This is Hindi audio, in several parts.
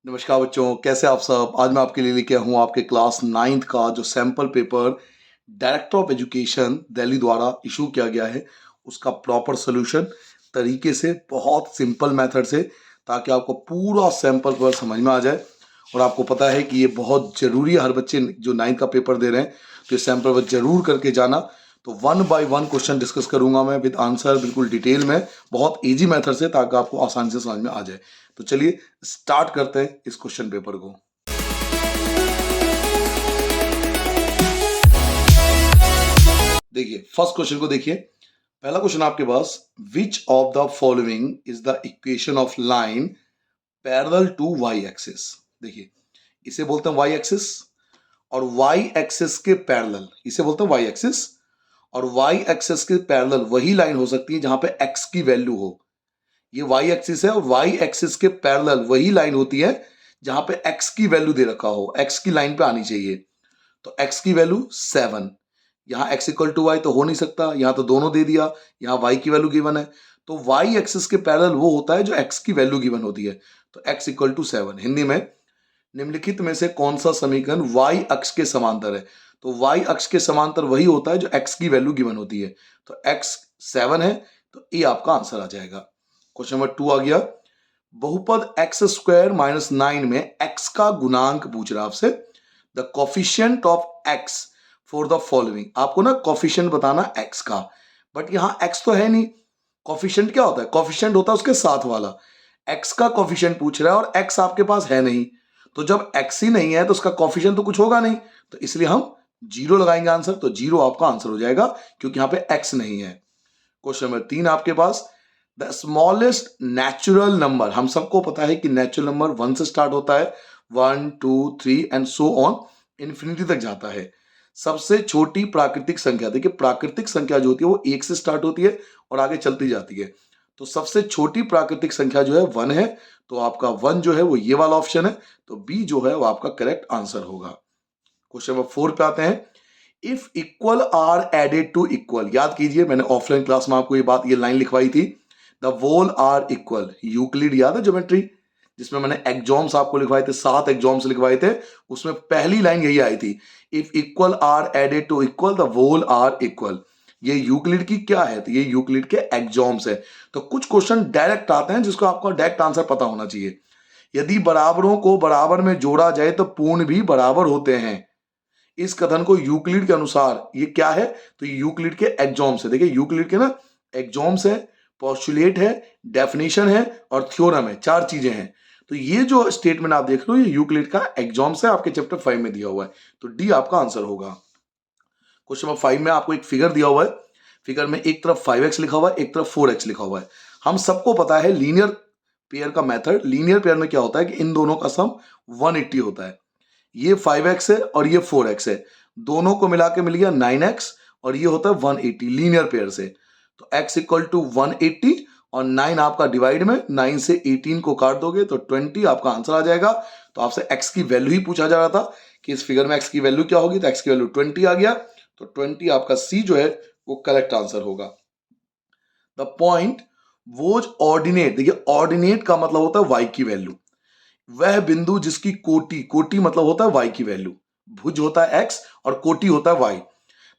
नमस्कार बच्चों, कैसे आप सब। आज मैं आपके लिए लेके आया हूँ आपके क्लास 9th का जो sample paper director of education Delhi द्वारा इशू किया गया है, उसका प्रॉपर सोल्यूशन तरीके से, बहुत सिंपल मेथड से, ताकि आपको पूरा सैम्पल पेपर समझ में आ जाए। और आपको पता है कि ये बहुत ज़रूरी है, हर बच्चे जो 9th का पेपर दे रहे हैं तो ये सैम्पल पेपर जरूर करके जाना। तो 1 बाय 1 क्वेश्चन डिस्कस करूंगा मैं विद आंसर, बिल्कुल डिटेल में, बहुत इजी मेथड से, ताकि आपको आसानी से समझ में आ जाए। तो चलिए स्टार्ट करते हैं इस क्वेश्चन पेपर को। देखिए फर्स्ट क्वेश्चन को देखिए। पहला क्वेश्चन आपके पास, which of the following is the equation of line parallel to Y axis. देखिए इसे बोलते हैं वाई एक्सिस, और वाई एक्सिस के पैरेलल इसे बोलते हैं वाई एक्सिस। और वाई एक्सिस के पैरेलल वही लाइन हो सकती है जहां पे एक्स की वैल्यू हो। ये वाई एक्सिस है और वाई एक्सिस के पैरेलल वही लाइन होती है जहां पे एक्स की वैल्यू दे रखा हो, एक्स की लाइन पे आनी चाहिए। तो एक्स की वैल्यू 7, यहां एक्स इक्वल टू वाई तो हो नहीं सकता, यहां तो दोनों दे दिया, यहां वाई की वैल्यू गिवन है। तो वाई एक्सिस के पैरेलल वो होता है जो एक्स की वैल्यू गिवन होती है। तो एक्स इक्वल टू 7। हिंदी में निम्नलिखित में से कौन सा समीकरण वाई अक्ष के समांतर है। तो वाई अक्ष के समांतर वही होता है जो एक्स की वैल्यू गिवन होती है। तो एक्स 7 है, तो ये आपका आंसर आ जाएगा। क्वेश्चन नंबर 2 आ गया। बहुपद एक्स स्क्वायर माइनस 9 में एक्स का गुणांक पूछ रहा है आपसे। The coefficient of x for the following. आपको ना कोफिशिएंट बताना एक्स का, बट यहां एक्स तो है नहीं। कोफिशिएंट क्या होता है? कोफिशिएंट होता है उसके साथ वाला। एक्स का कोफिशिएंट पूछ रहा है और एक्स आपके पास है नहीं, तो जब एक्स ही नहीं है तो उसका कोफिशिएंट तो कुछ होगा नहीं, तो इसलिए हम 0 लगाएंगे आंसर। तो 0 आपका आंसर हो जाएगा क्योंकि यहां पे एक्स नहीं है। क्वेश्चन नंबर 3 आपके पास, द स्मॉलेस्ट नेचुरल नंबर। हम सबको पता है कि नेचुरल नंबर 1 से स्टार्ट होता है, 1 2 3 एंड सो ऑन, इंफिनिटी तक जाता है। सबसे छोटी प्राकृतिक संख्या, देखिए प्राकृतिक संख्या जो होती है वो 1 से स्टार्ट होती है और आगे चलती जाती है। तो सबसे छोटी प्राकृतिक संख्या जो है 1 है, तो आपका 1 जो है वो ये वाला ऑप्शन है। तो बी जो है वो आपका करेक्ट आंसर होगा। क्वेश्चन नंबर 4 पे आते हैं। If equal are added to equal, याद कीजिए मैंने ऑफलाइन क्लास में आपको ये लाइन लिखवाई थी। The whole are equal, Euclid याद है ज्योमेट्री, जिसमें मैंने एग्जॉम्स आपको लिखवाए थे, 7 एग्जॉम्स लिखवाए थे, उसमें पहली लाइन यही आई थी, if equal are added to equal the whole are equal. ये यूक्लिड की क्या है? तो ये यूक्लिड के एग्जॉम्स है। तो कुछ क्वेश्चन डायरेक्ट आते हैं जिसको आपको डायरेक्ट आंसर पता होना चाहिए। यदि बराबरों को बराबर में जोड़ा जाए तो पूर्ण भी बराबर होते हैं। इस कथन को यूक्लिड के अनुसार ये क्या है? तो यूक्लिड के एग्जॉम्स है। देखिए यूक्लिड के ना एग्जॉम्स है, पोस्टुलेट है, डेफिनेशन है और थ्योरम है, 4 चीजें हैं। तो ये जो स्टेटमेंट आप देख रहे हो ये यूक्लिड का एग्जॉम्स है, आपके चैप्टर 5 में दिया हुआ है। तो डी आपका आंसर होगा। क्वेश्चन नंबर 5 में आपको एक फिगर दिया हुआ है। फिगर में एक तरफ 5x लिखा हुआ है, एक तरफ 4x लिखा हुआ है। हम सबको पता है लीनियर पेयर का मेथड। लीनियर पेयर में क्या होता है कि इन दोनों का सम 180 होता है। ये 5x है और ये 4x है, दोनों को मिला के मिल गया 9x, और ये होता है 180 लीनियर पेयर से। तो x इक्वल टू 180 और 9 आपका डिवाइड में 9 से 18 को काट दोगे तो 20 आपका आंसर आ जाएगा। तो आपसे x की वैल्यू ही पूछा जा रहा था कि इस फिगर में x की वैल्यू क्या होगी, तो x की वैल्यू 20 आ गया। तो 20 आपका C जो है वो करेक्ट आंसर होगा। द पॉइंट वोज ऑर्डिनेट, देखिए ऑर्डिनेट का मतलब होता है y की वैल्यू। वह बिंदु जिसकी कोटि, कोटि मतलब होता है y की वैल्यू, भुज होता है x और कोटि होता है y।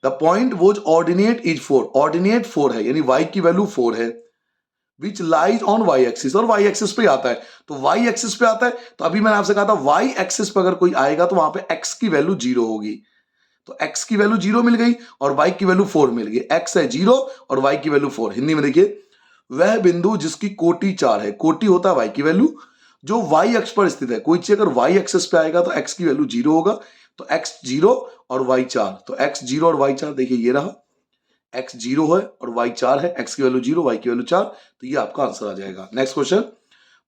The point whose ordinate is 4, ordinate 4 है यानी y की वैल्यू 4 है। Which lies on y axis, और y एक्सिस पे आता है। तो y एक्सिस पे आता है, तो अभी मैंने आपसे कहा था y एक्सिस पे अगर कोई आएगा तो वहां पे x की वैल्यू 0 होगी। तो x की वैल्यू 0 मिल गई और y की वैल्यू 4 मिल गई। x है 0 और y की वैल्यू 4। हिंदी में देखिए, वह बिंदु जिसकी कोटि 4 है, कोटि होता है y की वैल्यू, जो y अक्ष पर स्थित है। कोई चीज अगर y एक्सिस पे आएगा तो x की वैल्यू 0 होगा। तो x 0 और y 4, तो x 0 और y 4, देखिए ये रहा, x 0 है और y 4 है, x की वैल्यू 0 y की वैल्यू 4, तो ये आपका आंसर आ जाएगा। नेक्स्ट क्वेश्चन,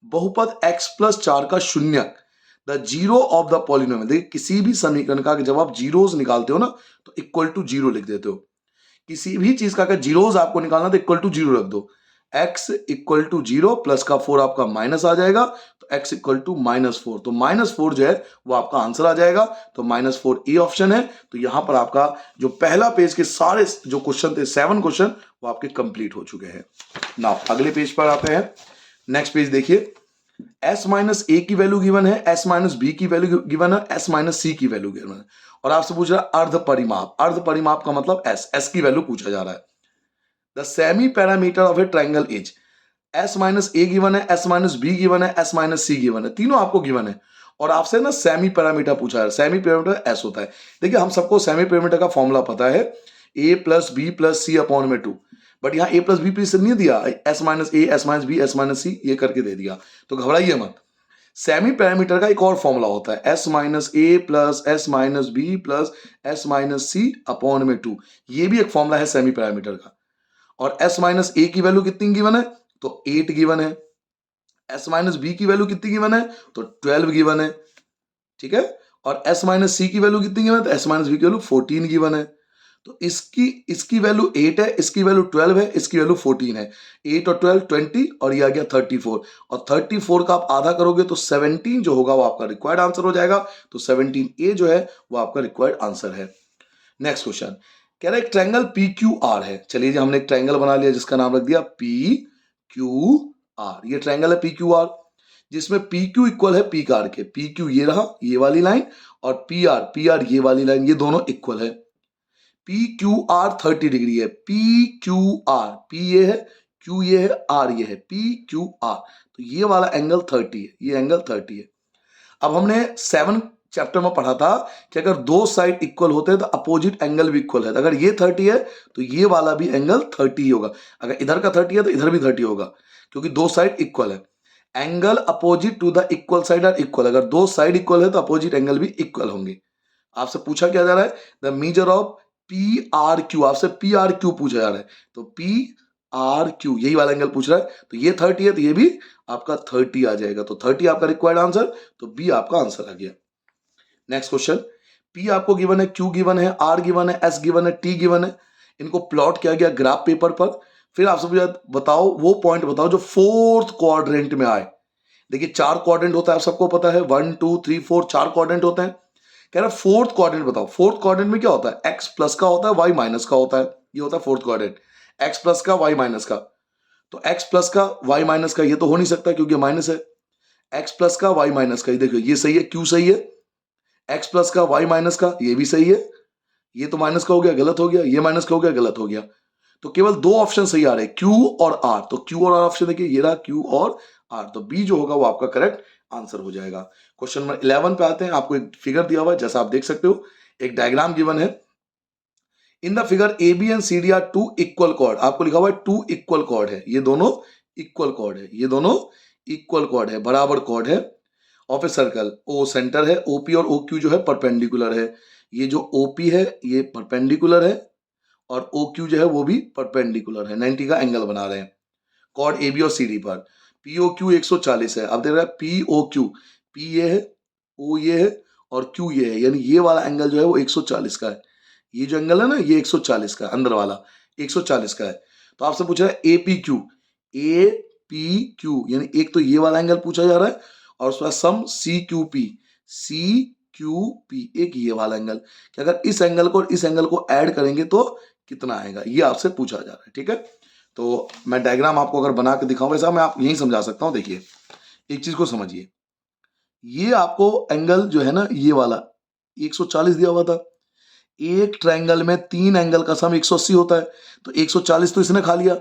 बहुपद x प्लस 4 का शून्यक, the zero of the polynomial. देखिए किसी भी समीकरण का जब आप जीरोस निकालते हो ना तो इक्वल टू 0 लिख देते हो। किसी भी चीज का अगर जीरोस आपको निकालना तो इक्वल टू 0 रख दो। x इक्वल टू 0 प्लस का 4 आपका माइनस आ जाएगा, तो x इक्वल टू -4, तो -4 जो है वो आपका आंसर आ जाएगा। तो -4 ए ऑप्शन है। तो यहां पर आपका जो पहला पेज के सारे जो क्वेश्चन थे 7 क्वेश्चन वो आपके कंप्लीट हो चुके हैं। नाउ अगले पेज पर आते हैं। नेक्स्ट पेज देखिए, एस माइनस ए की वैल्यू गिवन है, एस माइनस बी की वैल्यू गिवन है, एस माइनस सी की वैल्यू गिवन है, और आपसे पूछ रहा है अर्ध परिमाप। अर्ध परिमाप का मतलब एस की वैल्यू पूछा जा रहा है। The semi parameter of A triangle is, S minus A given है, एस माइनस बी गिवन है, एस माइनस सी गिवन है, तीनों आपको गिवन है, और आपसे ना सेमी पैरामीटर पूछा है। सेमी पैरामीटर एस होता है। देखिए हम सबको सेमी पैरामीटर का फॉर्मूला पता है, ए प्लस बी प्लस सी अपॉन में 2, बट यहाँ ए प्लस बी प्लस नहीं दिया, S minus A, S minus B, S minus C ये करके दे दिया, तो घबराइए मत। सेमी पैरामीटर का एक और फॉर्मूला होता है, S minus A plus S minus B plus S minus C upon में 2, ये भी एक फॉर्मूला है सेमी पैरामीटर का। और एस माइनस ए की वैल्यू कितनी गिवन है, तो 8 गिवन है। एस माइनस बी की वैल्यू कितनी गिवन है, तो 12 गिवन है, ठीक है। और एस माइनस सी की वैल्यू कितनी गिवन है, तो एस माइनस बी की वैल्यू 14 गिवन है। तो इसकी वैल्यू 8 है, इसकी वैल्यू 12 है, इसकी वैल्यू 14 है। 8 और 12 20, और ये आ गया 34, और 34 का आप आधा करोगे तो 17 जो होगा वो आपका रिक्वायर्ड आंसर हो जाएगा। तो 17A जो है वो आपका रिक्वायर्ड आंसर है। नेक्स्ट क्वेश्चन कह रहा है एक ट्रायंगल पी क्यू आर है। चलिए जी हमने एक ट्रायंगल बना लिया जिसका नाम रख दिया पी क्यू आर। ये ट्रायंगल है पी क्यू आर, जिसमें पी क्यू इक्वल है पी आर के। पी क्यू ये रहा, ये वाली लाइन, और पी आर ये वाली लाइन, ये दोनों इक्वल है। पी क्यू आर 30 डिग्री है। पी क्यू आर, पी ये है, क्यू ये है, आर ये है, पी क्यू आर, तो ये वाला एंगल 30 है, ये एंगल 30 है। अब हमने 7 चैप्टर में पढ़ा था कि अगर दो साइड इक्वल होते हैं तो अपोजिट एंगल भी इक्वल है। तो अगर ये 30 है तो ये वाला भी एंगल 30 ही होगा। अगर इधर का 30 है तो इधर भी 30 होगा, क्योंकि दो साइड इक्वल है। Angle opposite to the equal side are equal. अगर दो साइड इक्वल है तो अपोजिट एंगल भी इक्वल होंगे। आपसे पूछा क्या जा रहा है, the measure of P R Q. आपसे पी आर क्यू पूछा जा रहा है, तो पी आर क्यू यही वाला एंगल पूछ रहा है। तो ये 30 है तो ये भी आपका 30 आ जाएगा। तो 30 आपका रिक्वायर्ड आंसर, तो बी आपका आंसर आ गया। नेक्स्ट क्वेश्चन, पी आपको गिवन है, क्यू गिवन है, आर गिवन है, एस गिवन है, टी गिवन है। इनको प्लॉट किया गया ग्राफ पेपर पर। फिर आपसे पूछा बताओ वो पॉइंट बताओ जो फोर्थ क्वाड्रेंट में आए। देखिए 4 क्वाड्रेंट होता है, आप सबको पता है, 1 2 3 4 4 क्वाड्रेंट होते हैं। कह रहा है फोर्थ क्वाड्रेंट बताओ। फोर्थ क्वाड्रेंट में क्या होता है, एक्स प्लस का होता है, वाई माइनस का होता है। ये होता है फोर्थ क्वाड्रेंट, एक्स प्लस का, वाई माइनस का। तो एक्स प्लस का, वाई माइनस का, ये तो हो नहीं सकता क्योंकि माइनस है। एक्स प्लस का, वाई माइनस का, ये देखो ये सही है, क्यू सही है। एक्स प्लस का, वाई माइनस का, ये भी सही है। ये तो माइनस का हो गया, गलत हो गया। ये माइनस का हो गया, गलत हो गया। तो केवल दो ऑप्शन सही आ रहे हैं, क्यू और आर। तो क्यू और आर ऑप्शन देखिए, ये रहा क्यू और आर। तो बी जो होगा वो आपका करेक्ट आंसर हो जाएगा। क्वेश्चन नंबर 11 पे आते हैं। आपको एक फिगर दिया हुआ है, जैसा आप देख सकते हो, एक डायग्राम गिवन है। In the figure A B and C D are two equal chord. आपको लिखा हुआ है टू इक्वल कॉर्ड है, ये दोनों इक्वल कॉर्ड है, ये दोनों इक्वल कॉर्ड है, बराबर कॉर्ड है of a circle. O centre है, ओपी और ओ क्यू जो है परपेंडिकुलर है। ये जो ओपी है ये परपेंडिकुलर है, और ओ क्यू जो है वो भी परपेंडिकुलर है, 90 का एंगल बना रहे हैं कॉर्ड ए बी और सी डी पर। पी ओ क्यू 140 है। अब देख रहा है पी ओ क्यू, पी ये है, ओ ये है, और क्यू ये है, यानी ये वाला एंगल जो है वो 140 का है। ये जो एंगल है ना ये 140 का, अंदर वाला 140 का है। तो आपसे पूछा है A P Q, A P Q, यानी एक तो ये वाला एंगल पूछा जा रहा है, और उसके बाद sum C Q P, C Q P, एक ये वाला एंगल, कि अगर इस एंगल को और इस एंगल को ऐड करेंगे तो कितना आएगा, ये आपसे पूछा जा रहा है। ठीक है, तो मैं डायग्राम आपको अगर बना के दिखाऊं, वैसा मैं आप यही समझा सकता हूं। देखिए एक चीज को समझिए, ये आपको एंगल जो है ना ये वाला 140 दिया हुआ था। एक ट्रायंगल में तीन एंगल का सम 180 होता है, तो 140 तो इसने खा लिया।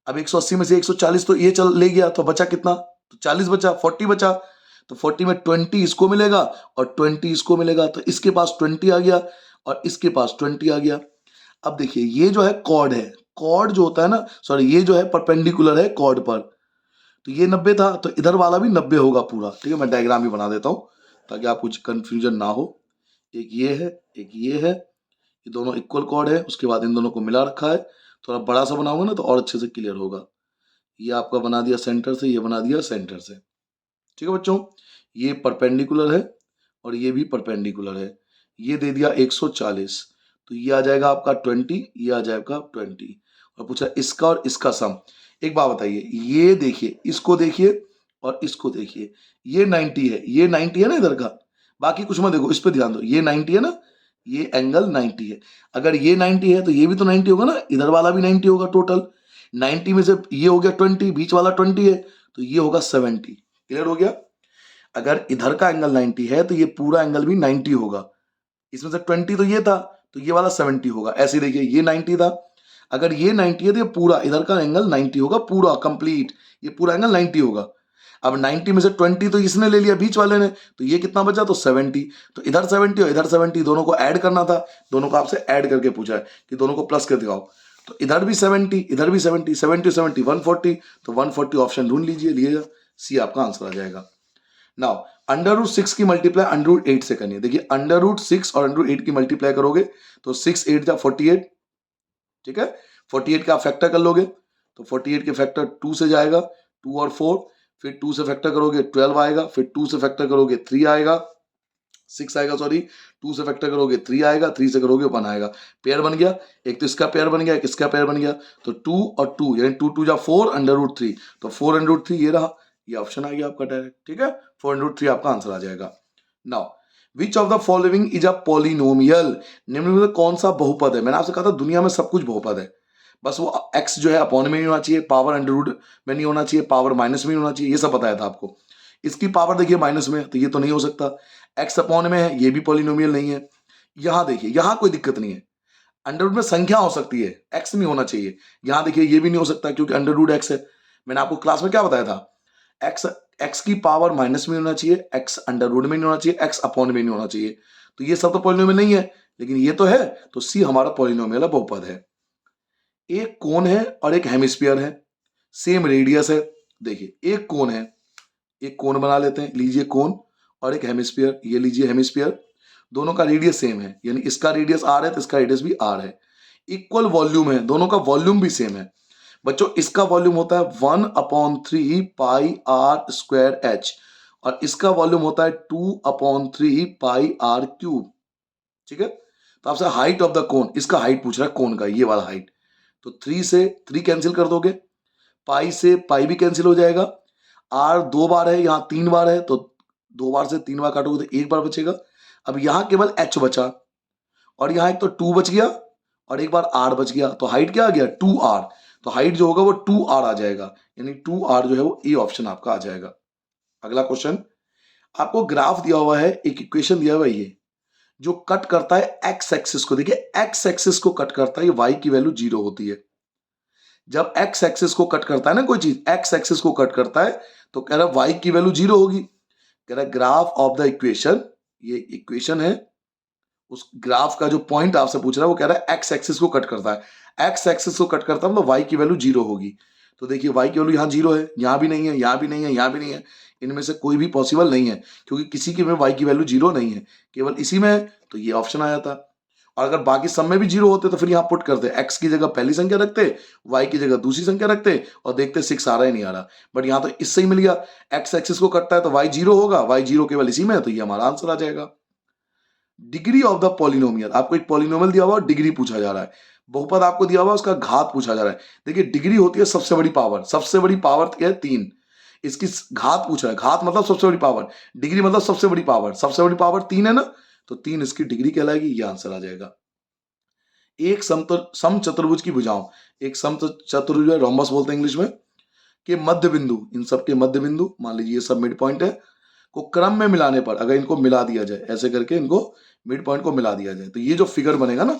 अब 180 में से 140 तो ये चल ले गया, तो बचा कितना, तो 40 बचा, 40 बचा। तो 40 में 20 इसको मिलेगा और 20 इसको मिलेगा, तो इसके पास 20 आ गया और इसके पास 20 आ गया। अब देखिए ये जो है कॉर्ड है, कॉर्ड जो होता है ना, सॉरी ये जो है परपेंडिकुलर है कॉर्ड पर। तो ये 90 था, तो इधर वाला भी 90 होगा पूरा। ठीक है, मैं डायग्राम भी बना देता हूँ ताकि आप कुछ कंफ्यूजन ना हो। एक ये है, एक ये है, ये दोनों इक्वल कॉर्ड है। उसके बाद इन दोनों को मिला रखा है। थोड़ा बड़ा सा बनाऊंगा ना तो और अच्छे से क्लियर होगा। ये आपका बना दिया सेंटर से, ये बना दिया सेंटर से। ठीक है बच्चों, ये परपेंडिकुलर है और ये भी परपेंडिकुलर है। ये दे दिया 140, तो ये आ जाएगा आपका 20, ये आ जाएगा 20। और पूछा इसका और इसका सम। एक बात बताइए, ये देखिए, इसको देखिए और इसको देखिए, ये 90 है, ये 90 है ना इधर का, बाकी कुछ मत देखो, इस पे ध्यान दो, ये 90 है ना, ये एंगल 90 है। अगर ये 90 है तो ये भी तो 90 होगा ना, इधर वाला भी 90 होगा। टोटल 90 में से ये हो गया 20, बीच वाला 20 है, तो ये होगा 70। क्लियर हो गया? अगर इधर का एंगल 90 है तो ये पूरा एंगल भी 90 होगा। इसमें से 20 तो ये था, तो ये वाला 70 होगा। ऐसे देखिए, ये 90 था, अगर ये 90 है तो ये पूरा इधर का एंगल 90 होगा, पूरा कंप्लीट ये पूरा एंगल 90 होगा। अब 90 में से 20 तो इसने ले लिया बीच वाले ने, तो ये कितना बचा? तो 70। तो इधर 70 और इधर 70 दोनों को ऐड करना था, दोनों को आपसे ऐड करके पूछा है कि दोनों को प्लस कर दिखाओ। तो इधर भी 70 इधर भी 70, 70 70 140, तो 140 ऑप्शन ढूंढ लीजिए, लिएगा सी आपका आंसर आ जाएगा। नाउ √6 की मल्टीप्लाई √8 से करनी है। देखिए √6 और √8 की मल्टीप्लाई करोगे तो 6 8 जा 48, ठीक है। 48 का आप फैक्टर कर लोगे तो 48 के फैक्टर 2 से जाएगा, 2 और 4, फिर 2 से फैक्टर करोगे 12 आएगा, फिर 2 से फैक्टर करोगे 3 आएगा, 6 आएगा, सॉरी 2 से फैक्टर करोगे 3 आएगा, 3 से करोगे 1 आएगा। पेयर बन गया, एक तो इसका पेयर बन गया, एक इसका पेयर बन गया, तो 2 और 2 यानी 2 2 जा 4 √3, तो 4 √3 ये रहा, ये ऑप्शन आ गया आपका डायरेक्ट, ठीक है। 4 √3 आपका आंसर आ जाएगा। Now which of the following is a polynomial, निम्न में से कौन सा बहुपद है? मैंने आपसे कहा था दुनिया में सब कुछ बहुपद है, बस वो x जो है अपॉन में नहीं होना चाहिए, पावर अंडर में नहीं होना चाहिए, पावर माइनस में नहीं होना चाहिए, ये सब बताया था आपको। इसकी पावर देखिए माइनस में, तो ये तो नहीं हो सकता। x अपॉन में है, ये भी पॉलिनोमियल नहीं है। यहां देखिए, यहां कोई दिक्कत नहीं है, अंडर में संख्या हो सकती है, x नहीं होना चाहिए। यहां देखिए ये भी नहीं हो सकता क्योंकि √x है। मैंने आपको क्लास में क्या बताया था, x की पावर माइनस में होना चाहिए, x अंडर रूट में नहीं होना चाहिए, x अपॉन में नहीं होना चाहिए। तो ये सब तो पॉलिनोमियल नहीं है, लेकिन ये तो है, तो सी हमारा पॉलिनोमियल है, बहुपद है। एक कोन है और एक हेमिस्फीयर है, सेम रेडियस है। देखिए एक कोन है, एक कोन बना लेते हैं, लीजिए कोन, और एक हेमिस्फीयर, ये लीजिए हेमिस्फीयर, दोनों का रेडियस सेम है, यानी इसका रेडियस r है तो इसका रेडियस भी r है। इक्वल वॉल्यूम है, दोनों का वॉल्यूम भी सेम है। बच्चों इसका वॉल्यूम होता है 1/3 पाई r स्क्वायर h, और इसका वॉल्यूम होता है 2/3 पाई r क्यूब, ठीक है। तो आपसे हाइट ऑफ द कोन, इसका हाइट पूछ रहा है कोन का, ये वाला हाइट, तो 3 से 3 कैंसिल कर दोगे, पाई से पाई भी कैंसिल हो जाएगा, r 2 बार है, यहां 3 बार है, तो 2 बार से 3 बार काटोगे तो 1 बार बचेगा। अब यहां केवल h बचा, और यहां एक तो 2 बच गया और एक बार r बच गया, तो हाइट क्या आ गया 2r, तो हाइट जो होगा वो 2r आ जाएगा, यानी 2r जो है वो ए ऑप्शन आपका आ जाएगा। अगला क्वेश्चन, आपको ग्राफ दिया हुआ है, एक इक्वेशन दिया हुआ है, ये जो कट करता है एक्स एक्सिस को। देखिए एक्स एक्सिस को कट करता है, ये वाई की वैल्यू 0 होती है। जब एक्स एक्सिस को कट करता है ना कोई चीज, एक्स एक्सिस को कट करता है, तो कह रहा है वाई की वैल्यू 0 होगी। कह रहा है ग्राफ ऑफ द इक्वेशन, ये इक्वेशन है, उस ग्राफ का जो पॉइंट आपसे पूछ रहा है वो कह रहा है एक्स एक्सिस को कट करता है, एक्स एक्सिस को कट करता है मतलब वाई की वैल्यू 0 होगी। तो देखिए वाई की वैल्यू यहाँ 0 है, यहाँ भी नहीं है, यहाँ भी नहीं है, यहाँ भी नहीं है, इनमें से कोई भी पॉसिबल नहीं है, क्योंकि किसी के में वाई की वैल्यू 0 नहीं है, केवल इसी में है, तो ये ऑप्शन आया था। और अगर बाकी सब में भी 0 होते तो फिर यहाँ पुट करते, एक्स की जगह पहली संख्या रखते, वाई की जगह दूसरी संख्या रखते, और देखते 6 आ रहा है नहीं आ रहा, बट यहाँ तो इससे ही मिल गया, एक्स एक्सिस को कटता है तो वाई 0 होगा, वाई 0 केवल इसी में है, तो ये हमारा आंसर आ जाएगा। डिग्री ऑफ द पॉलिनोमियल, आपको एक पॉलिनोमियल दिया हुआ, डिग्री पूछा जा रहा है, बहुपद आपको दिया हुआ, उसका घात पूछा जा रहा है। देखिए डिग्री होती है सबसे बड़ी पावर, सबसे बड़ी पावर क्या है 3, इसकी घात पूछ रहा है, घात मतलब सबसे बड़ी पावर, डिग्री मतलब सबसे बड़ी पावर, सबसे बड़ी पावर 3 है ना, तो 3 इसकी डिग्री कहलाएगी, ये आंसर आ जाएगा। एक समचतुर्भुज की भुजाओं, एक समचतुर्भुज रोम्बस बोलते हैं इंग्लिश में, के मध्य बिंदु, इन सब के मध्य बिंदु, मान लीजिए ये सब मिड पॉइंट है, को क्रम में मिलाने पर, अगर इनको मिला दिया जाए ऐसे करके, इनको मिड पॉइंट को मिला दिया जाए, तो ये जो फिगर बनेगा ना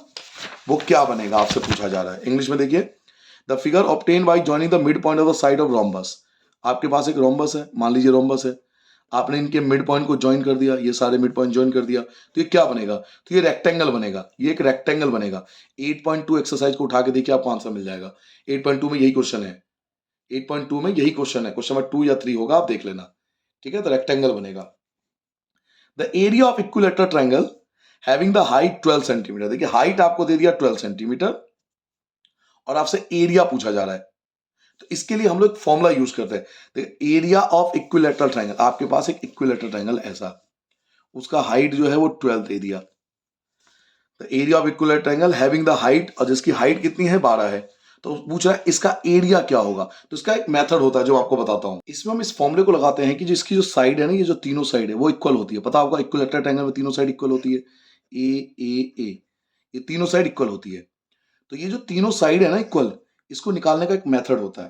वो क्या बनेगा, आपसे पूछा जा रहा है। इंग्लिश में देखिए, the figure obtain bye joining the mid point of the side of rhombus. आपके पास एक रोम्बस है, मान लीजिए रोम्बस है, आपने इनके मिड पॉइंट को ज्वाइन कर दिया, ये सारे मिड पॉइंट ज्वाइन कर दिया, तो ये क्या बनेगा, तो ये रेक्टेंगल बनेगा, ये एक रेक्टेंगल बनेगा। 8.2 एक्सरसाइज को उठा के देखिए, आपको आंसर मिल जाएगा। 8.2 में यही क्वेश्चन है, 8.2 में यही क्वेश्चन है, क्वेश्चन नंबर 2 या 3 होगा, आप देख लेना, ठीक है। तो रेक्टेंगल बनेगा। The area of equilateral triangle having the height 12 centimetre, देखिए हाइट आपको दे दिया 12 सेंटीमीटर और आपसे एरिया पूछा जा रहा है, तो इसके लिए हम लोग फॉर्मूला यूज करते हैं। देखिए एरिया ऑफ इक्विलेटरल ट्रायंगल, आपके पास एक इक्विलेटरल ट्रायंगल ऐसा, उसका हाइट जो है वो 12 दे दिया, the area of equilateral triangle having the height, और जिसकी हाइट कितनी है 12 है, तो पूछ रहा है इसका एरिया क्या होगा। तो इसका एक मेथड होता है जो आपको बताता हूं, इसमें हम इस फॉर्मूले को लगाते हैं कि जो इसकी जो साइड है ना, ये जो तीनों साइड है वो इक्वल होती है। पता होगा इक्विलेटरल ट्रायंगल में तीनों साइड इक्वल होती है, ए, ये तीनों साइड इक्वल होती है। तो ये जो तीनों साइड है ना इक्वल, इसको निकालने का एक मेथड होता है,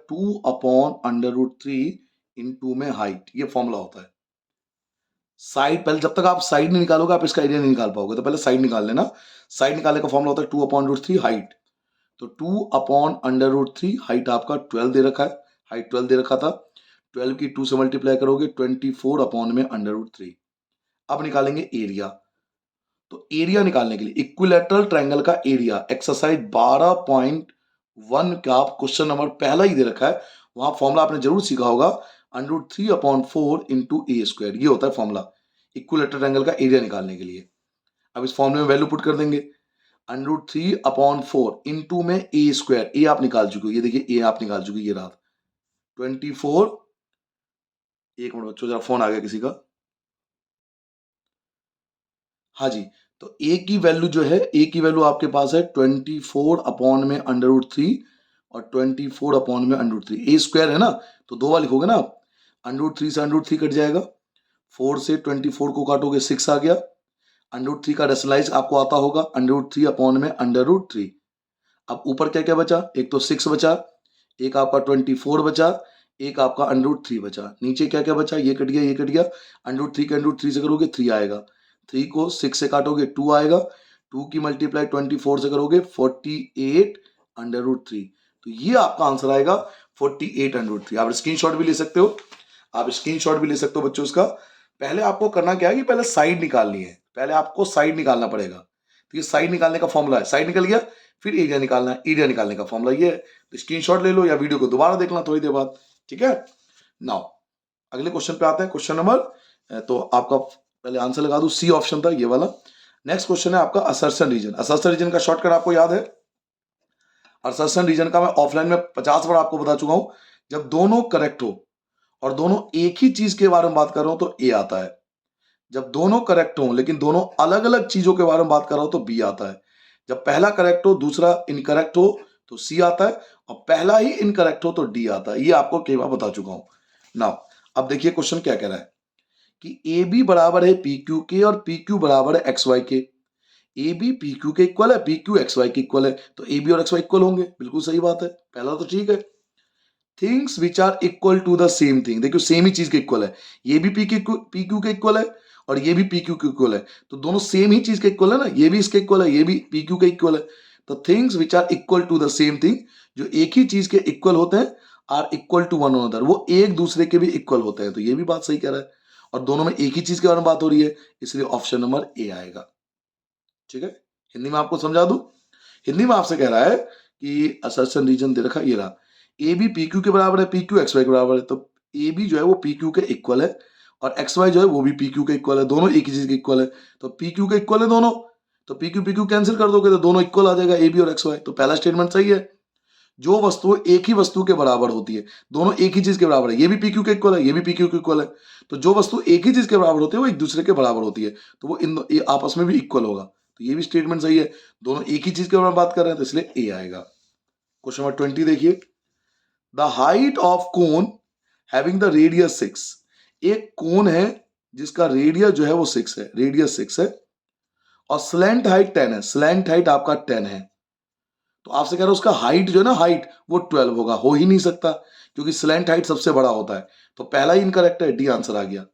2/√3 इनटू में हाइट, ये फॉर्मूला होता है। साइड, पहले जब तक आप साइड नहीं निकालोगे आप इसका एरिया नहीं निकाल पाओगे, तो पहले साइड निकाल लेना। साइड निकालने का फॉर्मूला होता है 2/√3 हाइट। तो 2/√3 हाइट आपका 12 दे रखा है, हाइट 12 दे रखा था। 12 की 2 से मल्टीप्लाई करोगे 24 अपॉन में √3। अब निकालेंगे एरिया। तो एरिया निकालने के लिए इक्विलैटरल ट्रायंगल का एरिया एक्सरसाइज 12.1 का क्वेश्चन नंबर पहला ही दे रखा है, वहां फॉर्मूला आपने जरूर सीखा होगा, √3/4 इंटू a², ये होता है फॉर्मूला इक्विलैटरल ट्रायंगल का एरिया निकालने के लिए। अब इस फॉर्मूले में वैल्यू पुट कर देंगे, √3/4 इंटू में a², ए आप निकाल चुके हो, ये देखिए ए आप निकाल चुके हो, ये रहा 24। एक मिनट बच्चों, जरा फोन आ गया किसी का। हाँ जी, तो ए की वैल्यू जो है, ए की वैल्यू आपके पास है 24 अपॉन में √3 और 24 अपॉन में √3। a² है ना, तो 2 बार लिखोगे ना आप, √3 से √3 कट जाएगा, 4 से 24 को काटोगे 6 आ गया, √3 का डेसिमलाइज आपको आता होगा, √3 अपॉन में √3। अब ऊपर क्या क्या बचा, एक तो 6 बचा, एक आपका 24 बचा, एक आपका √3 बचा, नीचे क्या क्या बचा, ये कट गया, ये कट गया, √3 के √3 से करोगे 3 आएगा, 3 को 6 से काटोगे 2 आएगा, 2 की मल्टीप्लाई 24 से करोगे 48/√3। तो ये आपका आंसर आएगा 48/√3। आप स्क्रीनशॉट भी ले सकते हो, आप स्क्रीनशॉट भी ले सकते हो बच्चों इसका। पहले आपको करना क्या है कि पहले साइड निकालनी है, पहले आपको साइड निकालना पड़ेगा। तो ये साइड निकालने का फॉर्मूला है, साइड निकल गया, फिर एरिया निकालना है, एरिया निकालने का फॉर्मूला ये है। तो स्क्रीनशॉट ले लो या वीडियो को दोबारा देखना थोड़ी देर बाद, ठीक है। नाउ अगले क्वेश्चन पे आते हैं, क्वेश्चन नंबर, तो आपका पहले आंसर लगा दूं, सी ऑप्शन था ये वाला। नेक्स्ट क्वेश्चन है आपका असर्शन रीजन। असर्शन रीजन का शॉर्टकट आपको याद है, असर्शन रीजन का मैं ऑफलाइन में 50 बार आपको बता चुका हूं। जब दोनों करेक्ट हो और दोनों एक ही चीज के बारे में बात कर रहा हूं तो ए आता है, जब दोनों करेक्ट हो लेकिन दोनों अलग अलग चीजों के बारे में बात कर रहा हूं तो बी आता है, जब पहला करेक्ट हो दूसरा इनकरेक्ट हो तो सी आता है, और पहला ही इनकरेक्ट हो तो डी आता है। ये आपको कई बार बता चुका हूं। नाउ अब देखिए क्वेश्चन क्या कह रहा है कि ए बी बराबर है पी क्यू के और पी क्यू बराबर है एक्स वाई के। ए बी पी क्यू के इक्वल है, पी क्यू एक्स वाई के इक्वल है, तो ए बी और एक्स वाई इक्वल होंगे, बिल्कुल सही बात है, पहला तो ठीक है। Things which are equal to the same thing, देखियो सेम ही चीज के इक्वल है, ये भी पी क्यू के इक्वल है और ये भी पी क्यू के इक्वल है, तो दोनों सेम ही चीज के इक्वल है ना, ये भी इसके इक्वल है, ये भी पी क्यू के इक्वल है। तो things which are equal to the same thing, जो एक ही चीज के इक्वल होते हैं, are equal to one another, वो एक दूसरे के भी इक्वल होते हैं, तो ये भी बात सही कह रहा है, और दोनों में एक ही चीज के बारे में बात हो रही है, इसलिए ऑप्शन नंबर ए आएगा, ठीक है। हिंदी में आपको समझा दूं, हिंदी में आपसे कह रहा है कि असर्शन रीजन दे रखा, ये रहा, ए बी पी क्यू के बराबर है, पी क्यू एक्स वाई के बराबर है, तो ए बी जो है वो पी क्यू के इक्वल है और एक्स वाई जो है वो भी पी क्यू के इक्वल है, दोनों एक ही चीज के इक्वल है, तो पी क्यू के इक्वल है दोनों, तो पी क्यू कैंसिल कर दोगे तो दोनों इक्वल आ जाएगा, ए बी और एक्स वाई। तो पहला स्टेटमेंट सही है, जो वस्तु एक ही वस्तु के बराबर होती है, दोनों एक ही चीज के बराबर है, ये भी पी क्यू के इक्वल है, ये भी पी क्यू के इक्वल है, तो जो वस्तु एक ही चीज के बराबर होती है वो एक दूसरे के बराबर होती है, तो वो ये आपस में भी इक्वल होगा, तो ये भी स्टेटमेंट सही है, दोनों एक ही चीज के बारे में बात कर रहे हैं, तो इसलिए ए आएगा। क्वेश्चन नंबर 20 देखिए, the height of cone having the radius 6, एक कोन है जिसका रेडियस जो है वो 6 है, रेडियस 6 है, और स्लैंट हाइट 10 है, स्लैंट हाइट आपका 10 है, तो आपसे कह रहा है उसका हाइट जो है ना, हाइट वो 12 होगा, हो ही नहीं सकता क्योंकि स्लैंट हाइट सबसे बड़ा होता है, तो पहला ही इनकरेक्ट है, डी आंसर आ गया।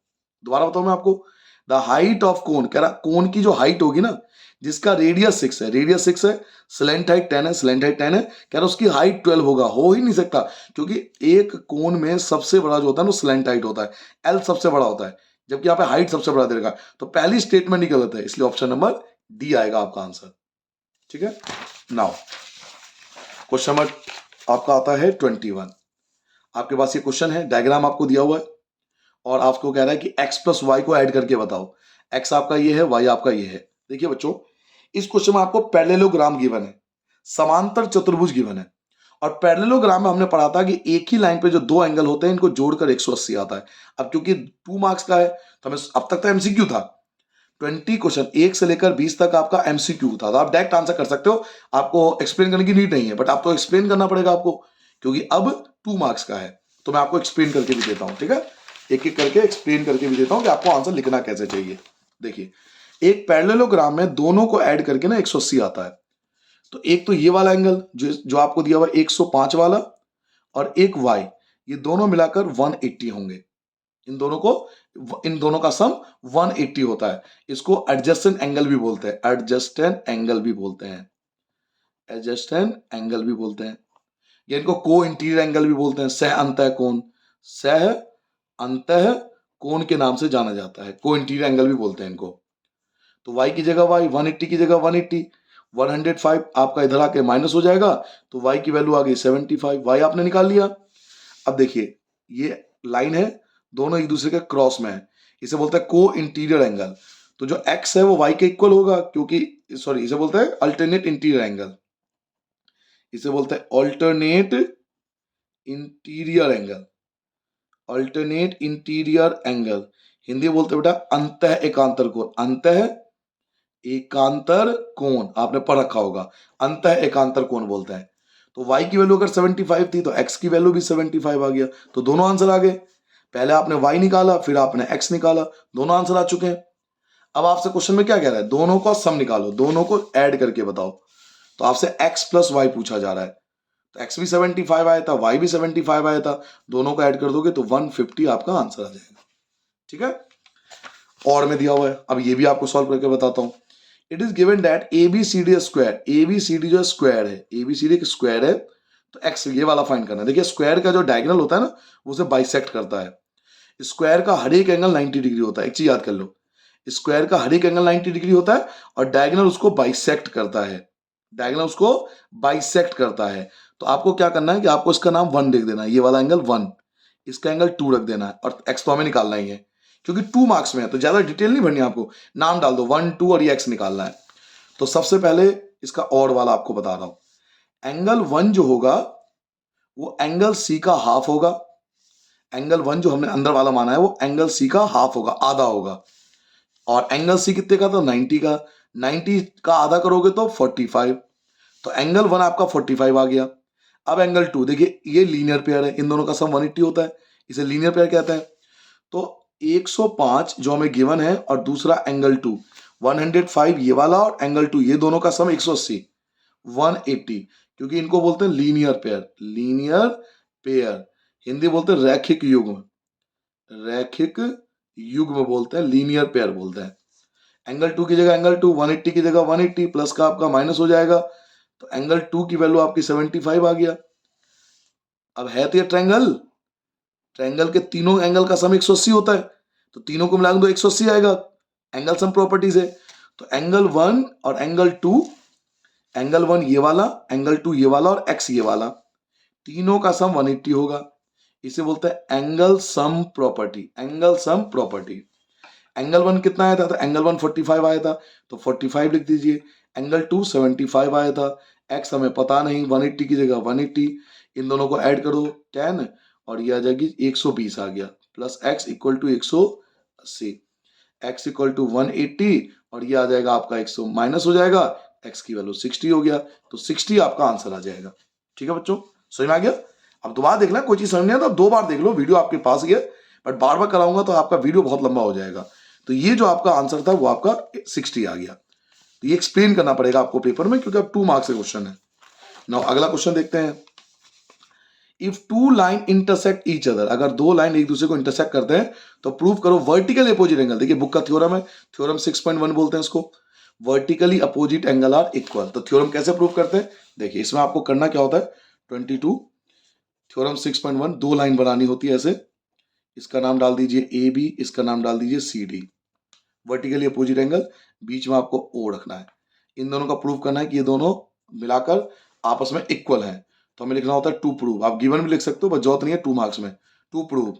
दोबारा बताऊं मैं आपको, द हाइट ऑफ कोन, कह रहा कोन की जो हाइट होगी ना, जिसका रेडियस 6 है, रेडियस 6 है, स्लैंट हाइट 10 है, स्लैंट हाइट 10 है, कह रहा उसकी हाइट 12 होगा, हो ही नहीं सकता क्योंकि एक कोन में सबसे बड़ा जो होता है ना स्लैंट हाइट होता है, एल सबसे बड़ा होता है, जबकि यहाँ पे हाइट सबसे बड़ा दे रखा, तो पहली स्टेटमेंट ही गलत है, इसलिए ऑप्शन नंबर डी आएगा आपका आंसर, ठीक है। नाउ क्वेश्चन नंबर आपका आता है 21। आपके पास ये क्वेश्चन है, डायग्राम आपको दिया हुआ है और आपको कह रहा है कि x प्लस वाई को ऐड करके बताओ, x आपका ये है, y आपका ये है। देखिए बच्चों, इस क्वेश्चन में आपको पैरेललोग्राम गिवन है, समांतर चतुर्भुज गिवन है, और पैरेललोग्राम में हमने पढ़ा था कि एक ही लाइन पे जो दो एंगल होते हैं इनको जोड़कर 180 आता है। अब क्योंकि 2 मार्क्स का है तो हमें, अब तक तो एमसीक्यू था, 20 क्वेश्चन 1 से लेकर 20 तक आपका एमसीक्यू था, तो आप डायरेक्ट आंसर कर सकते हो, आपको एक्सप्लेन करने की नीड नहीं है, बट आपको एक्सप्लेन करना पड़ेगा आपको, क्योंकि अब 2 मार्क्स का है, तो मैं आपको एक्सप्लेन करके भी देता हूं, ठीक है, एक एक करके एक्सप्लेन करके भी देता हूं कि आपको आंसर लिखना कैसे चाहिए। देखिए, एक पैरेललोग्राम में दोनों को ऐड करके ना 180 आता है, तो एक तो ये वाला एंगल जो आपको दिया हुआ 105 वाला, और एक y, ये दोनों मिलाकर 180 होंगे। इन दोनों का सम 180 होता है। इसको एडजस्टेंट एंगल भी बोलते हैं, एडजस्टेंट एंगल भी बोलते हैं, एडजस्टेंट एंगल भी बोलते हैं, या इनको को इंटीरियर एंगल भी बोलते हैं, सह अंतः कोण, सह अंतः कोण के नाम से जाना जाता है, को इंटीरियर एंगल भी बोलते हैं इनको। तो y की जगह y, 180 की जगह 180, 105 आपका इधर आके माइनस हो जाएगा, तो y की वैल्यू आ गई 75, y आपने निकाल लिया। अब देखिए ये लाइन है, दोनों एक दूसरे के क्रॉस में है, इसे बोलते हैं को इंटीरियर एंगल। तो जो x है वो y के इक्वल होगा, क्योंकि सॉरी इसे बोलते हैं अल्टरनेट इंटीरियर एंगल, इसे बोलते हैं alternate interior angle, alternate interior angle. Hindi में बोलते हैं बेटा अंतः एकांतर कोण, अंतः एकांतर कोण आपने पढ़ रखा होगा, अंतः एकांतर कोण बोलते हैं। तो y की वैल्यू अगर 75 थी तो x की वैल्यू भी 75 आ गया, तो दोनों आंसर आ गए। पहले आपने y निकाला, फिर आपने x निकाला, दोनों आंसर आ चुके हैं। अब आपसे क्वेश्चन में क्या कह रहा है, दोनों का सम निकालो, दोनों को ऐड करके बताओ। तो आपसे x प्लस वाई पूछा जा रहा है, तो x भी 75 आया था, y भी 75 आया था, दोनों को ऐड कर दोगे तो 150 आपका आंसर आ जाएगा। ठीक है, और में दिया हुआ है, अब ये भी आपको सॉल्व करके बताता हूं। It is given that ABCD square, ABCD जो स्क्वायर है, ABCD एक स्क्वायर है, तो x ये वाला फाइंड करना है। देखिए स्क्वायर का जो डायगोनल होता है ना, वो उसे बाइसेक्ट करता है। स्क्वायर का हर एक एंगल 90 डिग्री होता है, एक चीज याद कर लो, स्क्वायर का हर एक एंगल 90 डिग्री होता है और डायगोनल उसको बाइसेक्ट करता है, डायगोनल उसको बाइसेक्ट करता है। तो आपको क्या करना है कि आपको इसका नाम 1 लिख देना है, ये वाला एंगल 1, इसका एंगल 2 रख देना है, और x तो हमें निकालना ही है क्योंकि 2 मार्क्स में है, तो ज्यादा डिटेल नहीं भरनी, आपको नाम डाल दो 1 2 और ये x निकालना है। तो सबसे पहले इसका और वाला आपको बता रहा हूं, एंगल 1 जो होगा वो एंगल C का हाफ होगा, एंगल 1 जो हमने अंदर वाला माना है वो एंगल C का हाफ होगा, आधा होगा। और एंगल C कितने का था, 90 का, 90 का आधा करोगे तो 45, तो एंगल 1 आपका 45 आ गया। अब एंगल 2 देखिए, ये लीनियर पेयर है, इन दोनों का सम 180 होता है, इसे लीनियर पेयर कहते हैं। तो 105 जो हमें गिवन है, और दूसरा एंगल 2 105 ये वाला, और एंगल 2 ये दोनों का सम 180 180, क्योंकि इनको बोलते हैं linear pair, linear pair, Hindi बोलते हैं रैखिक युग्म, रैखिक युग्म बोलते हैं, लीनियर पेयर बोलते हैं। एंगल 2 की जगह एंगल 2, 180 की जगह 180, प्लस का आपका माइनस हो जाएगा, तो एंगल 2 की वैल्यू आपकी 75 आ गया। अब है तो ये ट्रायंगल, ट्रायंगल के तीनों एंगल का सम 180 होता है, तो तीनों को मिलाकर तो 180 आएगा, एंगल सम प्रॉपर्टीज है। तो एंगल 1 और एंगल 2, एंगल 1 ये वाला, एंगल 2 ये वाला, और x ये वाला, तीनों का सम 180 होगा, इसे बोलते हैं angle sum property, angle sum property. Angle 1 कितना आया था, तो एंगल 1 45 आया था, तो 45 लिख दीजिए। एंगल 2 75 आया था, x हमें पता नहीं, 180 की जगह 180, इन दोनों को ऐड करो 10, और ये आ जाएगी 120 आ गया, plus x equal to 180, x equal to 180, और ये आ जाएगा आपका 100 माइनस हो जाएगा, x की वैल्यू 60 हो गया, तो 60 आपका आंसर आ जाएगा। ठीक है बच्चों, समझ में आ गया। अब दोबारा देख लें, कोई चीज समझ नहीं आता 2 बार देख लो, वीडियो आपके पास ही है, बट बार बार कराऊंगा तो आपका वीडियो बहुत लंबा हो जाएगा। तो ये जो आपका आंसर था वो आपका 60 आ गया, तो ये एक्सप्लेन करना पड़ेगा आपको पेपर में, क्योंकि अब 2 मार्क्स का क्वेश्चन है। नाउ अगला क्वेश्चन देखते हैं। If two line intersect each other, अगर दो लाइन एक दूसरे को इंटरसेक्ट करते हैं तो प्रूव करो वर्टिकल अपोजिट एंगल। देखिए बुक का थ्योरम है, थ्योरम 6.1 बोलते हैं इसको, vertically opposite angle are equal. तो थ्योरम कैसे प्रूव करते हैं, देखिए इसमें आपको करना क्या होता है, 22 थ्योरम 6.1, दो लाइन बनानी होती है ऐसे, इसका नाम डाल दीजिए ए बी, इसका नाम डाल दीजिए C D, vertically opposite angle, बीच में आपको ओ रखना है। इन दोनों का प्रूव करना है कि ये दोनों मिलाकर आपस में इक्वल है, तो हमें लिखना होता है टू प्रूव। आप गिवन भी लिख सकते हो, बस जरूरत नहीं है 2 मार्क्स में। टू प्रूव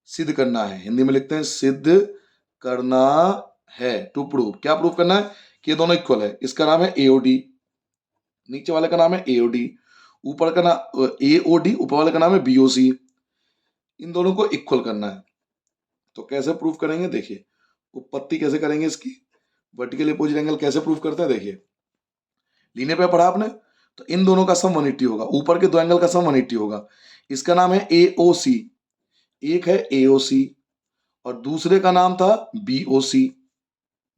सिद्ध करना है, हिंदी में लिखते हैं सिद्ध करना है। टू प्रूव क्या प्रूव करना है, कि ये दोनों इक्वल है। इसका नाम है एओडी, नीचे वाले का नाम है एओडी, ऊपर का नाम एओडी, ऊपर वाले का नाम है बीओसी, इन दोनों को इक्वल करना है। तो कैसे प्रूव करेंगे, देखिए उत्पत्ति कैसे करेंगे इसकी, वर्टिकल अपोजिट एंगल कैसे प्रूव करते हैं, देखिए लीनियर पे पढ़ा आपने, तो इन दोनों का सम 180 होगा, ऊपर के दो एंगल का सम 180 होगा। इसका नाम है एओसी, एक है एओसी और दूसरे का नाम था बीओसी,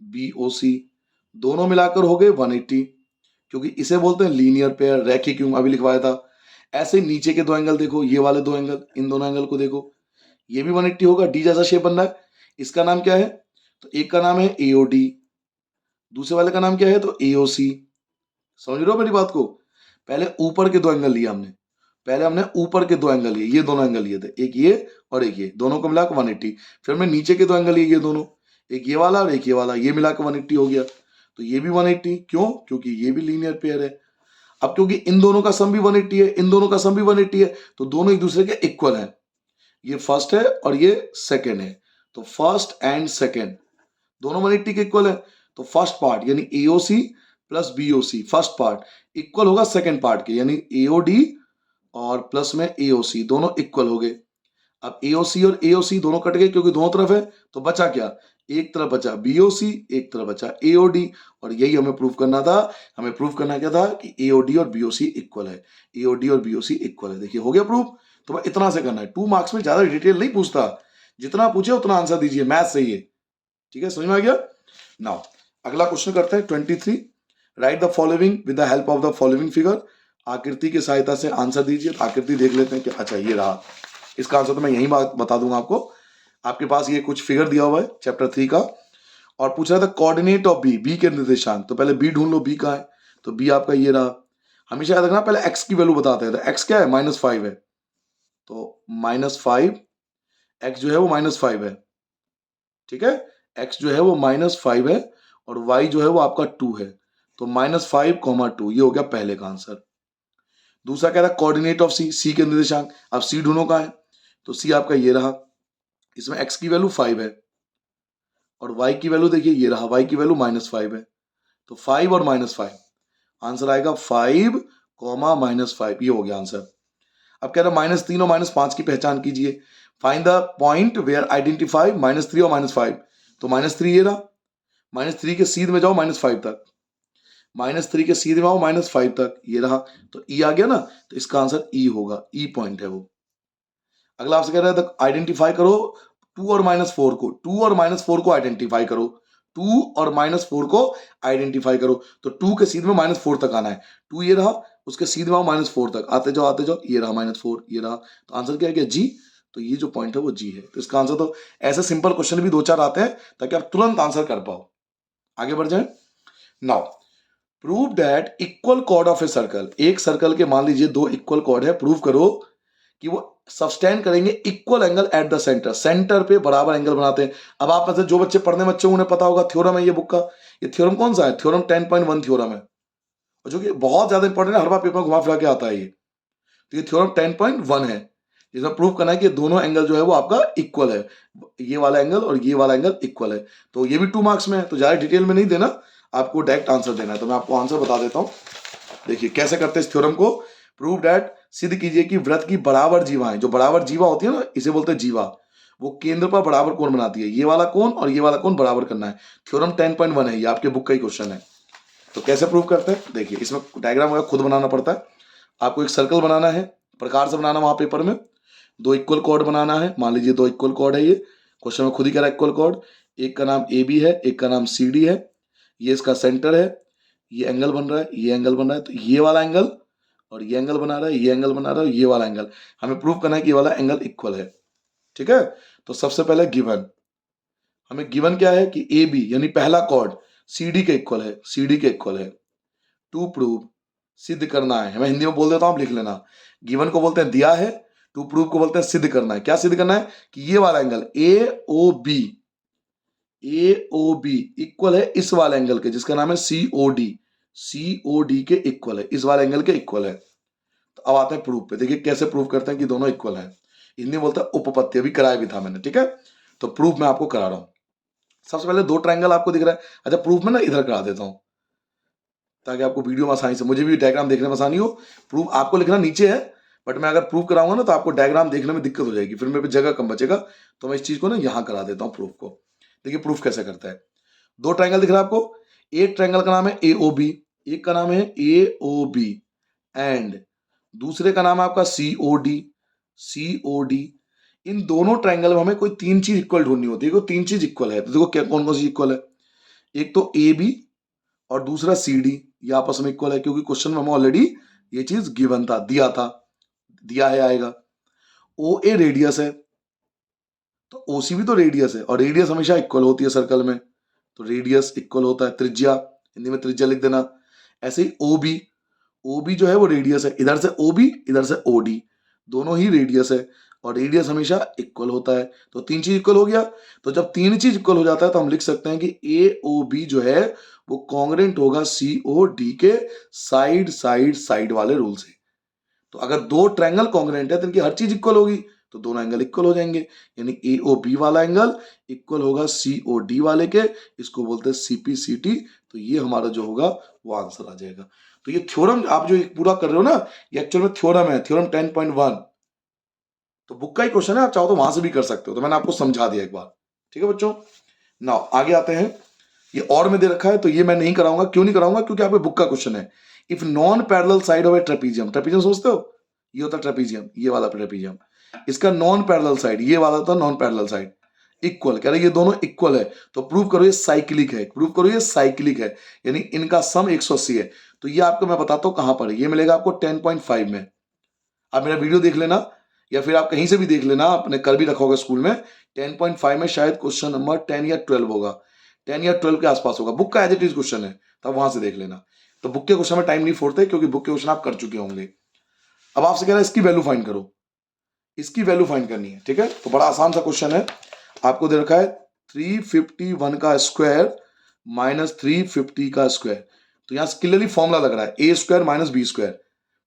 बीओसी, दोनों मिलाकर हो गए 180, क्योंकि इसे बोलते हैं लीनियर पेयर, रैखिक युग्म, अभी लिखवाया था। ऐसे नीचे के दो एंगल देखो, ये वाले दो एंगल, इन दोनों एंगल को देखो, ये भी 180 होगा, डी जैसा शेप बन रहा है। इसका नाम क्या है? तो एक का नाम है एओडी, दूसरे वाले का नाम क्या है? तो एओसी। समझ रहे हो मेरी बात को? पहले ऊपर के दो एंगल लिए हमने, पहले हमने ऊपर के दो एंगल लिए, ये दोनों एंगल लिए थे, एक ये और एक ये, दोनों को मिलाकर 180। फिर हमने नीचे के दो एंगल लिए, ये दोनों, एक ये वाला और एक ये वाला, ये मिलाकर 180 हो गया। तो ये भी 180, क्यों? क्योंकि ये भी लीनियर पेयर है। अब क्योंकि इन दोनों का सम भी 180 है, इन दोनों का सम भी 180 है, तो दोनों एक दूसरे के इक्वल है। ये फर्स्ट है और ये सेकेंड है, तो फर्स्ट एंड सेकेंड दोनों 180 के इक्वल है। तो फर्स्ट पार्ट यानी AOC plus BOC, first part equal होगा सेकेंड पार्ट के, यानी एओडी और प्लस में एओसी, दोनों इक्वल हो गए। अब एओसी और एओसी दोनों कट गए क्योंकि दोनों तरफ है, तो बचा क्या? एक तरफ बचा बीओसी, एक तरफ बचा एओडी, और यही हमें प्रूव करना था। हमें प्रूव करना क्या था? कि एओडी और बीओसी इक्वल है, एओडी और बीओसी इक्वल है। देखिए हो गया प्रूफ। तो भाई इतना से करना है, 2 मार्क्स में ज्यादा डिटेल नहीं पूछता, जितना पूछे उतना आंसर दीजिए, मैथ सही है। ठीक है, समझ में आ गया? नाउ अगला क्वेश्चन करते हैं 23। Right the following with the help of the following figure. आकृति की सहायता से आंसर दीजिए। आकृति देख लेते हैं कि अच्छा ये रहा, इसका आंसर तो मैं यही बात बता दूंगा आपको। आपके पास ये कुछ फिगर दिया हुआ है चैप्टर 3 का, और पूछ रहा था कोऑर्डिनेट ऑफ बी, बी के निर्देशांक। तो पहले बी ढूंढ लो, बी कहाँ है? तो बी आपका ये रहा। हमेशा याद रखना पहले एक्स की वैल्यू बताते हैं, तो एक्स क्या है? -5 है, तो -5, एक्स जो है वो -5 है। ठीक है, एक्स जो है वो -5 है और वाई जो है वो आपका 2 है, तो -5, 2, ये हो गया पहले का आंसर। दूसरा कह रहा है कोऑर्डिनेट ऑफ सी, सी के निर्देशांक। अब सी ढूंढो कहाँ है? तो सी आपका ये रहा, इसमें एक्स की वैल्यू 5 है और वाई की वैल्यू देखिए ये रहा, वाई की वैल्यू -5 है, तो 5 और -5, आंसर आएगा 5, -5, ये हो गया आंसर। अब कह रहा है -3 और -5 की पहचान कीजिए। Find the point where identify -3 और -5। तो -3 ये रहा, -3 के सीध में जाओ -5 तक, -3 के सीधे में आओ -5 तक, ये रहा, तो ई आ गया ना, तो इसका आंसर ई होगा, ई पॉइंट है वो। अगला आपसे कह रहा है आइडेंटिफाई करो 2 और -4 को, 2 और -4 को आइडेंटिफाई करो, 2 और -4 को आइडेंटिफाई करो। तो 2 के सीध में -4 तक आना है, 2 ये रहा, उसके सीध में आओ -4 तक, आते जाओ, ये रहा -4, ये रहा, तो आंसर क्या है? जी। तो ये जो पॉइंट है वो जी है। तो इसका आंसर, तो ऐसे सिंपल क्वेश्चन भी 2-4 आते हैं ताकि आप तुरंत आंसर कर पाओ। आगे बढ़ जाए। Now prove that equal cord of a circle, एक सर्कल के मान लीजिए 2 इक्वल कॉर्ड है, प्रूव करो कि वो सब्सटेंड करेंगे equal angle at the centre, centre पे बराबर एंगल बनाते हैं। अब आप में से जो बच्चे पढ़ने बच्चे उन्हें पता होगा, थ्योरम है ये बुक का। ये थ्योरम कौन सा है? थ्योरम 10.1 थ्योरम है, और जो कि बहुत ज्यादा इंपॉर्टेंट है, हर बार पेपर में घुमा फिरा के आता है ये। तो ये थ्योरम 10.1 है, जिसमें प्रूव करना है कि दोनों एंगल जो है वो आपका इक्वल है, ये वाला एंगल और ये वाला एंगल इक्वल है। तो ये भी 2 मार्क्स में है, तो ज्यादा डिटेल में नहीं देना, आपको डायरेक्ट आंसर देना है। तो मैं आपको आंसर बता देता हूं। देखिए कैसे करते हैं इस थ्योरम को। प्रूव दैट, सिद्ध कीजिए कि वृत्त की बराबर जीवाएं, जो बराबर जीवा होती है ना, इसे बोलते हैं जीवा, वो केंद्र पर बराबर कोण बनाती है। ये वाला कोण और ये वाला कोण बराबर करना है। थ्योरम 10.1 है, ये आपके बुक का ही क्वेश्चन है। तो कैसे प्रूव करते हैं? देखिए इसमें डायग्राम वगैरह खुद बनाना पड़ता है। आपको एक सर्कल बनाना है, प्रकार से बनाना, वहां पेपर में 2 इक्वल कॉर्ड बनाना है। मान लीजिए 2 इक्वल कॉर्ड है, ये क्वेश्चन में खुद ही कह रहा है इक्वल कॉर्ड। एक का नाम ए बी है, एक का नाम सी डी है, ये इसका सेंटर है, ये एंगल बन रहा है, ये एंगल बन रहा है, तो ये वाला एंगल और ये एंगल बना रहा है, ये एंगल बना रहा है, ये वाला एंगल। हमें प्रूव करना है कि ये वाला एंगल इक्वल है। ठीक है, तो सबसे पहले गिवन, हमें गिवन क्या है कि ए बी यानी पहला कॉर्ड सी डी के इक्वल है, सी डी के इक्वल है। टू प्रूव, सिद्ध करना है, मैं हिंदी में बोल देता हूं, आप लिख लेना। गिवन को बोलते हैं दिया है, टू प्रूव को बोलते हैं सिद्ध करना है। क्या सिद्ध करना है? कि ये वाला angle A O B, A O B equal है इस वाले एंगल के, जिसका नाम है C O D, C O D के इक्वल है, इस वाले एंगल के इक्वल है। तो अब आते हैं प्रूफ पे। देखिए कैसे प्रूफ करते हैं कि दोनों इक्वल है। हिंदी में बोलता है उपपत्ति, अभी कराया भी था मैंने। ठीक है, तो प्रूफ मैं आपको करा रहा हूं। सबसे पहले 2 ट्रायंगल आपको दिख रहा है। अच्छा, प्रूफ में ना इधर करा देता हूं ताकि आपको वीडियो में आसानी से, मुझे भी डायग्राम देखने में आसानी हो। प्रूफ आपको लिखना नीचे है, बट मैं अगर प्रूफ कराऊंगा ना तो आपको डायग्राम देखने में दिक्कत हो जाएगी, फिर मेरे पे जगह कम बचेगा। तो मैं इस चीज को ना यहां करा देता हूं प्रूफ को। देखिए प्रूफ कैसे करता है। 2 ट्रायंगल दिख रहा है आपको। एक ट्रायंगल का नाम है ए ओ बी, एक का नाम है ए ओ बी, एंड दूसरे का नाम है आपका सी O D, C O D. इन दोनों ट्रायंगल में हमें कोई 3 चीज इक्वल ढूंढनी होती है। कोई 3 चीज इक्वल है, तो देखो क्या कौन कौन सी इक्वल है। एक तो ए बी और दूसरा सी डी, ये आपस में इक्वल है, क्योंकि क्वेश्चन में हमें ऑलरेडी ये चीज गिवन था, दिया था। दिया है आएगा। ओ ए रेडियस है तो ओसी भी तो रेडियस है, और रेडियस हमेशा इक्वल होती है सर्कल में, तो रेडियस इक्वल होता है त्रिज्या, हिंदी में त्रिज्या लिख देना। ऐसे ही ओ बी जो है वो रेडियस है, इधर से ओ बी इधर से ओ डी, दोनों ही रेडियस है, और रेडियस हमेशा इक्वल होता है। तो तीन चीज इक्वल हो गया। तो जब तीन चीज इक्वल हो जाता है तो हम लिख सकते हैं कि ए ओ बी जो है वो कॉन्ग्रेंट होगा सी ओ डी के साइड साइड साइड वाले रूल से। तो अगर दो ट्रायंगल कॉन्ग्रेंट है तो इनकी हर चीज इक्वल होगी, तो दोनों एंगल इक्वल हो जाएंगे, यानी ए ओ बी वाला एंगल इक्वल होगा सी ओ डी वाले के, इसको बोलते हैं सीपी सी टी। तो ये हमारा जो होगा वो आंसर आ जाएगा। तो ये थ्योरम आप जो ये पूरा कर रहे हो ना, ये एक्चुअल में थ्योरम है, थ्योरम 10.1। तो बुक का ही क्वेश्चन है, आप चाहो तो वहां से भी कर सकते हो, तो मैंने आपको समझा दिया एक बार। ठीक है बच्चों, नाउ आगे आते हैं। ये और में दे रखा है तो ये मैं नहीं कराऊंगा। क्यों नहीं कराऊंगा? क्योंकि आपके बुक का क्वेश्चन है। If non parallel side of A trapezium, trapezium समझते हो, ये होता है ट्रेपीजियम, ये वाला ट्रेपीजियम, इसका नॉन पैरेलल साइड ये वाला होता है नॉन पैरेलल साइड, इक्वल कह रहे ये दोनों इक्वल है, तो प्रूव करो ये साइक्लिक है, प्रूव करो ये साइक्लिक है, यानी इनका सम 180 है। तो ये आपको मैं बताता हूं कहां पर है, ये मिलेगा आपको 10.5 में। आप मेरा वीडियो देख लेना, या फिर आप कहीं से भी देख लेना, आपने कर भी रखा होगा स्कूल में। 10.5 में शायद क्वेश्चन नंबर 10 या 12 होगा, 10 या 12 के आसपास होगा, बुक का एज इट इज क्वेश्चन है, तब वहां से देख लेना। तो बुक के क्वेश्चन में टाइम नहीं फोड़ते, क्योंकि बुक के क्वेश्चन आप कर चुके होंगे। अब आपसे कह रहा है इसकी वैल्यू फाइंड करो, इसकी वैल्यू फाइंड करनी है। ठीक है, तो बड़ा आसान सा क्वेश्चन है, आपको दे रखा है 351 का स्क्वायर माइनस 350 का स्क्वायर। तो यहां क्लियरली फॉर्मूला लग रहा है A square minus B square,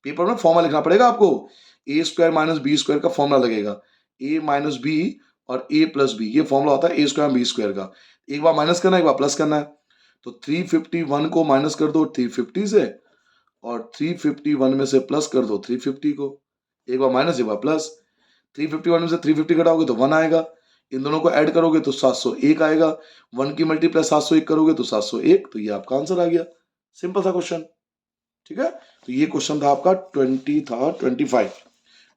paper में फॉर्मूला लिखना पड़ेगा आपको। A square minus B square का फॉर्मूला लगेगा, ए माइनस बी और ए प्लस बी, ये फॉर्मूला होता है ए स्क्वायर बी स्क्वायर का। एक बार माइनस करना है, एक बार प्लस करना है। तो 351 को माइनस कर दो 350 से, और 351 में से प्लस कर दो 350 को, एक बार माइनस एक बार प्लस। 351 में से 350 घटाओगे तो 1 आएगा, इन दोनों को ऐड करोगे तो 701 आएगा, 1 की मल्टीप्लाई 701 करोगे तो 701, तो ये आपका आंसर आ गया। सिंपल सा क्वेश्चन। ठीक है, तो ये क्वेश्चन था आपका 25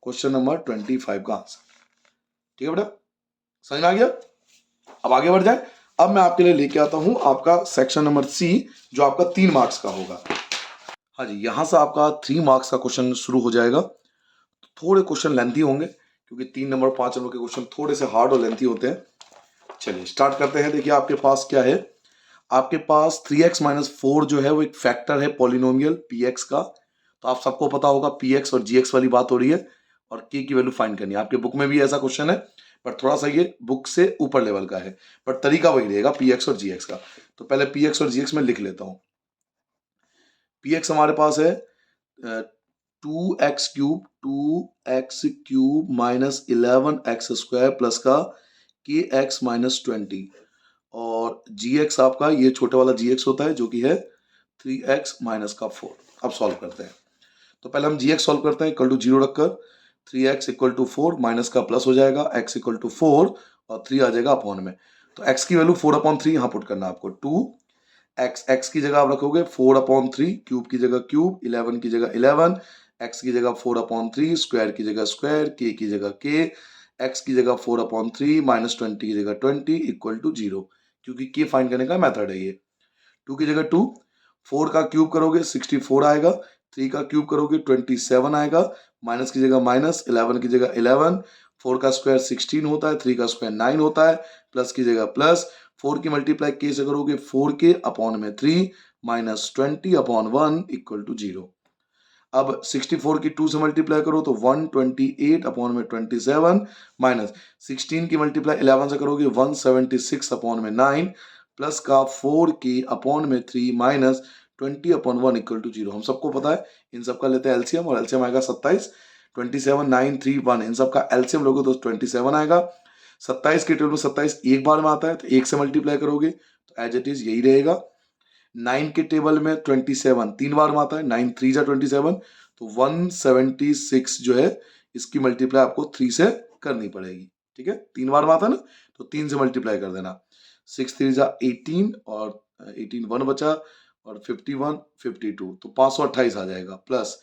क्वेश्चन नंबर 25 का आंसर। ठीक है बेटा, समझ में आ गया? अब आगे बढ़ जाए। अब मैं आपके लिए लेके आता हूं आपका सेक्शन नंबर सी, जो आपका 3 मार्क्स का होगा। हाँ जी, यहां से आपका 3 मार्क्स का क्वेश्चन शुरू हो जाएगा। थोड़े क्वेश्चन लेंथी होंगे, क्योंकि 3 नंबर 5 नंबर के क्वेश्चन थोड़े से हार्ड और लेंथी होते हैं। चलिए स्टार्ट करते हैं। देखिए आपके पास क्या है, आपके पास 3x माइनस 4 जो है वो एक फैक्टर है पॉलिनोमियल px का। तो आप सबको पता होगा px और gx वाली बात हो रही है, और k की वैल्यू फाइंड करनी है। आपके बुक में भी ऐसा क्वेश्चन है, पर थोड़ा सा ये बुक से ऊपर लेवल का है, पर तरीका वही रहेगा px और gx का। तो पहले px और gx में लिख लेता हूं। px हमारे पास है 2x cube minus 11x square plus का kx माइनस 20, और gx आपका ये छोटे वाला gx होता है, जो कि है 3x माइनस का 4। अब सॉल्व करते हैं। तो पहले हम gx सॉल्व करते हैं, इक्वल टू 0 रखकर 3x इक्वल टू 4, माइनस का प्लस हो जाएगा, x इक्वल टू 4 और 3 आ जाएगा अपॉन में। तो x की वैल्यू 4/3 यहाँ पुट करना है आपको। 2x की जगह आप रखोगे 4/3, क्यूब की जगह क्यूब, 11 की जगह 11, x की जगह 4/3, स्क्वायर की जगह स्क्वायर, k की जगह k, x की जगह 4/3 माइनस 20 की जगह 20 इक्वल टू 0, क्योंकि k फाइंड करने का मेथड है ये। 2 की जगह 2, 4 का क्यूब करोगे 64 आएगा, 3 का क्यूब करोगे 27 आएगा, माइनस की जगह माइनस, 11 की जगह 11, 4 का स्क्वायर 16 होता है, 3 का स्क्वायर 9 होता है, प्लस की जगह प्लस, 4 की मल्टीप्लाई के से करोगे 4k अपॉन में 3 माइनस 20/1 इक्वल टू 0। अब 64 की 2 से मल्टीप्लाई करो तो 128 अपॉन में 27, माइनस 16 की मल्टीप्लाई 11 से करोगे 176 अपॉन में 9, प्लस का 4k अपॉन में 3 माइनस 20/1 इक्वल टू 0। हम सबको पता है, इन सबका लेते हैं एलसीएम, और एलसीएम आएगा 27, 27 9 3 1, इन सबका एलसीएम लोगे तो 27 आएगा। 27 के टेबल में 27 एक बार में आता है, तो 1 से मल्टीप्लाई करोगे तो एज इट इज यही रहेगा। 9 के टेबल में 27 3 बार में आता है, 9 3 जा 27, तो 176 जो है इसकी मल्टीप्लाई आपको 3 से करनी पड़ेगी। ठीक है, 3 बार में आता है ना, तो 3 से मल्टीप्लाई कर देना। 6 3 जा 18, और 18 1 बचा, और 51 52, तो 528 आ जाएगा। प्लस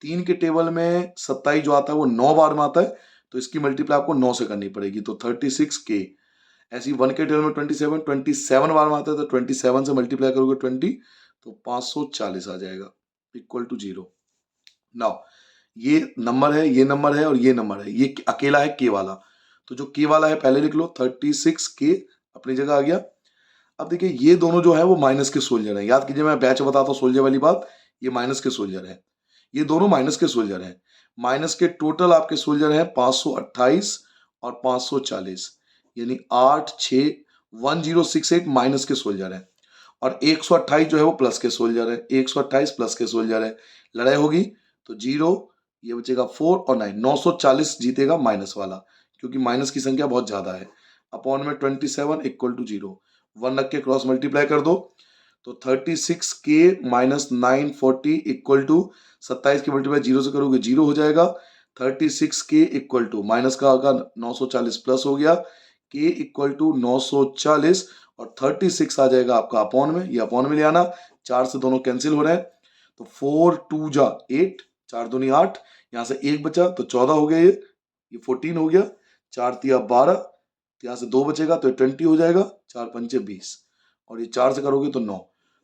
3 के टेबल में 27 जो आता है वो 9 बार में आता है, तो इसकी मल्टीप्लाई आपको 9 से करनी पड़ेगी, तो 36k। ऐसी 1 के टेबल में 27 बार में आता है, तो 27 से मल्टीप्लाई करोगे 20, तो 540 आ जाएगा इक्वल टू 0। नाउ ये नंबर है, ये नंबर है और ये नंबर है, ये अकेला है के वाला। तो जो के वाला है पहले लिख लो, 36 के अपनी जगह आ गया। अब देखिए ये दोनों जो है वो माइनस के सोल्जर है। याद कीजिए, मैं बैच बताता हूँ सोल्जर वाली बात, ये माइनस के सोल्जर है, ये दोनों माइनस के सोल्जर हैं। माइनस के टोटल आपके सोल्जर हैं 528 और 540, यानी 8 6 1068 माइनस के सोल्जर हैं। और 128 जो है वो प्लस के सोल्जर है, 128 प्लस के सोल्जर है। लड़ाई होगी तो 0, ये बचेगा 4 और 9, 940 जीतेगा माइनस वाला, क्योंकि माइनस की संख्या बहुत ज्यादा है। अपॉन में 27 इक्वल टू 0, 1 रख के क्रॉस मल्टीप्लाई कर दो, तो 36 के माइनस 940 इक्वल टू 27 की मल्टीप्लाई 0 से करोगे 0 हो जाएगा। 36 के इक्वल टू माइनस का होगा 940 प्लस हो गया, के इक्वल टू 940 और 36 आ जाएगा आपका अपॉन में, ये अपॉन में ले आना, 4 से दोनों कैंसिल हो रहे हैं, तो 4 2 जा 8, 4 दूनी 8, यहाँ से 1 बचा तो 14 हो गया, ये 14 हो गया, 4 तिया 12, यहाँ से 2 बचेगा तो 20 हो जाएगा, 4 पंचे 20, और ये 4 से करोगे तो 9,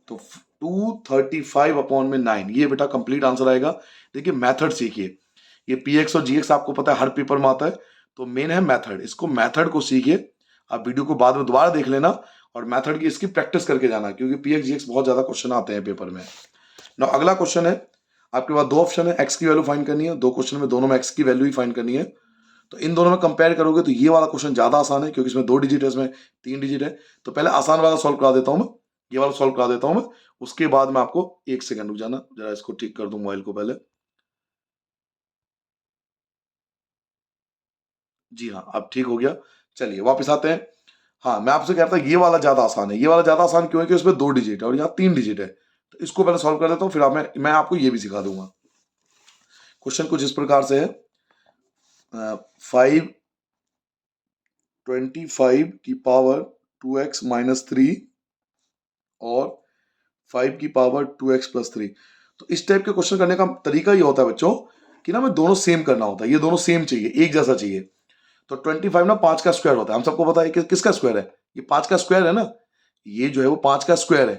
तो 235 अपॉन में 9, ये बेटा कंप्लीट आंसर आएगा। देखिए मेथड सीखिए, ये पीएक्स और जीएक्स आपको पता है हर पेपर में आता है, तो मेन है मेथड, इसको मेथड को सीखिए। आप वीडियो को बाद में दोबारा देख लेना और मेथड की इसकी प्रैक्टिस करके जाना, क्योंकि पीएक्स जीएक्स बहुत ज्यादा क्वेश्चन आते हैं पेपर में। ना अगला क्वेश्चन है, आपके पास दो ऑप्शन है, एक्स की वैल्यू फाइंड करनी है, दो क्वेश्चन में दोनों में एक्स की वैल्यू ही फाइंड करनी है। तो इन दोनों में कंपेयर करोगे तो ये वाला क्वेश्चन ज्यादा आसान है, क्योंकि इसमें 2 डिजिट है, इसमें 3 डिजिट है। तो पहले आसान वाला सॉल्व करा देता हूं मैं, ये वाला सॉल्व करा देता हूं मैं, उसके बाद मैं आपको 1 सेकंड रुक जाना, जरा इसको ठीक कर दूं मोबाइल को पहले। जी हाँ, अब ठीक हो गया। चलिए वापस आते हैं। हाँ, मैं आपसे कह रहा था ये वाला ज्यादा आसान है। ये वाला ज्यादा आसान क्यों है कि उसमें 2 डिजिट है और यहाँ 3 डिजिट है। तो इसको पहले सॉल्व कर देता हूँ, फिर मैं आपको ये भी सिखा दूंगा। क्वेश्चन कुछ इस प्रकार से है, 525 की पावर 2x माइनस 3 और 5 की पावर 2x प्लस 3। तो इस टाइप के क्वेश्चन करने का तरीका ये होता है बच्चों कि ना मैं दोनों सेम करना होता है, ये दोनों सेम चाहिए, एक जैसा चाहिए। तो 25 ना 5 का स्क्वायर होता है, हम सबको पता है कि किसका स्क्वायर है, ये 5 का स्क्वायर है ना, ये जो है वो 5 का स्क्वायर है।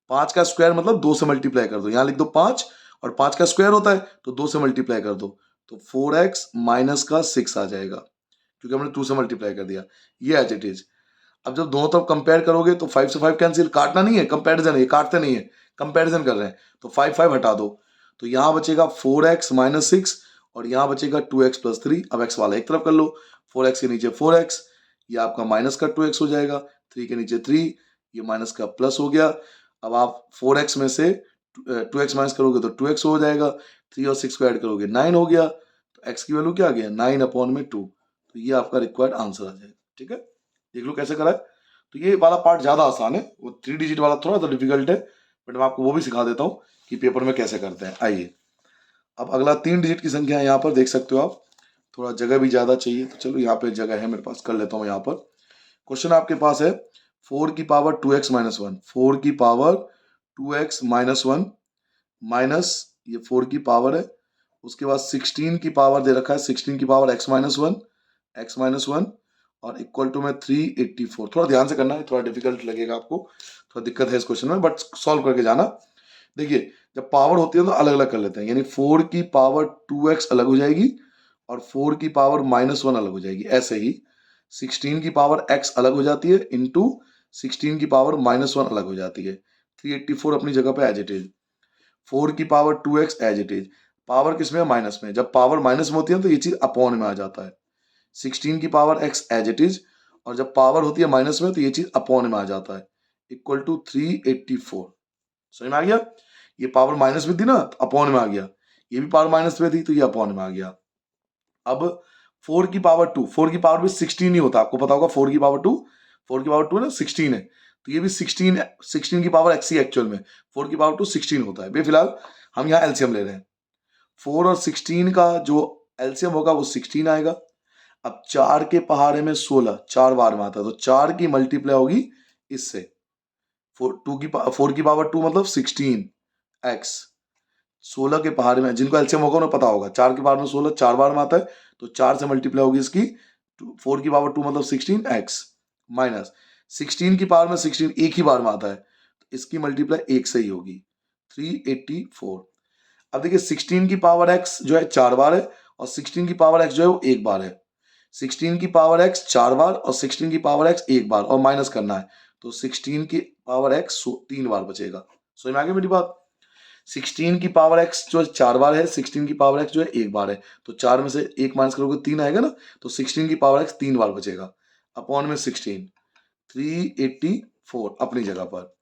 5 का स्क्वायर मतलब 2 से मल्टीप्लाई कर दो, यहां लिख दो 5, और 5 का स्क्वायर होता है तो 2 से मल्टीप्लाई कर दो, तो 4x माइनस का 6 आ जाएगा, क्योंकि हमने 2 से मल्टीप्लाई कर दिया, ये एज इट इज। अब जब दोनों तरफ कंपेयर करोगे तो 5 से 5 कैंसिल, काटना नहीं है, कंपेरिजन है, ये काटते नहीं है, कंपेरिजन कर रहे हैं, तो 5 5 हटा दो, तो यहां बचेगा 4x माइनस 6 और यहां बचेगा 2x प्लस 3। अब x वाला एक तरफ कर लो, 4x के नीचे 4x, ये आपका माइनस का 2x हो जाएगा, 3 के नीचे 3, ये माइनस का प्लस हो गया। अब आप 4x में से 2x माइनस करोगे तो 2x हो जाएगा, 3 और 6 को ऐड करोगे 9 हो गया, तो x की वैल्यू क्या आ गया 9 अपॉन में 2, तो ये आपका रिक्वायर्ड आंसर आ जाएगा। ठीक है, देख लो कैसे करा है। तो ये वाला पार्ट ज्यादा आसान है, वो 3 डिजिट वाला थोड़ा सा डिफिकल्ट है, बट मैं आपको वो भी सिखा देता हूँ कि पेपर में कैसे करते हैं। आइए अब अगला 3 डिजिट की संख्या है, यहाँ पर देख सकते हो आप, थोड़ा जगह भी ज्यादा चाहिए, तो चलो यहाँ पे जगह है मेरे पास, कर लेता हूँ यहाँ पर। क्वेश्चन आपके पास है 4 की पावर 2x माइनस 1, 4 की पावर 2x माइनस 1 माइनस, ये 4 की पावर है, उसके बाद 16 की पावर दे रखा है, 16 की power x minus 1, x minus 1, और इक्वल टू में 384। थोड़ा ध्यान से करना है, थोड़ा डिफिकल्ट लगेगा आपको, थोड़ा दिक्कत है इस क्वेश्चन में, बट सॉल्व करके जाना। देखिए जब पावर होती है तो अलग अलग कर लेते हैं, यानी 4 की पावर 2x अलग हो जाएगी और 4 की पावर माइनस 1 अलग हो जाएगी। ऐसे ही 16 की पावर x अलग हो जाती है, इंटू 16 की पावर माइनस 1 अलग हो जाती है। 384 अपनी जगह पे एज इट इज, 4 की power 2x as it is. Power किसमें है, माइनस में, जब पावर माइनस में होती है तो ये चीज अपॉन में आ जाता है। 16 की power x as it is, और जब पावर होती है माइनस में तो ये चीज अपॉन में आ जाता है, इक्वल टू 384। समझ में आ गया, ये पावर माइनस में थी ना तो अपॉन में आ गया, ये भी पावर माइनस में थी तो ये अपॉन में आ गया। अब 4 की पावर 2, 4 की पावर भी 16 ही होता है, आपको पता होगा 4 की पावर 2, 4 की पावर 2 ना 16 है, तो ये भी 16, 16 की पावर x ही एक्चुअल में, 4 की पावर 2 16 होता है। फिलहाल हम यहाँ एलसीएम ले रहे हैं, 4 और 16 का जो एलसीएम होगा वो 16 आएगा। अब 4 के पहाड़े में 16 4 बार में आता है, तो 4 की मल्टीप्लाई होगी इससे, 4 की पावर 2 मतलब 16x, 16 के पहाड़े में, जिनको एलसीएम होगा उन्हें पता होगा, 4 के पहाड़ में 16 4 बार में आता है, तो 4 से मल्टीप्लाई होगी इसकी, 4 की पावर 2 मतलब 16x, माइनस 16 की पावर में 16 एक ही बार में आता है, तो इसकी मल्टीप्लाई एक से ही होगी, 384। अब देखिए 16 की पावर x जो है 4 बार है और 16 की पावर x जो है वो 1 बार है। 16 की पावर x 4 बार और 16 की पावर x 1 बार और माइनस करना है, तो 16 की पावर x 3 बार बचेगा। समझ में आ गई मेरी बात? 16 की पावर x जो 4 बार है, 16 की पावर x जो है 1 बार है, तो 4 में से 1 माइनस करोगे 3 आएगा ना, तो 16 की पावर x 3 बार बचेगा। अपॉन में 16 384 अपनी जगह पर,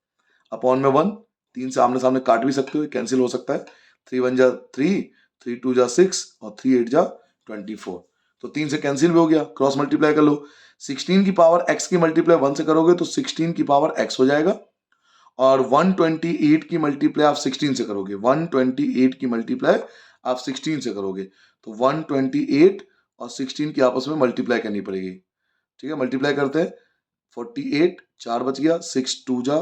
अपॉन में 1, 3 से आमने सामने काट भी सकते हो, कैंसिल हो सकता है। 3 1 जा 3, 3 2 जा 6 और 3 8 जा 24, तो 3 से कैंसिल भी हो गया, क्रॉस मल्टीप्लाई कर लो। 16 की पावर x की मल्टीप्लाई 1 से करोगे तो 16 की पावर x हो जाएगा, और 128 की मल्टीप्लाई आप 16 से करोगे, 128 की मल्टीप्लाई आप 16 से करोगे, तो 128 और 16 की आपस में मल्टीप्लाई करनी पड़ेगी। ठीक है, मल्टीप्लाई करते हैं। 48 4 बच गया, 6 2 जा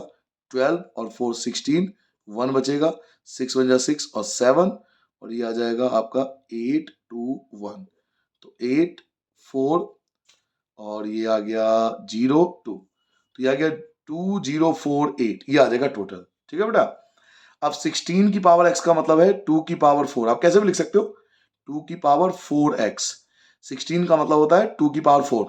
12 और 4 16, 1 बचेगा, 6 1 जा 6 और 7, और ये आ जाएगा आपका 8 2 1, तो 8 4 और ये आ गया 0 2, तो ये आ गया 2048, ये आ जाएगा टोटल। ठीक है बेटा। अब 16 की पावर x का मतलब है 2 की पावर 4, आप कैसे भी लिख सकते हो 2 की पावर 4x। 16 का मतलब होता है 2 की पावर 4।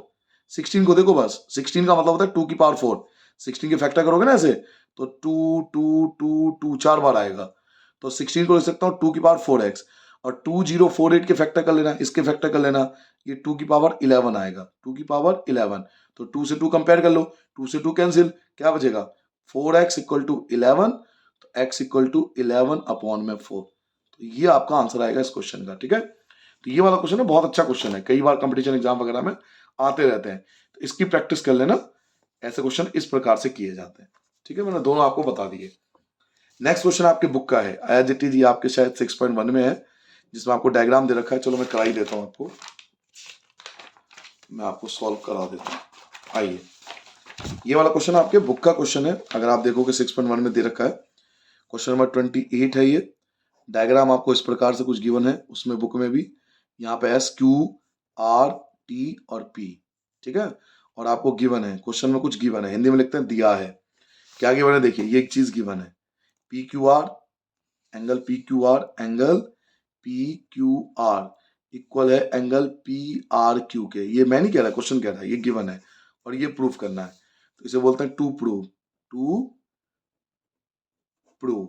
16 को देखो बस, 16 का मतलब होता है 2 की पावर 4। 16 के फैक्टर करोगे ना ऐसे, तो 2 2 2 2 4 बार आएगा, तो 16 को लिख सकता हूँ 2 की पावर 4x, और 2048 के फैक्टर कर लेना, इसके फैक्टर कर लेना, ये 2 की पावर 11 आएगा, 2 की पावर 11, तो 2 से 2 कंपेयर कर लो, 2 से 2 कैंसिल, क्या बचेगा 4x इक्वल टू 11, तो x इक्वल टू 11 अपॉन में 4, तो ये आपका आंसर आएगा इस क्वेश्चन का। ठीक है, तो ये वाला क्वेश्चन है, बहुत अच्छा क्वेश्चन है, कई बार कंपटीशन एग्जाम वगैरह में आते रहते हैं, तो इसकी प्रैक्टिस कर लेना, ऐसे क्वेश्चन इस प्रकार से किए जाते हैं। ठीक है, मैंने दोनों आपको बता दिए। नेक्स्ट क्वेश्चन आपके बुक का है, एज इट इज, ये आपके शायद 6.1 में है, जिसमें आपको डायग्राम दे रखा है। चलो मैं करा ही देता हूँ आपको, मैं आपको सॉल्व करा देता हूँ। आइए, ये वाला क्वेश्चन आपके बुक का क्वेश्चन है, अगर आप देखोगे 6.1 में दे रखा है, क्वेश्चन नंबर 28 है ये। डायग्राम आपको इस प्रकार से कुछ गिवन है, उसमें बुक में भी, यहाँ पे एस क्यू आर टी और पी। ठीक है, और आपको गिवन है, क्वेश्चन में कुछ गिवन है, हिंदी में लिखते हैं दिया है। क्या गिवन है देखिए, ये एक चीज गिवन है, P Q R angle P Q R angle P Q are equal है एंगल पी आर क्यू के। ये मैं नहीं कह रहा, क्वेश्चन कह रहा है, ये गिवन है और ये प्रूफ करना है, तो इसे बोलते हैं टू प्रूव। टू प्रूव,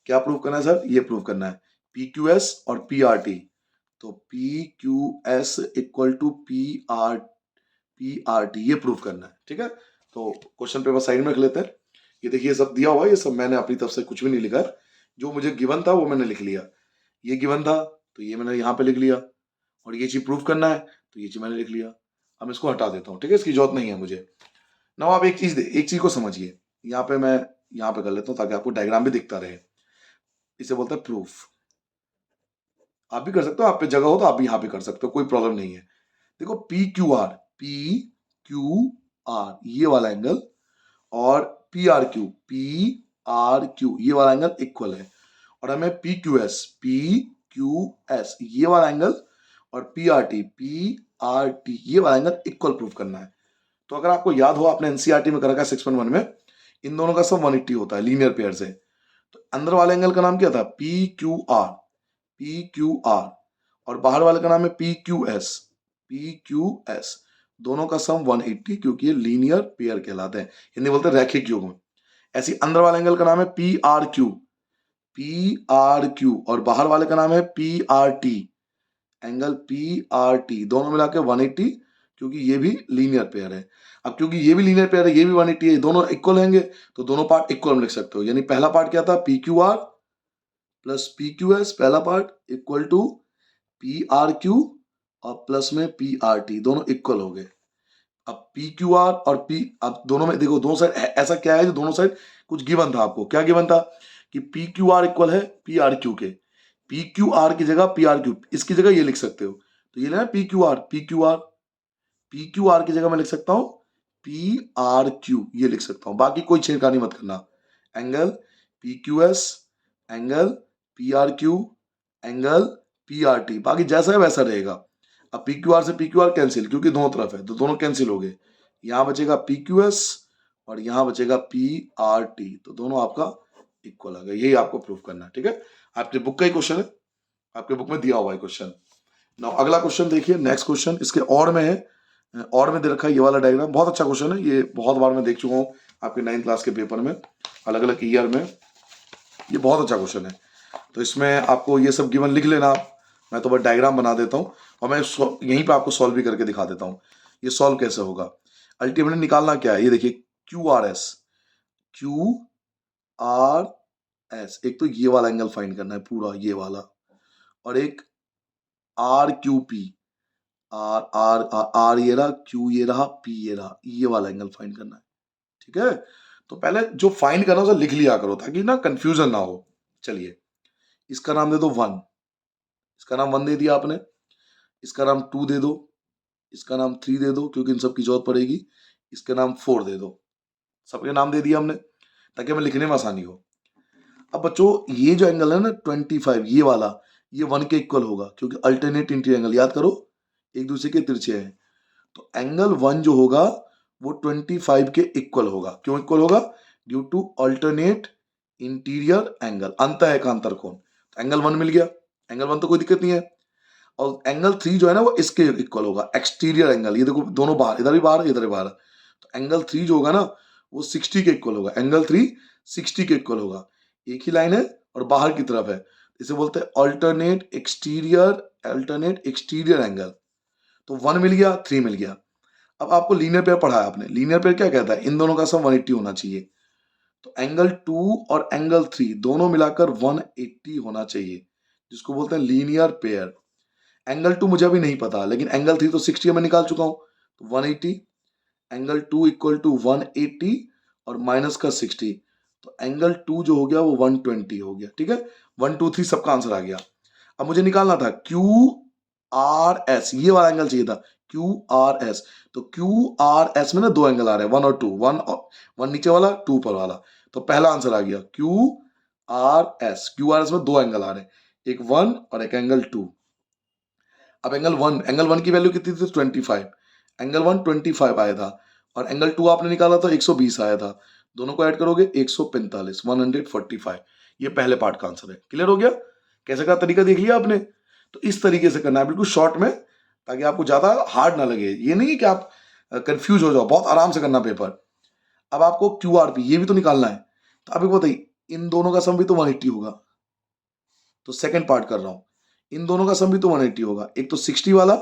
क्या प्रूव करना है सर? ये प्रूव करना है पी क्यू एस और पी आर टी, तो P Q S equal to P R T, ये प्रूव करना है। ठीक है, तो क्वेश्चन पेपर साइड में रख लेते हैं। ये देखिए सब दिया हुआ है, ये सब मैंने अपनी तरफ से कुछ भी नहीं लिखा है, जो मुझे गिवन था वो मैंने लिख लिया। ये गिवन था तो ये मैंने यहाँ पे लिख लिया, और ये चीज प्रूव करना है तो ये चीज मैंने लिख लिया। अब इसको हटा देता हूँ, ठीक है, इसकी जरूरत नहीं है मुझे ना। आप एक चीज को समझिए, यहाँ पे मैं यहाँ पे कर लेता हूँ ताकि आपको डायग्राम भी दिखता रहे। इसे बोलते हैं प्रूफ। आप भी कर सकते हो, आप पे जगह हो तो आप भी यहाँ पे कर सकते हो, कोई प्रॉब्लम नहीं है। देखो पी क्यू आर ये वाला एंगल, और पी आर क्यू ये वाला एंगल इक्वल है, और हमें पी क्यू एस ये वाला एंगल और पी आर टी ये वाला एंगल इक्वल प्रूफ करना है। तो अगर आपको याद हो, आपने एनसीईआरटी में कर रखा है 6.1 में, इन दोनों का सम 180 होता है लीनियर पेयर से। तो अंदर वाले एंगल का नाम क्या था? पी क्यू आर, और बाहर वाले का नाम है पी क्यू एस। दोनों का सम 180, क्योंकि ये लीनियर पेयर कहलाते हैं, हिंदी बोलते हैं रैखिक युग्म। ऐसी अंदर वाले एंगल का नाम है पी आर क्यू, और बाहर वाले का नाम है P R T, angle P R T, दोनों मिला के 180, क्योंकि ये भी लीनियर पेयर है। अब क्योंकि ये भी लीनियर पेयर है, ये भी 180 है, दोनों इक्वल होंगे, तो दोनों पार्ट इक्वल में लिख सकते हो। यानी पहला पार्ट क्या था? P Q R plus P Q S, पहला part equal to P R Q और प्लस में पी आर टी, दोनों इक्वल हो गए। अब पी क्यू आर और पी, अब दोनों में देखो, दोनों साइड ऐसा क्या है जो दोनों साइड कुछ गिवन था आपको। क्या गिवन था? कि पी क्यू आर इक्वल है पी आर क्यू के, पी क्यू आर की जगह पी आर क्यू, इसकी जगह ये लिख सकते हो, तो ये लेना पी क्यू आर की जगह मैं लिख सकता हूं पी आर क्यू, ये लिख सकता हूं, बाकी कोई छेड़खानी मत करना। Angle P Q S, angle P R Q, angle P R T, बाकी जैसा है वैसा रहेगा। अब पी क्यू आर से पी क्यू आर कैंसिल, क्योंकि दोनों तरफ है तो दोनों कैंसिल हो गए। यहां बचेगा पी क्यू एस और यहां बचेगा पी आर टी, तो दोनों आपका इक्वल आ गया, यही आपको प्रूव करना है। ठीक है, आपके बुक का ही क्वेश्चन है, आपके बुक में दिया हुआ है क्वेश्चन। नाउ अगला क्वेश्चन देखिए, नेक्स्ट क्वेश्चन इसके और में है, और में दे रखा है ये वाला डायग्राम, बहुत अच्छा क्वेश्चन है, ये बहुत बार मैं देख चुका हूँ आपके 9th क्लास के पेपर में, अलग अलग ईयर में, ये बहुत अच्छा क्वेश्चन है। तो इसमें आपको ये सब गिवन लिख लेना आप, मैं तो बस डायग्राम बना देता हूँ और मैं यहीं पे आपको सॉल्व भी करके दिखा देता हूँ ये सॉल्व कैसे होगा। अल्टीमेटली निकालना क्या है, ये देखिए Q R S, Q R S, एक तो ये वाला एंगल फाइंड करना है पूरा ये वाला, और एक R Q P, R R R ये रहा, क्यू ये रहा, पी ये रहा, ये वाला एंगल फाइंड करना है। ठीक है, तो पहले जो फाइंड करना है उसे लिख लिया करो ताकि ना कंफ्यूजन ना हो। चलिए, इसका नाम दे दो 1, इसका नाम 1 दे दिया आपने, इसका नाम 2 दे दो, इसका नाम 3 दे दो क्योंकि इन सब की जरूरत पड़ेगी, इसका नाम 4 दे दो, सबके नाम दे दिया हमने ताकि हमें लिखने में आसानी हो। अब बच्चों ये जो एंगल है ना 25, ये वाला, ये 1 के इक्वल होगा क्योंकि अल्टरनेट इंटीरियर एंगल, याद करो एक दूसरे के तिरछे हैं, तो एंगल 1 जो होगा वो 25 के इक्वल होगा। क्यों इक्वल होगा? Due to alternate interior angle, अंत है एकांतर कोण। तो एंगल 1 मिल गया, एंगल 1 तो कोई दिक्कत नहीं है। और एंगल 3 जो है ना वो इसके इक्वल होगा, एक्सटीरियर एंगल, ये देखो दोनों बाहर, इधर भी बाहर इधर भी बाहर, तो एंगल 3 जो होगा ना वो 60 के इक्वल होगा, एंगल 3 60 के इक्वल होगा। एक ही लाइन है और बाहर की तरफ है, इसे बोलते हैं अल्टरनेट एक्सटीरियर एंगल। तो 1 मिल गया, 3 मिल गया। अब आपको लीनियर पेयर पढ़ा है आपने, लीनियर पेयर क्या कहता है, इन दोनों का सम 180 होना चाहिए। तो एंगल 2 और एंगल 3 दोनों मिलाकर 180 होना चाहिए, जिसको बोलते हैं लीनियर पेयर। एंगल 2 मुझे अभी नहीं पता, लेकिन एंगल 3 तो 60 में निकाल चुका हूं, तो 180, एंगल 2 इक्वल टू 180 और माइनस का 60, तो एंगल 2 जो हो गया वो 120 हो गया। ठीक है, 1 2 3 सबका आंसर आ गया। अब मुझे निकालना था क्यू आर एस, ये वाला एंगल चाहिए था, क्यू आर एस। तो क्यू आर एस में ना दो एंगल आ रहे हैं, 1 और 2, 1 नीचे वाला 2 ऊपर वाला, तो पहला आंसर आ गया Q R S. Q R S में दो एंगल आ रहे हैं, एक 1 और एक एंगल 2। अब एंगल 1 की वैल्यू कितनी थी? 25, एंगल 1 25 आया था, और एंगल 2 आपने निकाला था 120 आया था, दोनों को ऐड करोगे 145, 145। ये पहले पार्ट का आंसर है। क्लियर हो गया? कैसे का तरीका देख लिया आपने? तो इस तरीके से करना है बिल्कुल शॉर्ट में, ताकि आपको ज्यादा हार्ड ना लगे, ये नहीं कि आप कंफ्यूज हो जाओ, बहुत आराम से करना पेपर। अब आपको क्यू आर पी ये भी तो निकालना है, तो आप एक बताइए, इन दोनों का सम भी तो 180 होगा, तो सेकंड पार्ट कर रहा हूं, इन दोनों का सम भी तो 180 होगा, एक तो 60 वाला,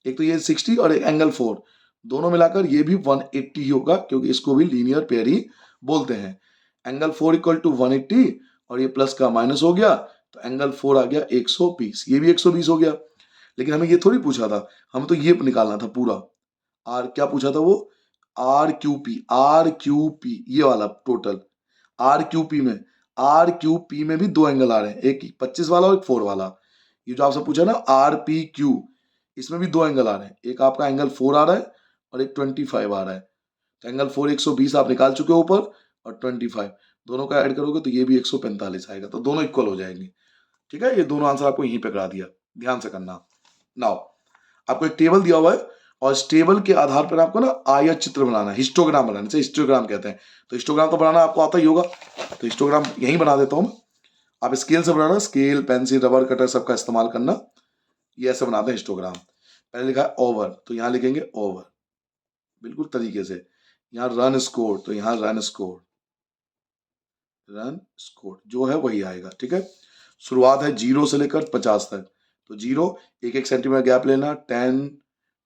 एक तो ये 60 और एक एंगल 4, दोनों मिलाकर ये भी 180 ही होगा क्योंकि इसको भी लीनियर पेयर ही बोलते हैं। एंगल 4 इक्वल टू 180 और ये प्लस का माइनस हो गया, तो एंगल 4 आ गया 120, ये भी 120 हो गया। लेकिन हमें ये थोड़ी पूछा था, हमें तो ये निकालना था पूरा आर, क्या पूछा था वो, आर क्यू पी ये वाला टोटल, आर क्यू पी में भी दो एंगल आ रहे हैं, एक 25 वाला और एक 4 वाला। ये जो आपसे पूछा ना आर पी क्यू, इसमें भी दो एंगल आ रहे हैं, एक आपका एंगल 4 आ रहा है और एक 25 आ रहा है। तो एंगल 4 120 आप निकाल चुके हो ऊपर, और 25 दोनों का ऐड करोगे तो ये भी 145 आएगा, तो दोनों इक्वल हो जाएंगे। ठीक है, ये दोनों आंसर आपको यहीं पे करा दिया, ध्यान से करना। नाउ आपको एक टेबल दिया हुआ है और इस टेबल के आधार पर आपको ना आयत चित्र बनाना है, हिस्टोग्राम बनाना है, हिस्टोग्राम कहते हैं। तो हिस्टोग्राम तो बनाना आपको आता ही होगा, तो हिस्टोग्राम यहीं बना देता हूं मैं। आप स्केल से बनाना, स्केल पेंसिल रबर कटर सबका इस्तेमाल करना, ये ऐसे बनाते हैं हिस्टोग्राम। पहले लिखा है ओवर, तो यहां लिखेंगे ओवर बिल्कुल तरीके से। यहाँ रन स्कोर, तो यहाँ रन स्कोर जो है वही आएगा। ठीक है, शुरुआत है 0 से लेकर 50 तक, तो 0 एक एक सेंटीमीटर गैप लेना, 10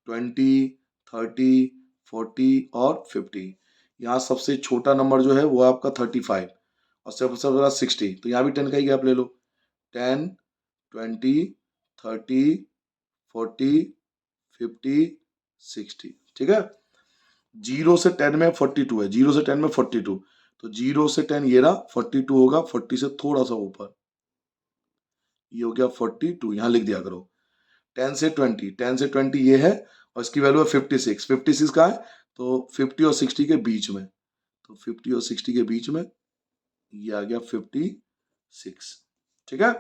20 30 40 और 50। यहाँ सबसे छोटा नंबर जो है वो आपका 35 और सबसे बड़ा 60, तो यहाँ भी 10 का ही गैप ले लो, 10 20 30 40 50 60। ठीक है, 0 से 10 में 42 है, 0 से 10 में 42, तो 0 से 10 ये रहा, 42 होगा 40 से थोड़ा सा ऊपर, ये हो गया 42, यहां लिख दिया करो। 10 से 20, 10 से 20 ये है और इसकी वैल्यू है 56, 56 का है, तो 50 और 60 के बीच में, तो 50 और 60 के बीच में ये आ गया 56। ठीक है,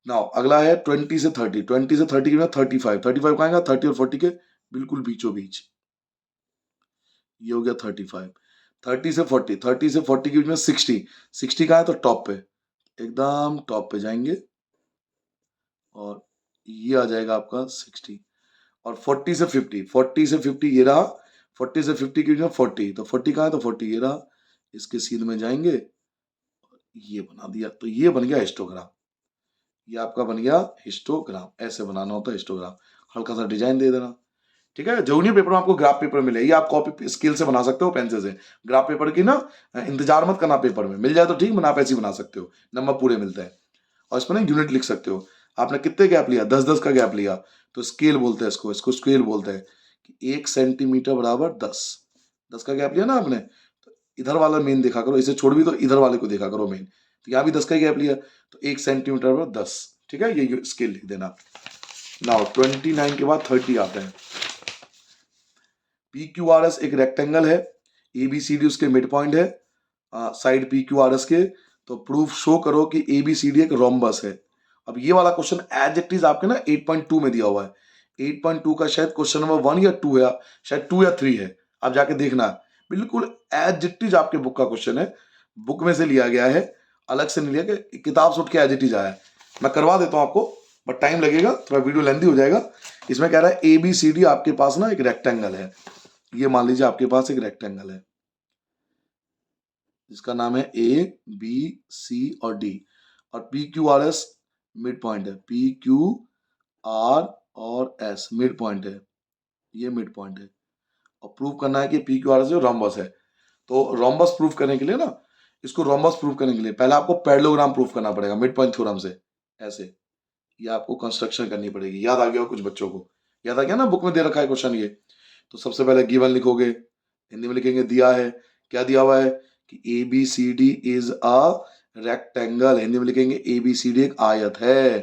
नाउ अगला है 20 से 30, 20 से 30 में 35, 35 का आएगा 30 और 40 के बिल्कुल बीचों बीच, ये हो गया 35। 30 से 40, 30 से 40 के बीच में 60, 60 कहाँ है तो टॉप पे, एकदम टॉप पे जाएंगे और ये आ जाएगा आपका 60। और 40 से 50, 40 से 50 ये रहा, 40 से 50 के बीच में 40, तो 40 कहाँ है तो 40 ये रहा, इसके सीध में जाएंगे, ये बना दिया, तो ये बन गया हिस्टोग्राम। ये आपका बन गया हिस्टोग्राम। ऐसे बनाना होता है हिस्टोग्राम, हल्का सा डिजाइन दे देना, ठीक है। जरूरी पेपर में आपको ग्राफ पेपर मिले, ये आप कॉपी स्केल से बना सकते हो, पेंसिल से। ग्राफ पेपर की ना इंतजार मत करना, पेपर में मिल जाए तो ठीक, बना आप ऐसे ही बना सकते हो, नंबर पूरे मिलते हैं। और इसमें ना यूनिट लिख सकते हो। आपने कितने गैप लिया, 10-10 का गैप लिया, तो स्केल बोलते हैं इसको, इसको स्केल बोलते हैं कि 1 सेंटीमीटर बराबर 10, 10 का गैप लिया ना आपने, तो इधर वाला मेन देखा करो, इसे छोड़ भी तो इधर वाले को देखा करो मेन। तो यहाँ भी 10 का ही गैप लिया, तो 1 सेंटीमीटर बराबर 10, ठीक है, ये स्केल लिख देना। नाउ 29 के बाद 30 आते हैं। पी क्यू आर एस एक रेक्टेंगल है, ए बी सी डी उसके मिड पॉइंट है, side P Q R S के, तो प्रूफ शो करो कि ए बी सी डी एक रोम्बस है। अब ये वाला क्वेश्चन एज इट इज आपके ना 8.2 में दिया हुआ है, 8.2 का शायद क्वेश्चन नंबर 1 या 2 है, शायद 2 या 3 है, आप जाके देखना। बिल्कुल एज इट इज आपके बुक का क्वेश्चन है, बुक में से लिया गया है, अलग से नहीं लिया कि किताब से उठ के एज इट इज आया है। मैं करवा देता हूँ आपको, बट टाइम लगेगा, थोड़ा वीडियो लेंथी हो जाएगा। इसमें कह रहा है ए बी सी डी आपके पास ना एक रेक्टेंगल है, ये मान लीजिए आपके पास एक रेक्टेंगल है जिसका नाम है ए बी सी और डी, और P Q R S mid point है, पी क्यू आर और एस मिड पॉइंट है, ये मिड पॉइंट है। और प्रूव करना है कि पी क्यू आर एस जो रोम्बस है। तो रोम्बस प्रूफ करने के लिए ना, इसको रोम्बस प्रूफ करने के लिए पहले आपको पैरेललोग्राम प्रूफ करना पड़ेगा मिड पॉइंट थ्योरम से, ऐसे ये आपको कंस्ट्रक्शन करनी पड़ेगी। याद आ गया हो कुछ बच्चों को, याद आ गया ना, बुक में दे रखा है क्वेश्चन ये। तो सबसे पहले गिवन लिखोगे, हिंदी में लिखेंगे दिया है, क्या दिया हुआ है कि A B C D is a rectangle, Hindi में लिखेंगे ए बी सी डी एक आयत है।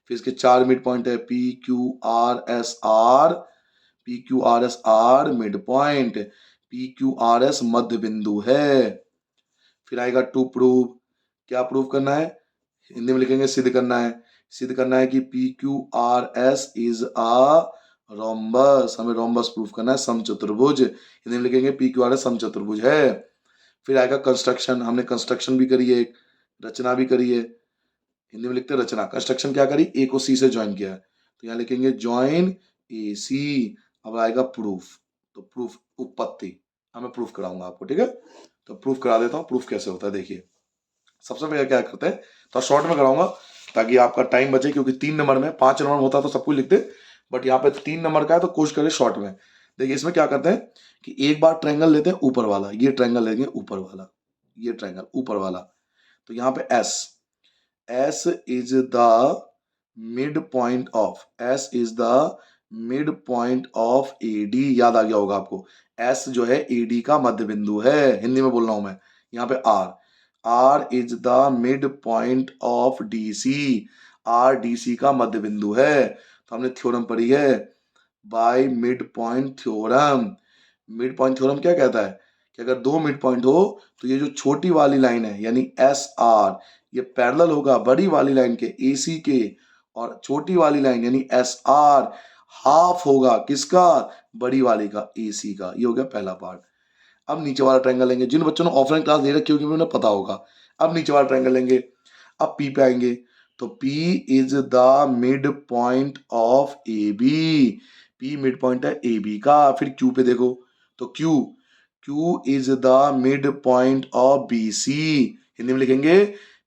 फिर इसके 4 मिड पॉइंट है, P Q R S R, P Q R S R midpoint, P Q R S मध्य बिंदु है। फिर आएगा टू प्रूव, क्या प्रूव करना है, हिंदी में लिखेंगे सिद्ध करना है, सिद्ध करना है कि P Q R S is a rhombus, हमें रोम्बस प्रूफ करना है, समचतुर्भुज, हिंदी में लिखेंगे पी क्यू आर एस समचतुर्भुज है। फिर आएगा कंस्ट्रक्शन, हमने कंस्ट्रक्शन भी करी है, एक रचना भी करी है, हिंदी में लिखते हैं रचना। कंस्ट्रक्शन क्या करी, ए को सी से ज्वाइन किया है, तो यहाँ लिखेंगे ज्वाइन ए सी। अब आएगा प्रूफ, तो प्रूफ उत्पत्ति, हमें प्रूफ कराऊंगा आपको, ठीक है। तो प्रूफ करा देता हूँ, प्रूफ कैसे होता है देखिए। सबसे पहले क्या करते हैं, तो शॉर्ट में कराऊंगा ताकि आपका टाइम बचे, क्योंकि 3 नंबर में, 5 नंबर में होता तो सब कुछ लिखते, बट यहाँ पे 3 नंबर का है तो कोशिश करें शॉर्ट में। देखिए इसमें क्या करते हैं कि एक बार ट्रायंगल लेते हैं ऊपर वाला, ये ट्रायंगल लेंगे ऊपर वाला, ये ट्रायंगल ऊपर वाला, तो यहाँ पे S, S is the mid point of, S is the mid point of A D, याद आ गया होगा आपको, एस जो है ए डी का मध्य बिंदु है, हिंदी में बोल रहा हूं मैं। यहाँ पे R, R is the mid point of D C, R D C का मध्य बिंदु है। तो हमने थ्योरम पढ़ी है, by mid point theorem. Mid point theorem क्या कहता है कि अगर दो मिड पॉइंट हो तो ये जो छोटी वाली लाइन है यानी एस आर, ये पैरेलल होगा बड़ी वाली लाइन के ए सी के, और छोटी वाली लाइन यानी एस आर हाफ होगा किसका, बड़ी वाली का, ए सी का। ये हो गया पहला पार्ट। अब नीचे वाला ट्रायंगल लेंगे, जिन बच्चों ने ऑफलाइन क्लास दे रखी होगी उन्हें पता होगा। अब नीचे वाला ट्रायंगल लेंगे, अब पी पे आएंगे, तो P is the mid point of A B, P mid point है ए बी का। फिर Q पे देखो, तो Q is the mid point of B C, Hindi में लिखेंगे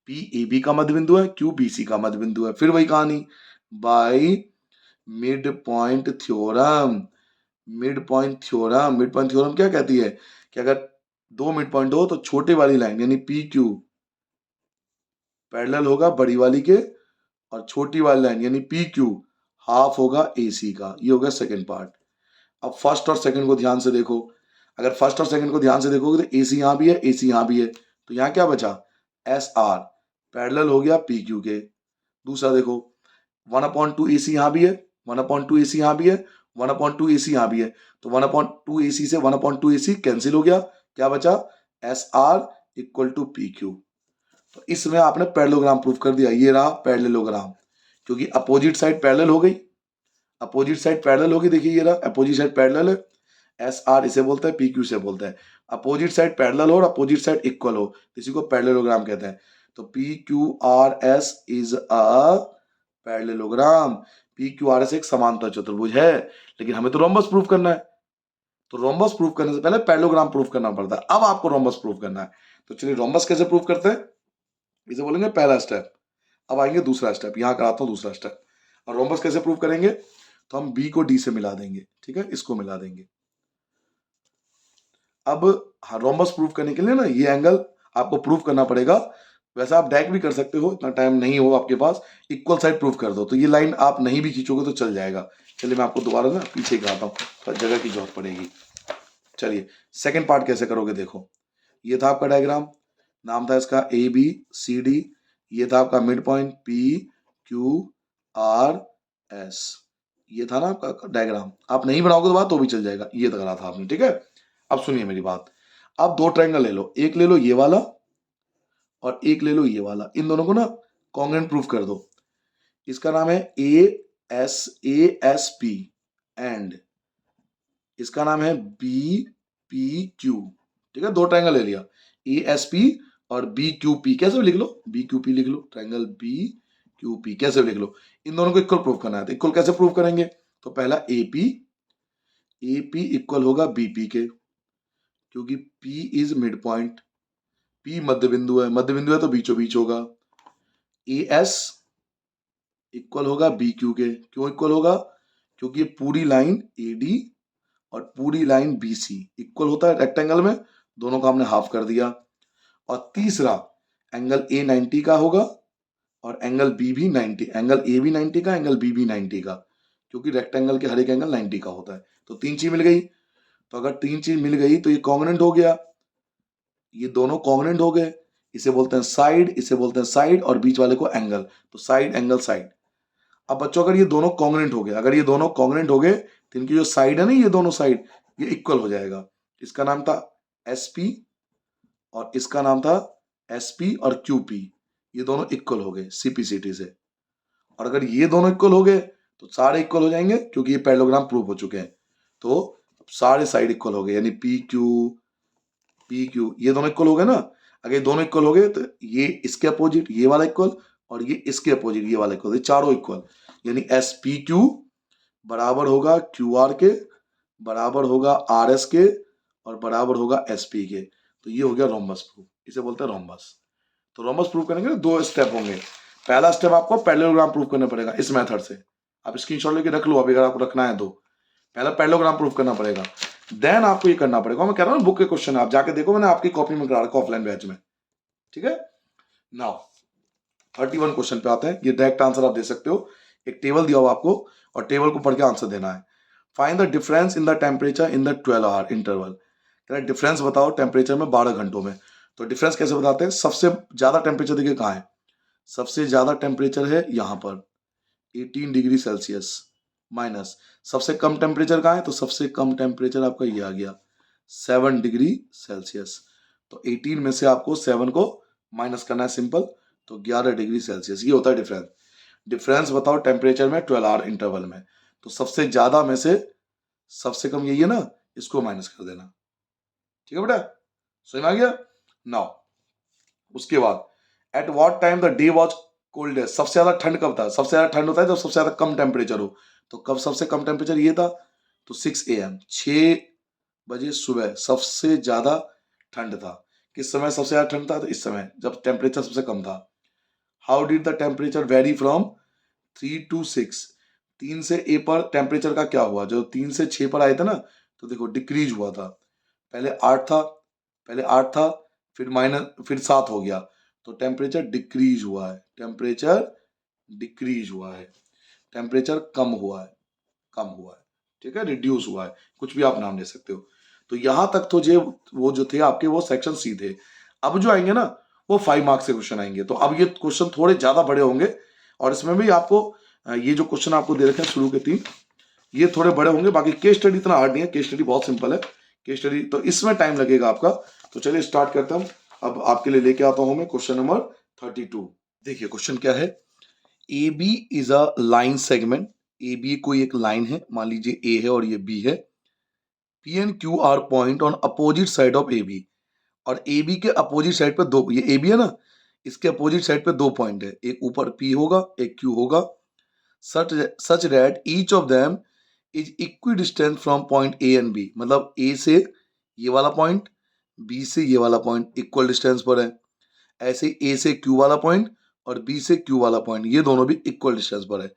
P ए बी का मध्य बिंदु है, Q बी सी का मध्य बिंदु है। फिर वही कहानी, bye mid point theorem, mid point theorem, mid point theorem क्या कहती है कि अगर दो मिड पॉइंट हो तो छोटे वाली लाइन यानी पी क्यू पैरेलल होगा बड़ी वाली के, और छोटी वाली लाइन यानी पी क्यू हाफ होगा ए सी का। ये हो गया सेकेंड पार्ट। अब फर्स्ट और सेकंड को ध्यान से देखो, अगर फर्स्ट और सेकंड को ध्यान से देखोगे तो ए सी यहाँ भी है, ए सी यहाँ भी है, तो यहाँ क्या बचा, एस आर पैरेलल हो गया पी क्यू के। दूसरा देखो, 1/2 ए सी यहाँ भी है, 1/2 ए सी यहाँ भी है, 1/2 ए सी यहाँ भी है, तो 1/2 ए सी से 1/2 ए सी कैंसिल हो गया, क्या बचा, S R equal to P Q. तो इसमें आपने पैरेललोग्राम प्रूफ कर दिया, ये रहा पैरेललोग्राम, क्योंकि अपोजिट साइड पैरेलल हो गई, अपोजिट साइड पैरेलल होगी, देखिए ये रहा अपोजिट साइड पैरेलल है, एस आर इसे बोलते हैं, पी क्यू से बोलते हैं। अपोजिट साइड पैरेलल हो और अपोजिट साइड इक्वल हो, इसी को पैरेललोग्राम कहते हैं। तो P Q R S is a parallelogram. P Q R S एक समांतर चतुर्भुज है, लेकिन हमें तो रोम्बस प्रूफ करना है, तो रोम्बस प्रूफ करने से पहले पैरेललोग्राम प्रूफ करना पड़ता है। अब आपको रोम्बस प्रूफ करना है, तो चलिए रोम्बस कैसे प्रूफ करते हैं, इसे बोलेंगे पहला स्टेप। अब आएंगे दूसरा स्टेप, यहां कराता हूं दूसरा स्टेप। और रोम्बस कैसे प्रूफ करेंगे, तो हम बी को डी से मिला देंगे, ठीक है, इसको मिला देंगे। अब रोम्बस प्रूफ करने के लिए ना ये एंगल आपको प्रूफ करना पड़ेगा। वैसे आप डायरेक्ट भी कर सकते हो, इतना टाइम नहीं हो आपके पास, इक्वल साइड प्रूफ कर दो, तो ये लाइन आप नहीं भी खींचोगे तो चल जाएगा। चलिए मैं आपको दोबारा ना पीछे कराता हूँ, तो जगह की जरूरत पड़ेगी। चलिए सेकेंड पार्ट कैसे करोगे, देखो ये था आपका डायग्राम, नाम था इसका ए बी सी डी, ये था आपका mid point P Q R S, ये था ना आपका डायग्राम। आप नहीं बनाओगे तो बात तो भी चल जाएगा, ये तो करा था आपने, ठीक है। अब सुनिए मेरी बात, आप दो ट्रायंगल ले लो, एक ले लो ये वाला और एक ले लो ये वाला, इन दोनों को ना कॉन्ग्रुएंट प्रूफ कर दो। इसका नाम है ए एस पी एंड इसका नाम है बी पी क्यू, ठीक है। दो ट्रायंगल ले लिया, ए एस पी और बी क्यू पी, कैसे भी लिख लो, बी क्यू पी लिख लो, ट्रायंगल बी क्यू पी कैसे भी लिख लो। इन दोनों को इक्वल प्रूफ करना है, तो इक्वल कैसे प्रूफ करेंगे, तो पहला ए पी इक्वल होगा बी पी के, क्योंकि P is mid point, P मध्य बिंदु है, मध्य बिंदु है तो बीचों बीच होगा। ए एस इक्वल होगा बी क्यू के, क्यों इक्वल होगा, क्योंकि ये पूरी लाइन ए डी और पूरी लाइन बी सी इक्वल होता है रेक्टेंगल में, दोनों का हमने हाफ कर दिया। और तीसरा एंगल ए 90 का होगा और एंगल बी भी 90, एंगल ए भी 90 का, एंगल बी भी 90 का, क्योंकि रेक्टेंगल के हर एक एंगल 90 का होता है। तो तीन चीज मिल गई, तो अगर तीन चीज मिल गई तो ये कॉन्ग्रुएंट हो गया, ये दोनों कॉन्ग्रुएंट हो गए। इसे बोलते हैं साइड, इसे बोलते हैं साइड, और बीच वाले को एंगल, तो साइड एंगल साइड। अब बच्चों अगर ये दोनों कॉन्ग्रुएंट हो गए, अगर ये दोनों कॉन्ग्रुएंट हो गए तो इनकी जो साइड है ना, ये दोनों साइड ये इक्वल हो जाएगा। इसका नाम था एस पी और इसका नाम था एस पी और क्यू पी, ये दोनों इक्वल हो गए सीपीसीटी से। और अगर ये दोनों इक्वल हो गए तो सारे इक्वल हो जाएंगे, क्योंकि ये पैरेललोग्राम प्रूव हो चुके हैं। तो सारे साइड इक्वल हो गए, यानी पी क्यू ये दोनों इक्वल हो गए ना। अगर ये दोनों इक्वल हो गए तो ये इसके अपोजिट ये वाला इक्वल और ये इसके अपोजिट ये वाला इक्वल, ये चारों इक्वल, यानी एस पी क्यू बराबर होगा क्यू आर के, बराबर होगा आर एस के, और बराबर होगा एस पी के। तो ये हो गया रोम्बस प्रूफ, इसे बोलते हैं रोम्बस। तो रोम्बस प्रूफ करने के दो स्टेप होंगे। पहला स्टेप आपको पैरेललोग्राम प्रूफ करना पड़ेगा इस मेथड से, आप स्क्रीनशॉट लेके रख लो अभी अगर आपको रखना है तो। पहला पैरेललोग्राम प्रूफ करना पड़ेगा, देन आपको ये करना पड़ेगा, मैं कह रहा हूँ बुक के क्वेश्चन आप जाके देखो, मैंने आपकी कॉपी में करा रखा ऑफलाइन बैच में, ठीक है। नाउ 31 क्वेश्चन पे आते हैं, ये डायरेक्ट आंसर आप दे सकते हो, एक टेबल दिया हुआ आपको और टेबल को पढ़ के आंसर देना है। Find the difference in the temperature in the 12 hour interval, कह रहा है डिफरेंस बताओ टेम्परेचर में 12 घंटों में। तो डिफरेंस कैसे बताते हैं, सबसे ज्यादा टेम्परेचर देखिए कहाँ है, सबसे ज्यादा टेम्परेचर है यहाँ पर 18 डिग्री सेल्सियस, माइनस सबसे कम टेम्परेचर कहाँ है, तो सबसे कम टेम्परेचर आपका ये आ गया 7 डिग्री सेल्सियस। तो 18 में से आपको 7 को माइनस करना है सिंपल, तो 11 डिग्री सेल्सियस, ये होता है डिफरेंस। डिफरेंस बताओ टेम्परेचर में 12 आवर इंटरवल में, तो सबसे ज्यादा में से सबसे कम यही है ना, इसको माइनस कर देना, ठीक है बेटा, समझ में आ गया। नाउ उसके बाद at what time the day was coldest, सबसे ज्यादा ठंड कब था, सबसे ज्यादा ठंड होता है जब सबसे ज्यादा कम टेम्परेचर हो। तो कब सबसे कम टेम्परेचर ये था, तो 6 AM 6 बजे सुबह सबसे ज्यादा ठंड था। किस समय सबसे ज्यादा ठंड था, तो इस समय जब टेम्परेचर सबसे कम था। How did the temperature vary from 3 to 6, 3 से ए पर टेम्परेचर का क्या हुआ, जो 3 से 6 पर आए थे ना, तो देखो डिक्रीज हुआ था, पहले 8 था, फिर माइनस, फिर 7 हो गया, तो टेम्परेचर डिक्रीज हुआ है, टेम्परेचर डिक्रीज हुआ है, टेम्परेचर कम हुआ है, ठीक है, रिड्यूस हुआ है, कुछ भी आप नाम दे सकते हो। तो यहां तक तो वो जो थे आपके वो सेक्शन सी थे। अब जो आएंगे ना वो 5 मार्क्स के क्वेश्चन आएंगे, तो अब ये क्वेश्चन थोड़े ज्यादा बड़े होंगे, और इसमें भी आपको ये जो क्वेश्चन आपको दे रखे हैं शुरू के 3, ये थोड़े बड़े होंगे। बाकी केस स्टडी इतना हार्ड नहीं है, केस स्टडी बहुत सिंपल है, केस स्टडी तो इसमें टाइम लगेगा आपका। तो चलिए स्टार्ट करते हैं। अब आपके लिए लेके आता हूं मैं क्वेश्चन नंबर 32। देखिए क्वेश्चन क्या है, A B is a line segment, A B कोई एक लाइन है, मान लीजिए ए है और ये बी है, P and Q are point on opposite side of A B, और ए बी के अपोजिट साइड पे दो, ये ए बी है ना, इसके अपोजिट साइड पे दो पॉइंट है, एक ऊपर पी होगा एक क्यू होगा, such that each of them is equidistance from point A and B, मतलब ए से ये वाला पॉइंट, बी से ये वाला पॉइंट इक्वल डिस्टेंस पर है। ऐसे ए से क्यू वाला पॉइंट और बी से क्यू वाला पॉइंट, ये दोनों भी इक्वल डिस्टेंस पर है।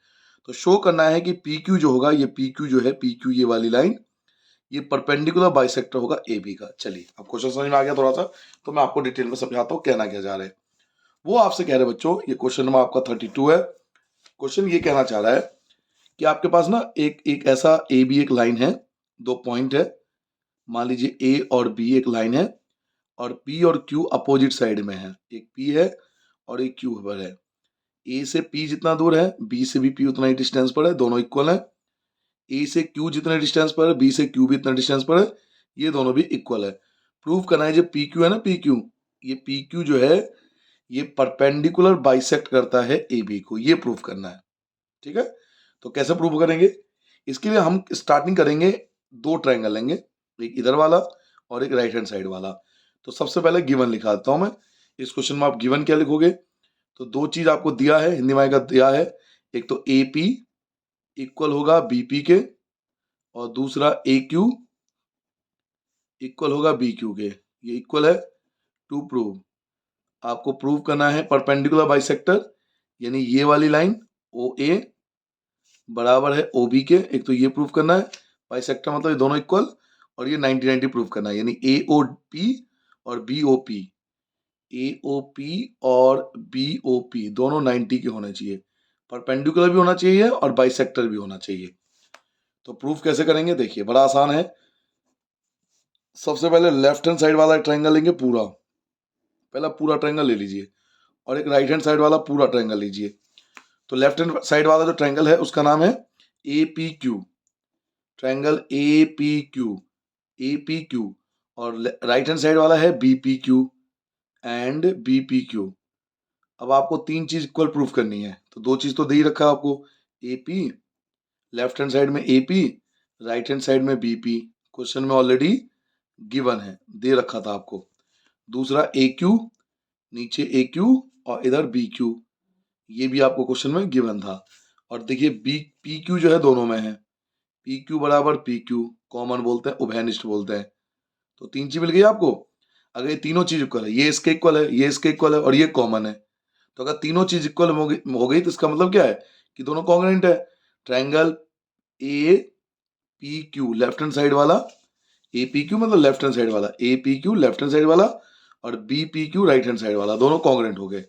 तो शो करना है कि पी क्यू जो होगा, ये पी क्यू जो है, पी क्यू ये वाली लाइन, ये परपेंडिकुलर बाइसेक्टर होगा ए बी का। चलिए अब क्वेश्चन समझ में आ गया थोड़ा सा, तो मैं आपको डिटेल में समझाता हूँ कहना क्या जा रहा है। वो आपसे कह रहे हैं बच्चों, ये क्वेश्चन नंबर आपका 32 है। क्वेश्चन ये कहना चाह रहा है कि आपके पास ना एक एक ऐसा ए बी एक लाइन है, दो पॉइंट है, मान लीजिए ए और बी एक लाइन है, और पी और क्यू अपोजिट साइड में है, एक पी है और एक क्यू पर है। ए से पी जितना दूर है, बी से भी पी उतना ही डिस्टेंस पर है, दोनों इक्वल है। ए से क्यू जितने डिस्टेंस पर है, बी से क्यू भी इतना डिस्टेंस पर है, ये दोनों भी इक्वल है। प्रूव करना है, जो पी क्यू है ना, पी क्यू, ये पी क्यू जो है ये परपेंडिकुलर बाइसेक्ट करता है ए बी को, ये प्रूव करना है। ठीक है, तो कैसे प्रूव करेंगे? इसके लिए हम स्टार्टिंग करेंगे, दो ट्रायंगल लेंगे, एक इधर वाला और एक राइट हैंड साइड वाला। तो सबसे पहले गिवन लिखा देता हूं मैं। इस क्वेश्चन में आप गिवन क्या लिखोगे? तो दो चीज आपको दिया है, हिंदी में का दिया है, एक तो ए पी इक्वल होगा बी पी के, और दूसरा ए क्यू इक्वल होगा बी क्यू के। ये इक्वल है। टू प्रूव, आपको प्रूव करना है परपेंडिकुलर बाइसेक्टर, यानी ये वाली लाइन ओ ए बराबर है ओ बी के, एक तो ये प्रूव करना है। बाइसेक्टर मतलब ये दोनों इक्वल, और ये 90-90 प्रूव करना है, यानी ए ओ पी और बी ओ पी, ए ओ पी और बी ओ पी दोनों 90 के होने चाहिए, परपेंडिकुलर भी होना चाहिए और बाइसेक्टर भी होना चाहिए। तो प्रूफ कैसे करेंगे? देखिए बड़ा आसान है। सबसे पहले लेफ्ट हैंड साइड वाला ट्रायंगल लेंगे पूरा, पहला पूरा ट्रायंगल ले लीजिए, और एक राइट हैंड साइड वाला पूरा ट्रायंगल लीजिए। तो लेफ्ट हैंड साइड वाला जो ट्रायंगल है उसका नाम है A P Q, triangle A P Q, A P Q. और राइट हैंड साइड वाला है B P Q and B P Q. अब आपको तीन चीज इक्वल प्रूफ करनी है, तो दो चीज तो दे ही रखा है आपको, A P, left hand side में A P, right hand side में बी पी, क्वेश्चन में ऑलरेडी गिवन है, दे रखा था आपको। दूसरा ए क्यू, नीचे ए क्यू और इधर बी क्यू, ये भी आपको क्वेश्चन में गिवन था। और देखिए बी पी क्यू जो है दोनों में है, पी क्यू बराबर पी क्यू, कॉमन बोलते हैं, उभयनिष्ठ बोलते हैं। तो तीन चीज मिल गई आपको। अगर ये तीनों चीज इक्वल है, ये इसके इक्वल है, ये इसके इक्वल है और ये कॉमन है, तो अगर तीनों चीज इक्वल हो गई तो इसका मतलब क्या है कि दोनों कॉन्ग्रुएंट है। Triangle A P Q left hand side वाला, ए पी क्यू मतलब लेफ्ट हैंड साइड वाला, A P Q left hand side वाला और B P Q right hand side वाला, दोनों कॉन्ग्रुएंट हो गए।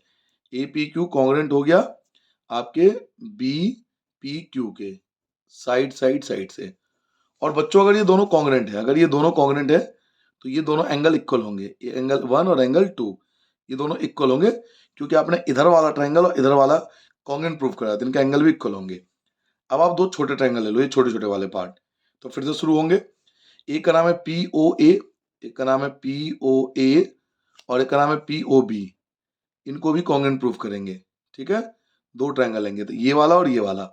ए पी क्यू कॉन्ग्रुएंट हो गया आपके बी पी क्यू के, साइड साइड साइड से। और बच्चों अगर ये दोनों कॉन्ग्रुएंट है, अगर ये दोनों कॉन्ग्रुएंट है तो ये दोनों एंगल इक्वल होंगे, ये एंगल 1 और एंगल 2 ये दोनों इक्वल होंगे, क्योंकि आपने इधर वाला ट्रायंगल और इधर वाला कॉन्ग्रुएंट प्रूव कराया, तो इनका एंगल भी इक्वल होंगे। अब आप दो छोटे ट्रायंगल ले लो, ये छोटे छोटे वाले पार्ट, तो फिर से शुरू होंगे। एक का नाम है पी ओ ए, एक का नाम है पी ओ ए और एक का नाम है पी ओ बी, इनको भी कॉन्ग्रुएंट प्रूव करेंगे। ठीक है, दो ट्रायंगल लेंगे, तो ये वाला और ये वाला।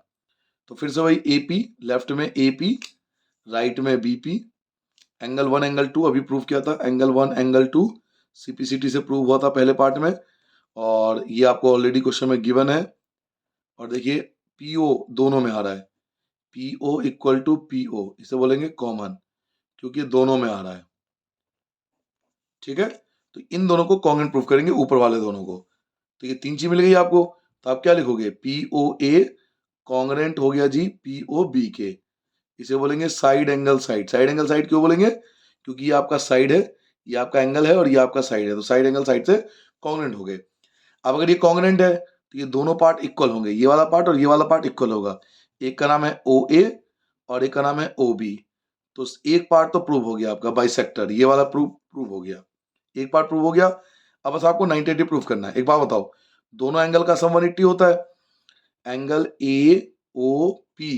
तो फिर से वही ए पी, लेफ्ट में ए पी, राइट में बी पी, एंगल 1 एंगल 2 अभी प्रूव किया था, एंगल 1 एंगल 2 सीपीसीटी से प्रूव हुआ था पहले पार्ट में, और ये आपको ऑलरेडी क्वेश्चन में गिवन है। और देखिए पीओ दोनों में आ रहा है, पीओ इक्वल टू पीओ, इसे बोलेंगे कॉमन, क्योंकि दोनों में आ रहा है। ठीक है, तो इन दोनों को कॉन्ग्रुएंट प्रूफ करेंगे, ऊपर वाले दोनों को। तो ये तीन चीज मिल गई आपको, तो आप क्या लिखोगे? पीओ ए कॉन्ग्रुएंट हो गया जी पीओ बी के, इसे बोलेंगे side angle side. Side angle side क्यों बोलेंगे? क्योंकि ये आपका साइड है, ये आपका एंगल है और ये आपका साइड है, तो साइड एंगल साइड से कॉन्ग्रुएंट हो गए। अब अगर ये कॉन्ग्रुएंट है तो ये दोनों पार्ट इक्वल होंगे, ये वाला पार्ट और ये वाला पार्ट इक्वल होगा। एक का नाम है ओ ए और एक का नाम है ओ बी, तो एक पार्ट तो प्रूव हो गया आपका बाइसेक्टर, ये वाला प्रूव हो गया, एक पार्ट प्रूव हो गया। अब बस आपको 90 प्रूव करना है। एक बात बताओ, दोनों एंगल का सम 180 होता है, angle A O P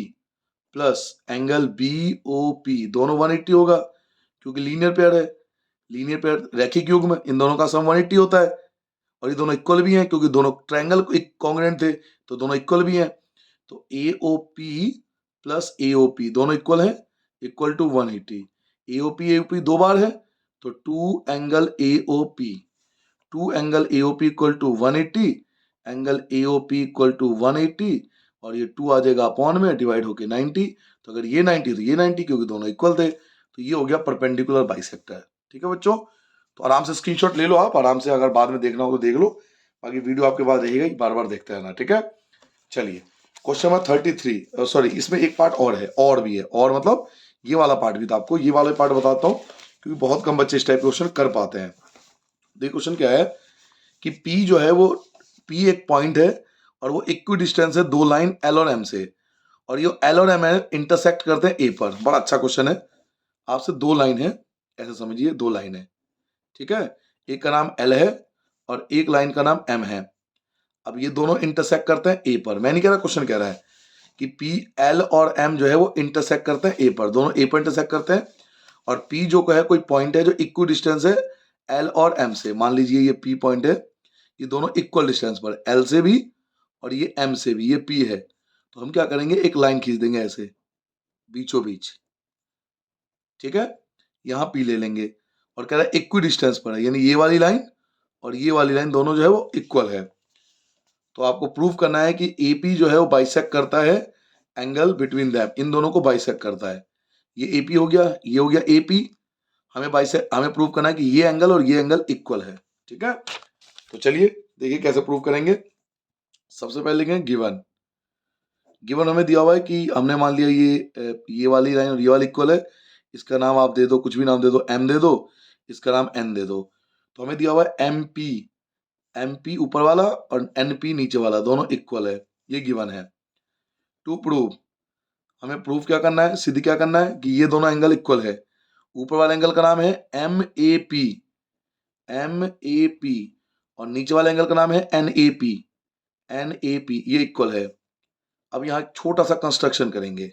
plus angle B O P दोनों 180 होगा, क्योंकि लीनियर पेयर है, लीनियर पेयर रैखिक युग्म, इन दोनों का सम 180 होता है। और ये दोनों इक्वल भी हैं, क्योंकि दोनों ट्रायंगल एक कॉन्ग्रुएंट थे, तो दोनों इक्वल भी हैं। तो A O P plus A O P दोनों इक्वल हैं, इक्वल टू 180। AOP दो बार है तो 2 angle AOP, 2 angle AOP equal to 180, angle AOP equal to 180 और ये 2 आ जाएगा अपॉन में डिवाइड होके 90। तो अगर ये 90 तो ये 90, क्योंकि दोनों इक्वल थे, तो ये हो गया परपेंडिकुलर बाइसेक्टर। ठीक है बच्चों, तो आराम से स्क्रीनशॉट ले लो आप, आराम से, अगर बाद में देखना हो तो देख लो, बाकी वीडियो आपके पास रहेगा ही, बार बार देखते रहना। ठीक है, चलिए क्वेश्चन नंबर 33, सॉरी इसमें एक पार्ट और है, और भी है, और मतलब ये वाला पार्ट भी था, आपको ये वाला पार्ट बताता हूँ क्योंकि बहुत कम बच्चे इस टाइप के क्वेश्चन कर पाते हैं। देखिए क्वेश्चन क्या है कि P जो है वो, P एक पॉइंट है और वो इक्वी डिस्टेंस है दो लाइन L और M से, और ये L और M इंटरसेक्ट करते हैं A पर। बड़ा अच्छा क्वेश्चन है, आपसे दो लाइन है, ऐसे समझिए दो लाइन है। ठीक है, एक का नाम L है और एक लाइन का नाम M है। अब ये दोनों इंटरसेक्ट करते हैं A पर। मैं नहीं कह रहा, क्वेश्चन कह रहा है कि P, L और M जो है वो इंटरसेक्ट करते हैं A पर, दोनों A पर इंटरसेक्ट करते हैं, और P जो है कोई पॉइंट है जो इक्वी डिस्टेंस है L और M से। मान लीजिए ये P पॉइंट है, ये दोनों इक्वल डिस्टेंस पर, L से भी और ये M से भी, ये P है। तो हम क्या करेंगे, एक लाइन खींच देंगे ऐसे बीचों बीच। ठीक है, यहाँ P ले लेंगे और कह रहा है इक्वी डिस्टेंस पर है, यानी ये वाली लाइन और ये वाली लाइन दोनों जो है वो इक्वल है। तो आपको प्रूव करना है कि AP जो है वो बाइसेक्ट करता है एंगल बिटवीन दैम, इन दोनों को बाइसेक्ट करता है। ये AP हो गया, ये हो गया AP। हमें प्रूव करना है कि ये एंगल और ये एंगल इक्वल है। ठीक है, तो चलिए देखिए कैसे प्रूव करेंगे। सबसे पहले लिखेंगे गिवन। गिवन हमें दिया हुआ है कि हमने मान लिया ये वाली लाइन और ये वाली इक्वल है, इसका नाम आप दे दो, कुछ भी नाम दे दो, M दे दो, इसका नाम N दे दो। तो हमें दिया हुआ है MP ऊपर वाला और NP नीचे वाला, दोनों इक्वल है, ये गिवन है। टू प्रूव, हमें प्रूव क्या करना है, सीधी क्या करना है कि ये दोनों एंगल इक्वल है। ऊपर वाले एंगल का नाम है MAP, MAP, और नीचे वाले एंगल का नाम है NAP, NAP, ये इक्वल है। अब यहाँ छोटा सा कंस्ट्रक्शन करेंगे,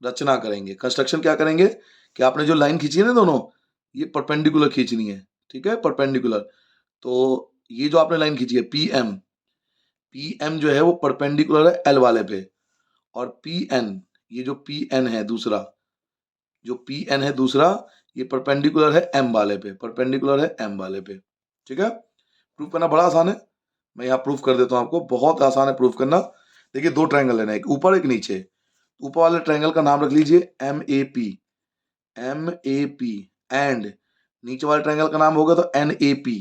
रचना करेंगे। कंस्ट्रक्शन क्या करेंगे कि आपने जो लाइन खींची है ना दोनों, ये परपेंडिकुलर खींचनी है। ठीक है, परपेंडिकुलर। तो ये जो आपने लाइन खींची है PM जो है वो परपेंडिकुलर है L वाले पे, और PN, ये जो PN है दूसरा, जो PN है दूसरा, ये परपेंडिकुलर है M वाले पे, परपेंडिकुलर है M वाले पे। ठीक है, प्रूफ करना बड़ा आसान है, मैं यहाँ प्रूफ कर देता हूँ आपको, बहुत आसान है प्रूफ करना। देखिए दो ट्रायंगल लेना है, एक ऊपर एक नीचे। ऊपर वाले ट्रायंगल का नाम रख लीजिए MAP, MAP, एंड नीचे वाले ट्रायंगल का नाम होगा तो NAP,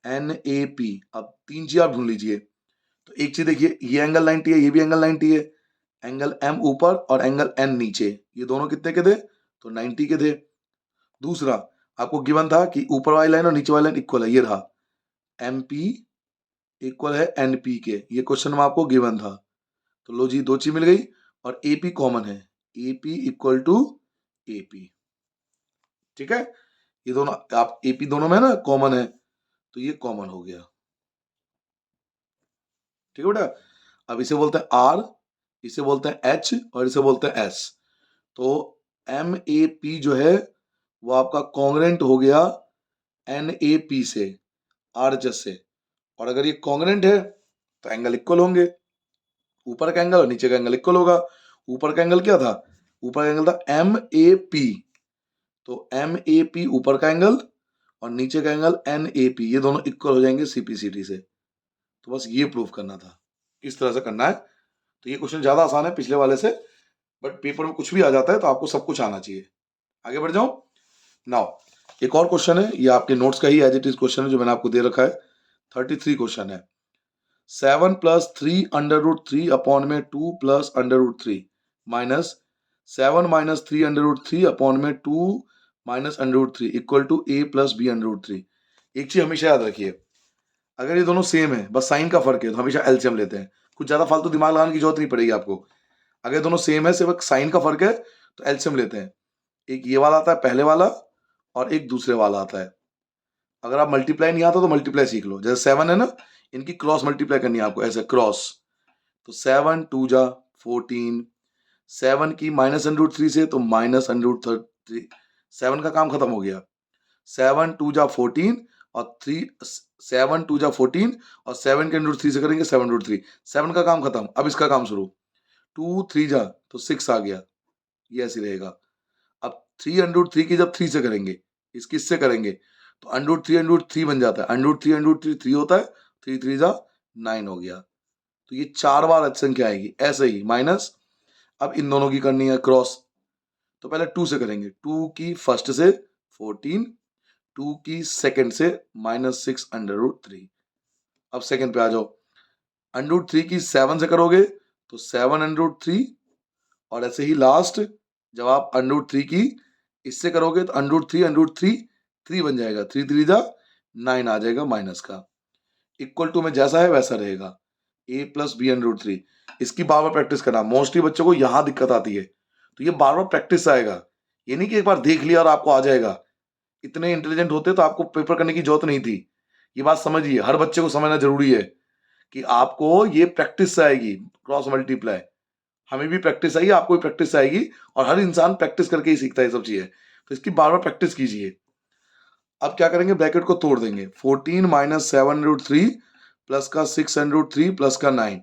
NAP। अब तीन चीज आप ढूंढ लीजिए। तो एक चीज देखिए, ये एंगल 90 है, ये भी एंगल 90 है, एंगल M ऊपर और एंगल N नीचे, ये दोनों कितने के थे, तो 90 के थे। दूसरा, आपको गिवन था कि ऊपर वाली लाइन और नीचे वाली लाइन इक्वल है, ये रहा MP इक्वल है NP के, ये क्वेश्चन में आपको गिवन था। तो लो जी, दो चीज मिल गई, और AP कॉमन है, AP इक्वल टू AP। ठीक है, ये दोनों आप AP दोनों में ना कॉमन है, तो ये कॉमन हो गया। ठीक है बेटा, अब इसे बोलते हैं R, इसे बोलते हैं H और इसे बोलते हैं S। तो MAP जो है वो आपका कॉन्ग्रेंट हो गया NAP से, RHS से। और अगर ये कॉन्ग्रेंट है तो एंगल इक्वल होंगे, ऊपर का एंगल और नीचे का एंगल इक्वल होगा। ऊपर का एंगल क्या था, ऊपर का एंगल था MAP, तो MAP ऊपर का एंगल और नीचे का एंगल NAP, ये दोनों इक्वल हो जाएंगे CPCT से। तो बस ये प्रूफ करना था, इस तरह से करना है। तो ये क्वेश्चन ज्यादा आसान है पिछले वाले से, बट पेपर में कुछ भी आ जाता है तो आपको सब कुछ आना चाहिए। आगे बढ़ जाऊं। नाउ एक और क्वेश्चन है, ये आपके नोट्स का ही एज इट इज क्वेश्चन है जो मैंने आपको दे रखा है। 33 क्वेश्चन है। 7 + 3 √3 अपॉन में 2 + √3 माइनस 7 - 3 √3 अपॉन में 2 - √3 इक्वल टू A + B √3। एक चीज हमेशा याद रखिए, अगर ये दोनों सेम है, बस साइन का फर्क है, तो हमेशा एलसीएम लेते हैं, कुछ ज्यादा फालतू दिमाग लगाने की जरूरत नहीं पड़ेगी आपको। अगर दोनों सेम है, सिर्फ साइन का फर्क है, तो एलसीएम लेते हैं। एक ये वाला आता है पहले वाला, और एक दूसरे वाला आता है। अगर आप मल्टीप्लाई नहीं आता तो मल्टीप्लाई सीख लो, जैसे 7 है ना, इनकी क्रॉस मल्टीप्लाई करनी है आपको, ऐसे क्रॉस। तो 7 × 2 = 14, 7 की -√3 से तो -√3, 7 का काम खत्म हो गया। 7 × 2 = 14 और 7 × 2 = 14 और 7 के √3 से करेंगे 7√3, 7 का काम खत्म। अब इसका काम शुरू, 2 × 3 = तो 6 आ गया, ये ऐसे रहेगा। अब 3√3 की जब 3 से करेंगे, इसकी इससे करेंगे तो √3 बन जाता है। √3 3 होता है, 3 3 जा 9 हो गया। तो ये 4 बार अच्छी संख्या आएगी। ऐसे ही माइनस, अब इन दोनों की करनी है क्रॉस, तो पहले 2 से करेंगे। 2 की फर्स्ट से 14, 2 की सेकंड से -6√3। अब सेकंड पे आ जाओ, √3 की 7 से करोगे तो 7√3, और ऐसे ही लास्ट जब आप √3 की इससे करोगे तो √3 3 बन जाएगा, 3 3 जा 9 आ जाएगा माइनस का। इक्वल टू में जैसा है वैसा रहेगा, a प्लस बी √3। इसकी बार बार प्रैक्टिस करना। मोस्टली बच्चों को यहाँ दिक्कत आती है, तो ये बार बार प्रैक्टिस से आएगा। ये नहीं कि एक बार देख लिया और आपको आ जाएगा। इतने इंटेलिजेंट होते तो आपको पेपर करने की जरूरत नहीं थी। ये बात समझिए, हर बच्चे को समझना जरूरी है कि आपको ये प्रैक्टिस से आएगी। क्रॉस मल्टीप्लाई हमें भी प्रैक्टिस आई, आपको भी प्रैक्टिस आएगी, और हर इंसान प्रैक्टिस करके ही सीखता है सब चीजें। तो इसकी बार बार प्रैक्टिस कीजिए। अब क्या करेंगे, ब्रैकेट को तोड़ देंगे। 14 माइनस 7√3 प्लस का 6√3 प्लस का 9।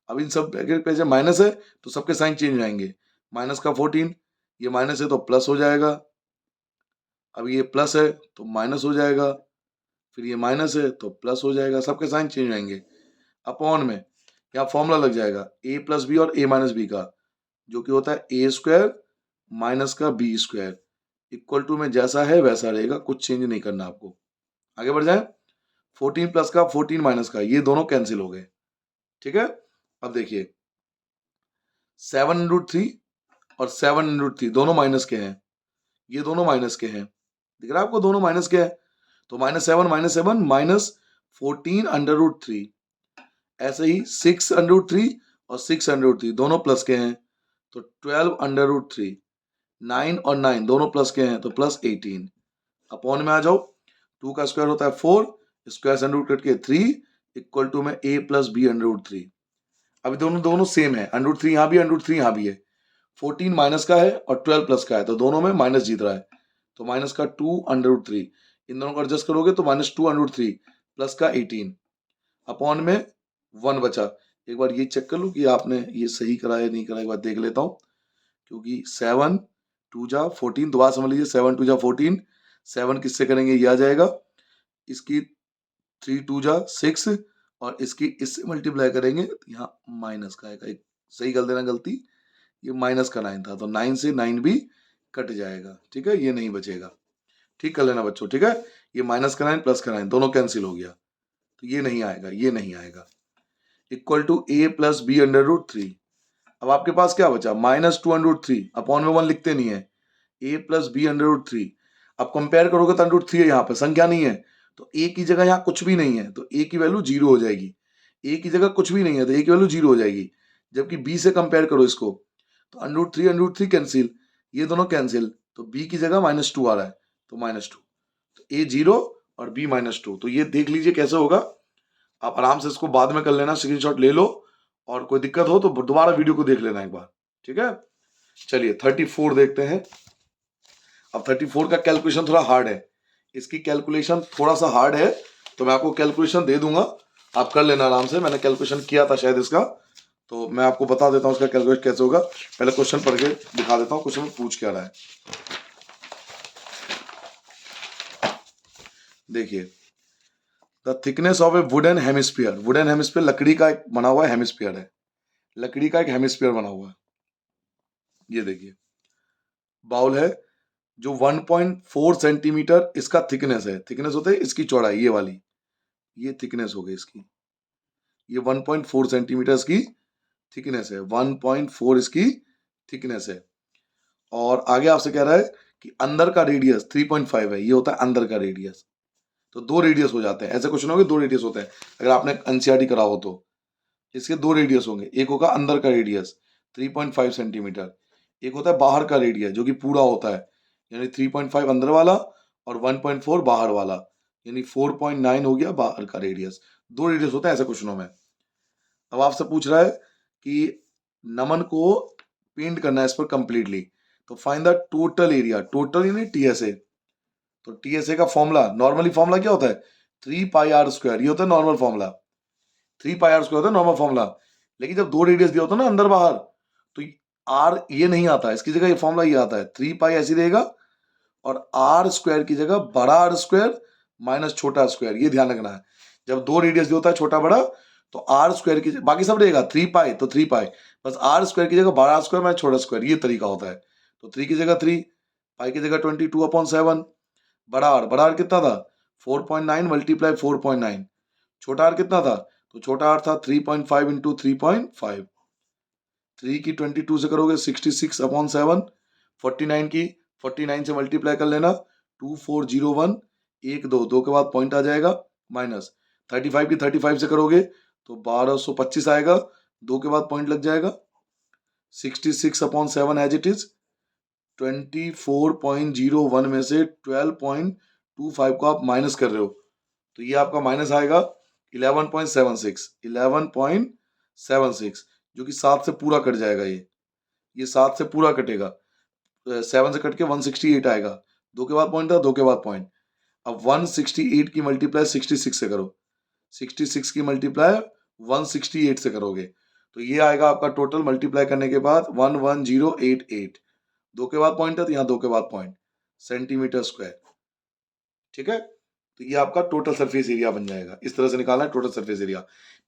अब इन सब ब्रैकेट पे जब माइनस है तो सबके साइन चेंज हो जाएंगे। माइनस का 14, ये माइनस है तो प्लस हो जाएगा। अब ये प्लस है तो माइनस हो जाएगा, फिर ये माइनस है तो प्लस हो जाएगा, सबके साइन चेंज हो जाएंगे। अपॉन में यहाँ फॉर्मूला लग जाएगा a प्लस बी और a माइनस बी का, जो कि होता है a² माइनस का b²। इक्वल टू में जैसा है वैसा रहेगा, कुछ चेंज नहीं करना आपको। आगे बढ़ जाए। 14 प्लस का 14 माइनस का, ये दोनों कैंसिल हो गए। ठीक है, अब देखिए 7√3 और 7√3 दोनों माइनस के हैं, ये दोनों माइनस के हैं। दिख रहा है आपको, दोनों माइनस के हैं। तो -7 -14 √3। ऐसे ही 6√3 और 6√3 दोनों प्लस के हैं, तो 12√3। 9 और 9 दोनों प्लस के हैं, तो +18। अपॉन में आ जाओ, 2 का स्क्वायर होता है 4, स्क्वायर से अंडर कट के 3, इक्वल टू में a प्लस बी √3। अभी दोनों दोनों सेम है, √3 यहाँ भी है, √3 यहाँ भी है। 14 माइनस का है और 12 प्लस का है, तो दोनों में माइनस जीत रहा है, तो माइनस का 2 √3। इन दोनों को एडजस्ट करोगे तो -2 √3 प्लस का 18। अपॉन में 1 बचा। एक बार ये चेक कर लो कि आपने ये सही करा है नहीं करा, एक बार देख लेता हूँ। क्योंकि 7 2 जा 14, दोबारा समझ लीजिए, 7 2 जा 14। 7 किससे करेंगे, ये आ जाएगा। इसकी 3 2 जा 6, और इसकी इससे मल्टीप्लाई करेंगे तो यहाँ माइनस का आएगा। एक सही कर देना गलती, ये माइनस का 9 था, तो 9 से 9 भी कट जाएगा। ठीक है, ये नहीं बचेगा। ठीक कर लेना बच्चों। ठीक है, ये माइनस का 9 प्लस का 9 दोनों कैंसिल हो गया, तो ये नहीं आएगा, ये नहीं आएगा। Equal to a plus B √3। अब आपके पास क्या बचा, -2 √3। अपॉन में 1 लिखते नहीं है, a प्लस बी √3। अब कंपेयर करोगे तो √3 है, यहाँ पे संख्या नहीं है, तो a की जगह यहाँ कुछ भी नहीं है, तो a की वैल्यू 0 हो जाएगी। a की जगह कुछ भी नहीं है तो a की वैल्यू 0 हो जाएगी। जबकि b से कंपेयर करो इसको, तो √3 कैंसिल, ये दोनों कैंसिल, तो b की जगह -2 आ रहा है, तो -2। तो a 0 और b -2। तो ये देख लीजिए कैसे होगा। आप आराम से इसको बाद में कर लेना, स्क्रीनशॉट ले लो, और कोई दिक्कत हो तो दोबारा वीडियो को देख लेना एक बार। ठीक है, चलिए 34 देखते हैं। अब 34 का कैलकुलेशन थोड़ा हार्ड है, इसकी कैलकुलेशन थोड़ा सा हार्ड है, तो मैं आपको कैलकुलेशन दे दूंगा, आप कर लेना आराम से। मैंने कैलकुलेशन किया था शायद इसका, तो मैं आपको बता देता हूँ इसका कैलकुलेशन कैसे होगा। पहले क्वेश्चन पढ़ के दिखा देता हूँ, क्वेश्चन में पूछ क्या रहा है। देखिए, the thickness of A wooden hemisphere. Wooden hemisphere लकड़ी का एक बना हुआ हेमिस्फीयर है, लकड़ी का एक हेमिस्फीयर बना हुआ है। ये देखिए बाउल है जो 1.4 सेंटीमीटर इसका थिकनेस है। थिकनेस होता है इसकी चौड़ाई, ये वाली, ये थिकनेस हो गई इसकी, ये 1.4 सेंटीमीटर इसकी थिकनेस है, 1.4 इसकी थिकनेस है। और आगे आपसे कह रहा है कि अंदर का रेडियस 3.5 है, ये होता है अंदर का रेडियस। तो दो रेडियस हो जाते हैं, ऐसे क्वेश्चन होंगे, दो रेडियस होते हैं अगर आपने एनसीईआरटी करा हो तो। इसके दो रेडियस होंगे, एक होगा अंदर का रेडियस 3.5 सेंटीमीटर, एक होता है बाहर का रेडियस जो कि पूरा होता है, यानी 3.5 अंदर वाला और 1.4 बाहर वाला, यानी 4.9 हो गया बाहर का रेडियस। दो रेडियस होता है ऐसे क्वेश्चनों में। अब आपसे पूछ रहा है कि नमन को पेंट करना है इस पर कंप्लीटली, तो find the total area. Total यानी टीएसए। तो टीएसए का फॉर्मूला, नॉर्मली फॉर्मूला क्या होता है, 3πr²। ये होता है नॉर्मल फॉर्मूला, 3πr² होता है नॉर्मल फॉर्मूला। लेकिन जब दो रेडियस दिया होता है ना अंदर बाहर, तो आर ये नहीं आता, इसकी जगह ये फॉर्मूला ये आता है, 3π ऐसी रहेगा और आर स्क्वायर की जगह बड़ा आर स्क्वायर माइनस छोटा स्क्वायर, ये ध्यान रखना है। जब दो रेडियस जो होता है छोटा बड़ा, तो आर स्क्वायर की बाकी सब रहेगा 3 पाई तो 3 पाई, बस आर स्क्वायर की जगह बड़ा स्क्वायर माइनस छोटा स्क्वायर, ये तरीका होता है। तो 3 की जगह 3, पाई की जगह 22/7, बड़ा आर कितना था 4.9 मल्टीप्लाई 4.9, छोटा आर कितना था, तो छोटा आर था 3.5 इंटू 3.5, 3 की 22 से करोगे 66/7, 49 की 49 से मल्टीप्लाई कर लेना 2401, 1 2 2 के बाद पॉइंट आ जाएगा, माइनस 35 की 35 से करोगे तो 1225 आएगा, 2 के बाद पॉइंट लग जाएगा, 66/7 एज इट इज, 24.01 में से 12.25 को आप माइनस कर रहे हो, तो ये आपका माइनस आएगा 11.76, जो कि 7 से पूरा कट जाएगा। ये 7 से पूरा कटेगा, 7 से कट के 168 आएगा, 2 के बाद पॉइंट था, 2 के बाद पॉइंट। अब 168 की मल्टीप्लाई 66 से करो, 66 की मल्टीप्लाई 168 से करोगे, तो ये आएगा आपका टोटल मल्टीप्लाई करने के बाद 11088, 2 के बाद पॉइंट है तो यहाँ 2 के बाद पॉइंट, सेंटीमीटर स्क्वायर। ठीक है, तो ये आपका टोटल सरफेस एरिया बन जाएगा। इस तरह से निकालना है टोटल सरफेस एरिया।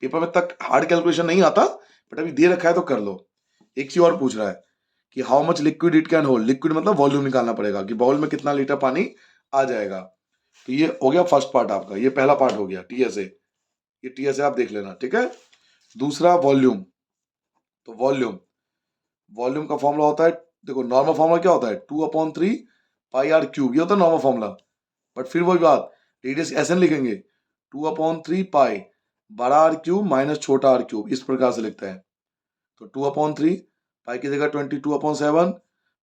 पेपर में तक हार्ड कैलकुलेशन नहीं आता, बट अभी दे रखा है तो कर लो। एक चीज और पूछ रहा है कि how much liquid it can hold, liquid मतलब वॉल्यूम निकालना पड़ेगा कि बाउल में कितना लीटर पानी आ जाएगा। तो ये हो गया फर्स्ट पार्ट आपका, ये पहला पार्ट हो गया टीएसए, ये टीएसए आप देख लेना। ठीक है, दूसरा वॉल्यूम, तो वॉल्यूम का फॉर्मूला होता है, देखो नॉर्मल फॉर्मूला क्या होता है 2/3 पाई आर क्यूब, ये होता है नॉर्मल फॉर्मूला। बट फिर वही बात, रेडियस ऐसे लिखेंगे 2/3 पाई बड़ा आर क्यूब माइनस छोटा आर क्यूब, इस प्रकार से लिखते हैं। तो 2/3 पाई की जगह 22/7,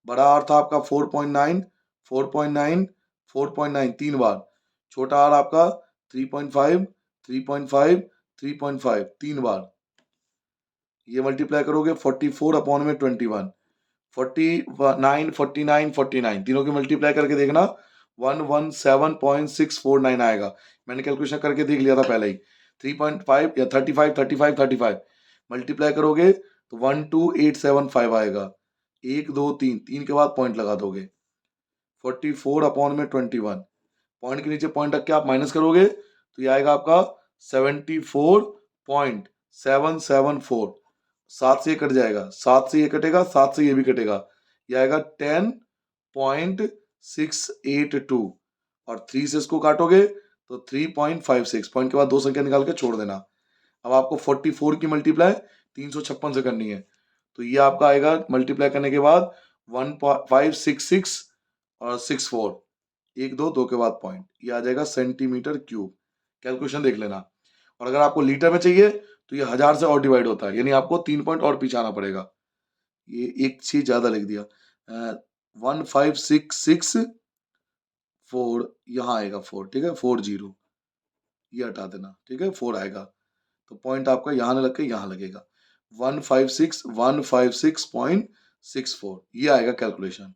बड़ा आर था आपका 4.9, 4.9, 4.9 3 बार, छोटा आर आपका 3.5, 3.5, 3.5 3 बार, ये मल्टीप्लाई करोगे 44/21, 49, 49, 49 तीनों की मल्टीप्लाई करके देखना 117.649 आएगा। मैंने कैलकुलेशन करके देख लिया था पहले ही, 3.5 या 35, 35, 35 मल्टीप्लाई करोगे तो 12875 आएगा, 1 2 3 3 के बाद पॉइंट लगा दोगे, 44/21, पॉइंट के नीचे पॉइंट रख के आप माइनस करोगे तो ये आएगा आपका 74.774, 7 से ये कट जाएगा, 7 से ये कटेगा, 7 से ये भी कटेगा, ये आएगा 10.682, और 3 से इसको काटोगे तो 3.56, पॉइंट के बाद 2 संख्या निकाल के छोड़ देना। अब आपको 44 की मल्टीप्लाई 356 से करनी है, तो ये आपका आएगा मल्टीप्लाई करने के बाद 1566 और 64, 1 2 2 के बाद पॉइंट, ये आ जाएगा सेंटीमीटर क्यूब। कैलकुलेशन देख लेना। और अगर आपको लीटर में चाहिए तो ये 1000 से और डिवाइड होता है, यानी आपको 3 पॉइंट और पीछे आना पड़ेगा। ये एक चीज ज्यादा लिख दिया, 1566 यहाँ आएगा 4, ठीक है 40, ये हटा देना, ठीक है 4 आएगा, तो पॉइंट आपका यहाँ लग के यहाँ लगेगा 156.64, ये आएगा कैलकुलेशन।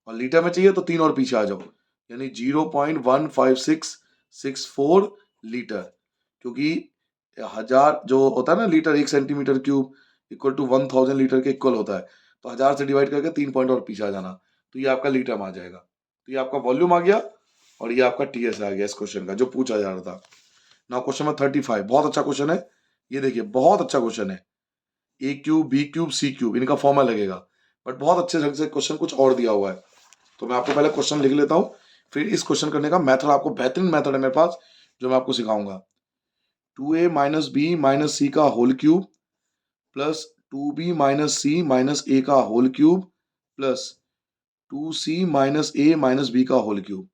और लीटर में चाहिए तो 3 और पीछे आ जाओ, यानी 0.15664 लीटर, क्योंकि 1000 जो होता है ना litre 1 centimetre cube equal to 1000 litre के इक्वल होता है, तो 1000 से डिवाइड करके 3 पॉइंट और पीछे आ जाना, तो ये आपका लीटर में आ जाएगा। तो ये आपका वॉल्यूम आ गया और ये आपका टीएस आ गया इस क्वेश्चन का जो पूछा जा रहा था। नाउ क्वेश्चन नंबर 35, बहुत अच्छा क्वेश्चन है, ये देखिए बहुत अच्छा क्वेश्चन है। ए cube B cube C cube इनका फॉर्मूला लगेगा, बट बहुत अच्छे ढंग से क्वेश्चन कुछ और दिया हुआ है। तो मैं आपको पहले क्वेश्चन लिख लेता हूँ, फिर इस क्वेश्चन करने का मेथड, आपको बेहतरीन मेथड है मेरे पास जो मैं आपको सिखाऊंगा। 2a minus B minus C का whole cube plus 2b minus C minus A का whole cube plus 2c minus A minus B का होल क्यूब।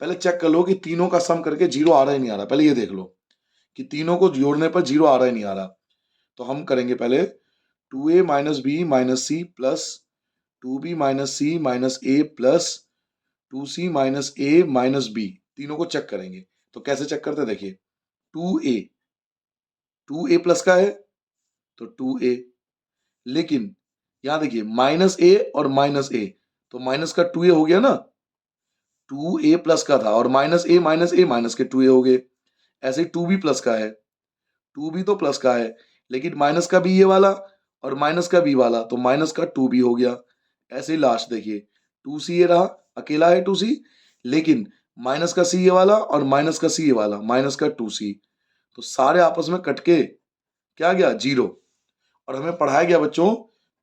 पहले चेक कर लो कि तीनों का सम करके जीरो आ रहा है नहीं आ रहा, पहले ये देख लो कि तीनों को जोड़ने पर जीरो आ रहा है नहीं आ रहा। तो हम करेंगे पहले 2a minus B minus C plus 2b minus C minus A plus 2c minus A minus B, तीनों को चेक करेंगे। तो कैसे चेक करते हैं देखिए, 2a प्लस का है तो 2a, लेकिन यहां देखिए माइनस ए और माइनस ए, तो माइनस का 2a हो गया ना, 2a प्लस का था और माइनस ए माइनस के 2a हो गए। ऐसे ही 2b प्लस का है, 2b तो प्लस का है लेकिन माइनस का भी ये वाला और माइनस का बी वाला, तो माइनस का 2b हो गया। ऐसे ही लास्ट देखिए 2ca रहा अकेला है 2c, लेकिन माइनस का c ये वाला और माइनस का c ये वाला, माइनस का 2c, तो सारे आपस में कट के क्या गया 0। और हमें पढ़ाया गया बच्चों,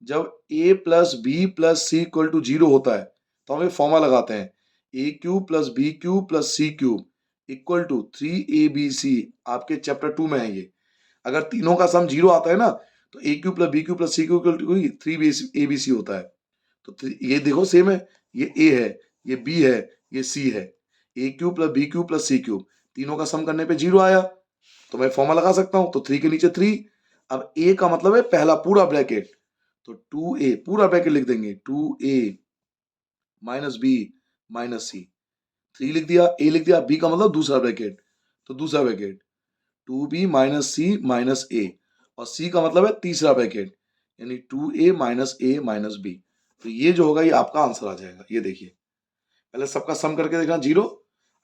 जब a plus B plus C equal to 0 होता है तो हम ये फॉर्मूला लगाते हैं, a cube plus B cube plus C cube equal to 3abc। आपके चैप्टर 2 में है ये। अगर तीनों का सम 0 आता है ना तो a cube plus B cube plus C cube equal to 3abc होता है। तो ये देखो सेम है, ये a है, ये b है, ये c है। a cube plus B cube plus C cube, तीनों का सम करने पे 0 आया, तो मैं फॉर्मूला लगा सकता हूं। तो 3 के नीचे 3। अब a का मतलब है पहला पूरा ब्रैकेट, तो 2a पूरा ब्रैकेट लिख देंगे, 2a माइनस बी माइनस सी। 3 लिख दिया, a लिख दिया, b का मतलब दूसरा ब्रैकेट, तो दूसरा bracket 2b minus C minus a, और c का मतलब है तीसरा ब्रैकेट, यानी 2a minus a minus b। तो ये जो होगा ये आपका आंसर आ जाएगा। ये देखिए, पहले सबका सम करके देखना 0,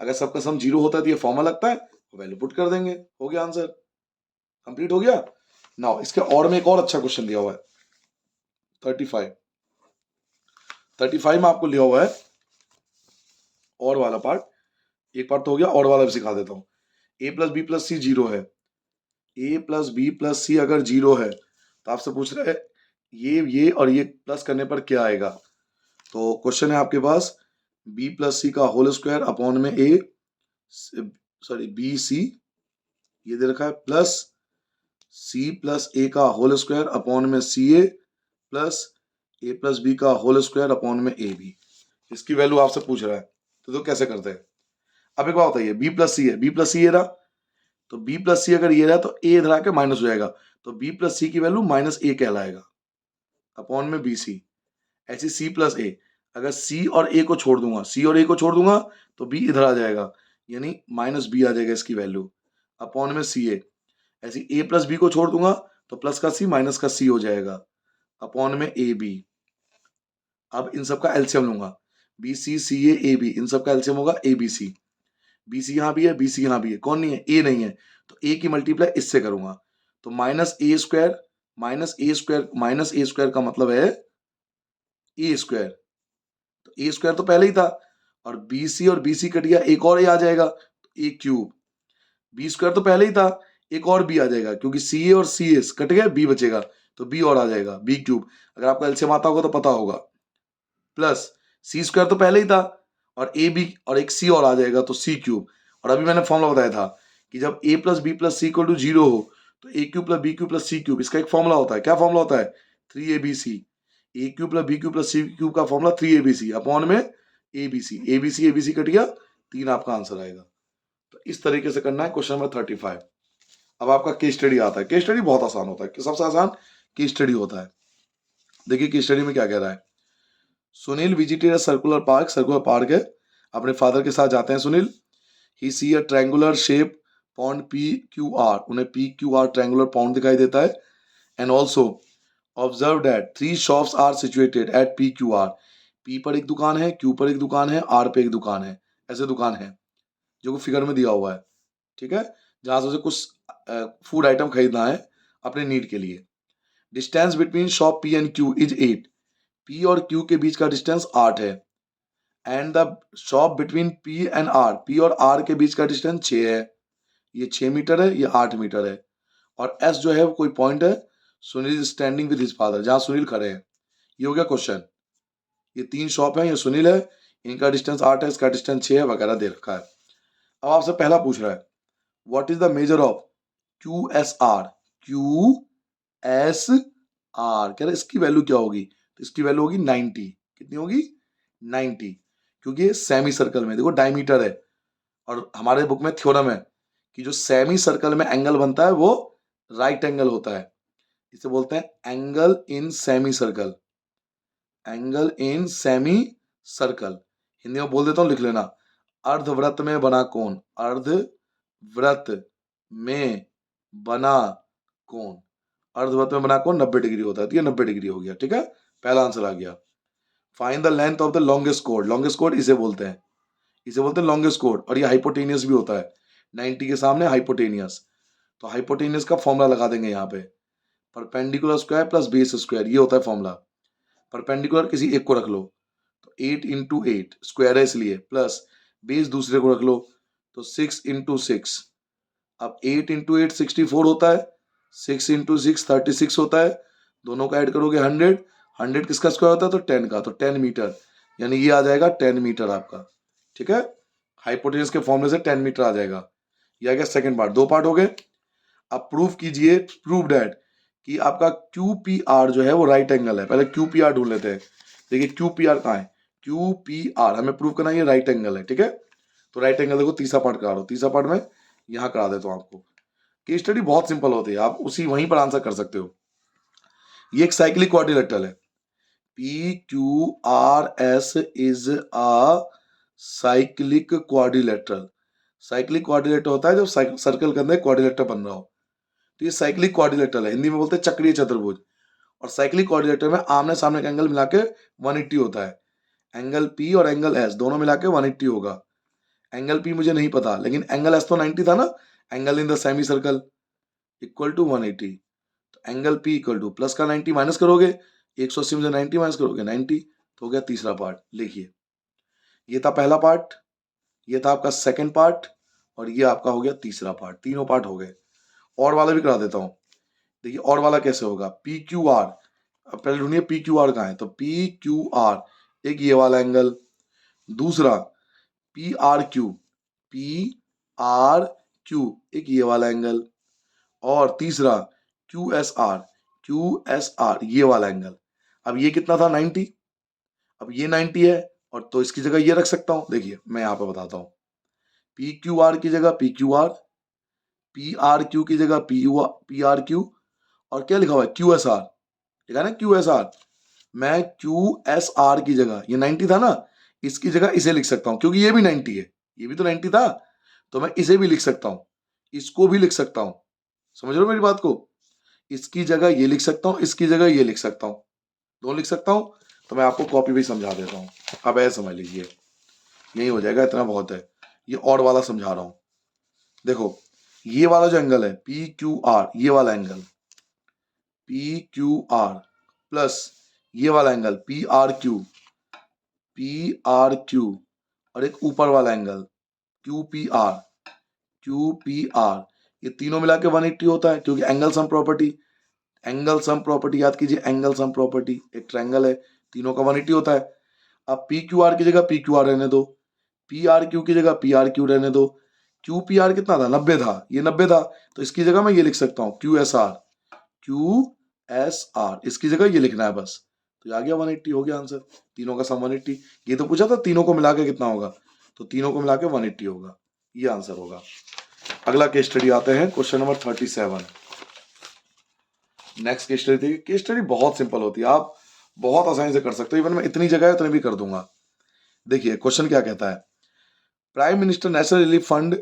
अगर सबका सम 0 होता है तो ये फॉर्मूला लगता है, वैल्यू पुट कर देंगे, हो गया आंसर, कंप्लीट हो गया। नाउ इसके और में एक और अच्छा क्वेश्चन दिया हुआ है 35 में आपको लिया हुआ है और वाला पार्ट। एक पार्ट तो हो गया, और वाला भी सिखा देता हूं। a प्लस बी प्लस सी 0 है, a प्लस बी प्लस सी अगर 0 है तो आपसे पूछ रहा है ये और ये प्लस करने पर क्या आएगा। तो क्वेश्चन है आपके पास b प्लस सी का होल स्क्वायर अपॉन में a, सॉरी बी सी, ये दे रखा है, प्लस c प्लस a का होल स्क्वायर अपॉन में सी ए, प्लस a प्लस बी का होल स्क्वायर अपॉन में ए बी। इसकी वैल्यू आपसे पूछ रहा है, तो कैसे करते हैं। अब एक बात बताइए, b प्लस सी है, b प्लस सी ये रहा, तो b प्लस सी अगर ये रहा तो a इधर आके माइनस हो जाएगा, तो b प्लस सी की वैल्यू माइनस a कहलाएगा अपॉन में बी सी। ऐसी c प्लस a, अगर c और a को छोड़ दूंगा, c और a को छोड़ दूंगा तो b इधर आ जाएगा, यानी माइनस b आ जाएगा इसकी वैल्यू अपॉन में सी ए। ऐसी a प्लस बी को छोड़ दूंगा तो प्लस का c माइनस का c हो जाएगा अपॉन में ए बी। अब इन सब का एलसीएम लूंगा, B C C A B, इन सब का एलसीएम होगा ए बी सी। बी सी यहाँ भी है, बी सी यहाँ भी है, कौन नहीं है, ए नहीं है, तो ए की मल्टीप्लाई इससे करूंगा, तो माइनस ए स्क्वायर माइनस ए स्क्वायर माइनस ए स्क्वायर का मतलब है ए स्क्वायर, तो ए स्क्वायर तो पहले ही था, और बी सी और बी सी कट गया, एक और ए आ जाएगा, तो ए क्यूब। बी स्क्वायर तो पहले ही था, एक और बी आ जाएगा, क्योंकि सी ए और सी एस कट गया, बी बचेगा, तो बी और आ जाएगा, बी क्यूब। अगर आपको एलसीएम आता होगा तो पता होगा, प्लस सी स्क्वायर तो पहले ही था, और ए बी और एक सी और आ जाएगा, तो सी क्यूब। और अभी मैंने फॉर्मूला बताया था कि जब A plus B plus C equal to 0 हो तो A cube plus B cube plus C cube, इसका एक फॉर्मूला होता है। क्या फॉर्मूला होता है, 3abc। A cube plus B cube plus C cube का फॉर्मूला 3abc अपॉन में एबीसी, एबीसी एबीसी कट गया, 3 आपका आंसर आएगा। तो इस तरीके से करना है क्वेश्चन नंबर 35। अब आपका केस स्टडी आता है। केस स्टडी बहुत आसान होता है, सबसे आसान केस स्टडी होता है। देखिए केस स्टडी में क्या कह रहा है, Sunil visited a circular park, circular park है, अपने फादर के साथ जाते हैं Sunil. He sees a triangular shape pond P Q R, उन्हें P Q R triangular pond दिखाई देता है। And also observe that 3 shops are situated at P Q R, P पर एक दुकान है, क्यू पर एक दुकान है, आर पे एक दुकान है, ऐसे दुकान है जो फिगर में दिया हुआ है, ठीक है, जहां से उसे कुछ फूड आइटम खरीदना है अपने नीड के लिए। Distance between shop P and Q is 8, P और क्यू के बीच का डिस्टेंस 8 है। And the shop between P and R, P और आर के बीच का डिस्टेंस 6 है, ये 6 मीटर है, ये 8 मीटर है। और एस जो है वो कोई पॉइंट है, Sunil is standing with his father, जहां सुनील खड़े हैं। ये हो गया क्वेश्चन। ये 3 शॉप है, ये सुनील है, इनका डिस्टेंस 8 है, इसका डिस्टेंस 6 है, वगैरह दे रखा है। अब आपसे पहला पूछ रहा है what is the measure of Q S R, Q S R, कह रहे इसकी वैल्यू क्या होगी, तो इसकी वैल्यू होगी 90। कितनी होगी, 90, क्योंकि ये सेमी सर्कल में देखो डायमीटर है, और हमारे बुक में थ्योरम है कि जो सेमी सर्कल में एंगल बनता है वो राइट एंगल होता है, इसे बोलते हैं angle in semi circle, angle in semi circle. Hindi में बोल देता हूं, लिख लेना, अर्धवृत्त में बना कोण, अर्धवृत्त में बना कोण, अर्धवृत्त में बना कोण 90 डिग्री होता है, तो ये 90 डिग्री हो गया, ठीक है, पहला आंसर आ गया। Find the length of the longest code, longest code इसे बोलते हैं, इसे बोलते हैं लॉन्गेस्ट कोड, और ये हाइपोटेनियस भी होता है, 90 के सामने हाइपोटेनियस। तो हाइपोटेनियस का फॉर्मूला लगा देंगे यहाँ पे, perpendicular square plus base square, ये होता है फॉर्मूला। परपेंडिकुलर किसी एक को रख लो, तो 8 इंटू 8 स्क्वायर है इसलिए, प्लस बेस दूसरे को रख लो तो 6 इंटू 6। अब 8 इंटू 8 64 होता है, 6 इंटू 6 36 होता है, दोनों का ऐड करोगे 100, 100 किसका स्क्वायर होता है तो 10 का, तो 10 मीटर, यानी ये आ जाएगा 10 मीटर आपका। ठीक है, हाइपोटेनस के फॉर्मूले से 10 मीटर आ जाएगा। ये आ गया सेकंड पार्ट, दो पार्ट हो गए। अब प्रूफ कीजिए, प्रूव डैट कि आपका क्यू पी आर जो है वो राइट एंगल है। पहले क्यू पी आर ढूंढ लेते हैं। देखिए क्यू पी आर कहाँ है, क्यू पी आर हमें प्रूव करना है ये राइट एंगल है। ठीक है, तो राइट एंगल देखो तीसरा पार्ट करा रहा हूँ, तीसरा पार्ट में यहाँ करा देता हूँ आपको। केस स्टडी बहुत सिंपल होती है, आप उसी वहीं पर आंसर कर सकते हो। ये एक साइक्लिक क्वाड्रिलेटरल है, P Q R S is a cyclic quadrilateral. Cyclic quadrilateral होता है जब सर्कल के अंदर क्वाड्रिलेटर बन रहा हो, तो ये साइक्लिक क्वाड्रिलेटरल है, हिंदी में बोलते हैं चक्रीय चतुर्भुज। और साइक्लिक कोऑर्डिनेटर में आमने सामने का एंगल मिला के 180 होता है। एंगल पी और एंगल एस दोनों मिला के 180 होगा। एंगल पी मुझे नहीं पता, लेकिन एंगल एस तो 90 था ना, angle in the semicircle equal to 180। तो angle P equal to plus का 90 माइनस करोगे, 180 में से 90 माइनस करोगे 90, तो हो गया तीसरा पार्ट। लिखिए, ये था पहला पार्ट, ये था आपका सेकंड पार्ट, और ये आपका हो गया तीसरा पार्ट। तीनों पार्ट हो गए। और वाला भी करा देता हूं। देखिए और वाला कैसे होगा, पी क्यू आर, अब पहले ढूंढिए पी क्यू आर कहाँ है, तो पी क्यू आर एक ये वाला एंगल, दूसरा P R Q, P R Q एक ये वाला एंगल, और तीसरा Q S R, Q S R ये वाला एंगल। अब ये कितना था 90, अब ये 90 है, और तो इसकी जगह ये रख सकता हूं। देखिए मैं यहाँ पे बताता हूँ, पी क्यू आर की जगह P Q R, P R Q की जगह पी आर क्यू, और क्या लिखा हुआ है क्यू एस आर, लिखा है ना क्यू एस आर। मैं क्यू एस आर की जगह, ये 90 था ना, इसकी जगह इसे लिख सकता हूं, क्योंकि ये भी 90 है, ये भी तो 90 था, तो मैं इसे भी लिख सकता हूं, इसको भी लिख सकता हूं। समझ रहे हो मेरी बात को, इसकी जगह ये लिख सकता हूं, इसकी जगह ये लिख सकता हूं, दोनों लिख सकता हूं। तो मैं आपको कॉपी भी समझा देता हूं, अब ऐसे समझ लीजिए, यही हो जाएगा, इतना बहुत है। ये और वाला समझा रहा हूं। देखो ये वाला जो एंगल है पी क्यू आर, ये वाला angle P Q R, plus ये वाला angle P R Q, P R Q, और एक ऊपर वाला angle Q P R, Q P are, ये तीनों मिला के 180 होता है, क्योंकि angle sum property, angle sum property याद कीजिए, एंगल सम प्रॉपर्टी, एक ट्रायंगल है, तीनों का 180 होता है। अब पी क्यू आर की जगह पी क्यू आर रहने दो, पी आर क्यू की जगह पी आर क्यू रहने दो। क्यू पी आर कितना था 90 था, ये 90 था, तो इसकी जगह मैं ये लिख सकता हूँ Q S R, Q S R, इसकी जगह ये लिखना है बस, तो आ गया 180, हो गया आंसर। तीनों का सम 180, ये तो पूछा था तीनों को मिला के कितना होगा, तो तीनों को मिला के 180 होगा, ये आंसर होगा। अगला केस स्टडी आते हैं, question number 37। Next case study देखिए, केस स्टडी बहुत सिंपल होती है, आप बहुत आसानी से कर सकते हो, इवन मैं इतनी जगह है उतनी भी कर दूंगा। देखिए क्वेश्चन क्या कहता है, prime minister national relief fund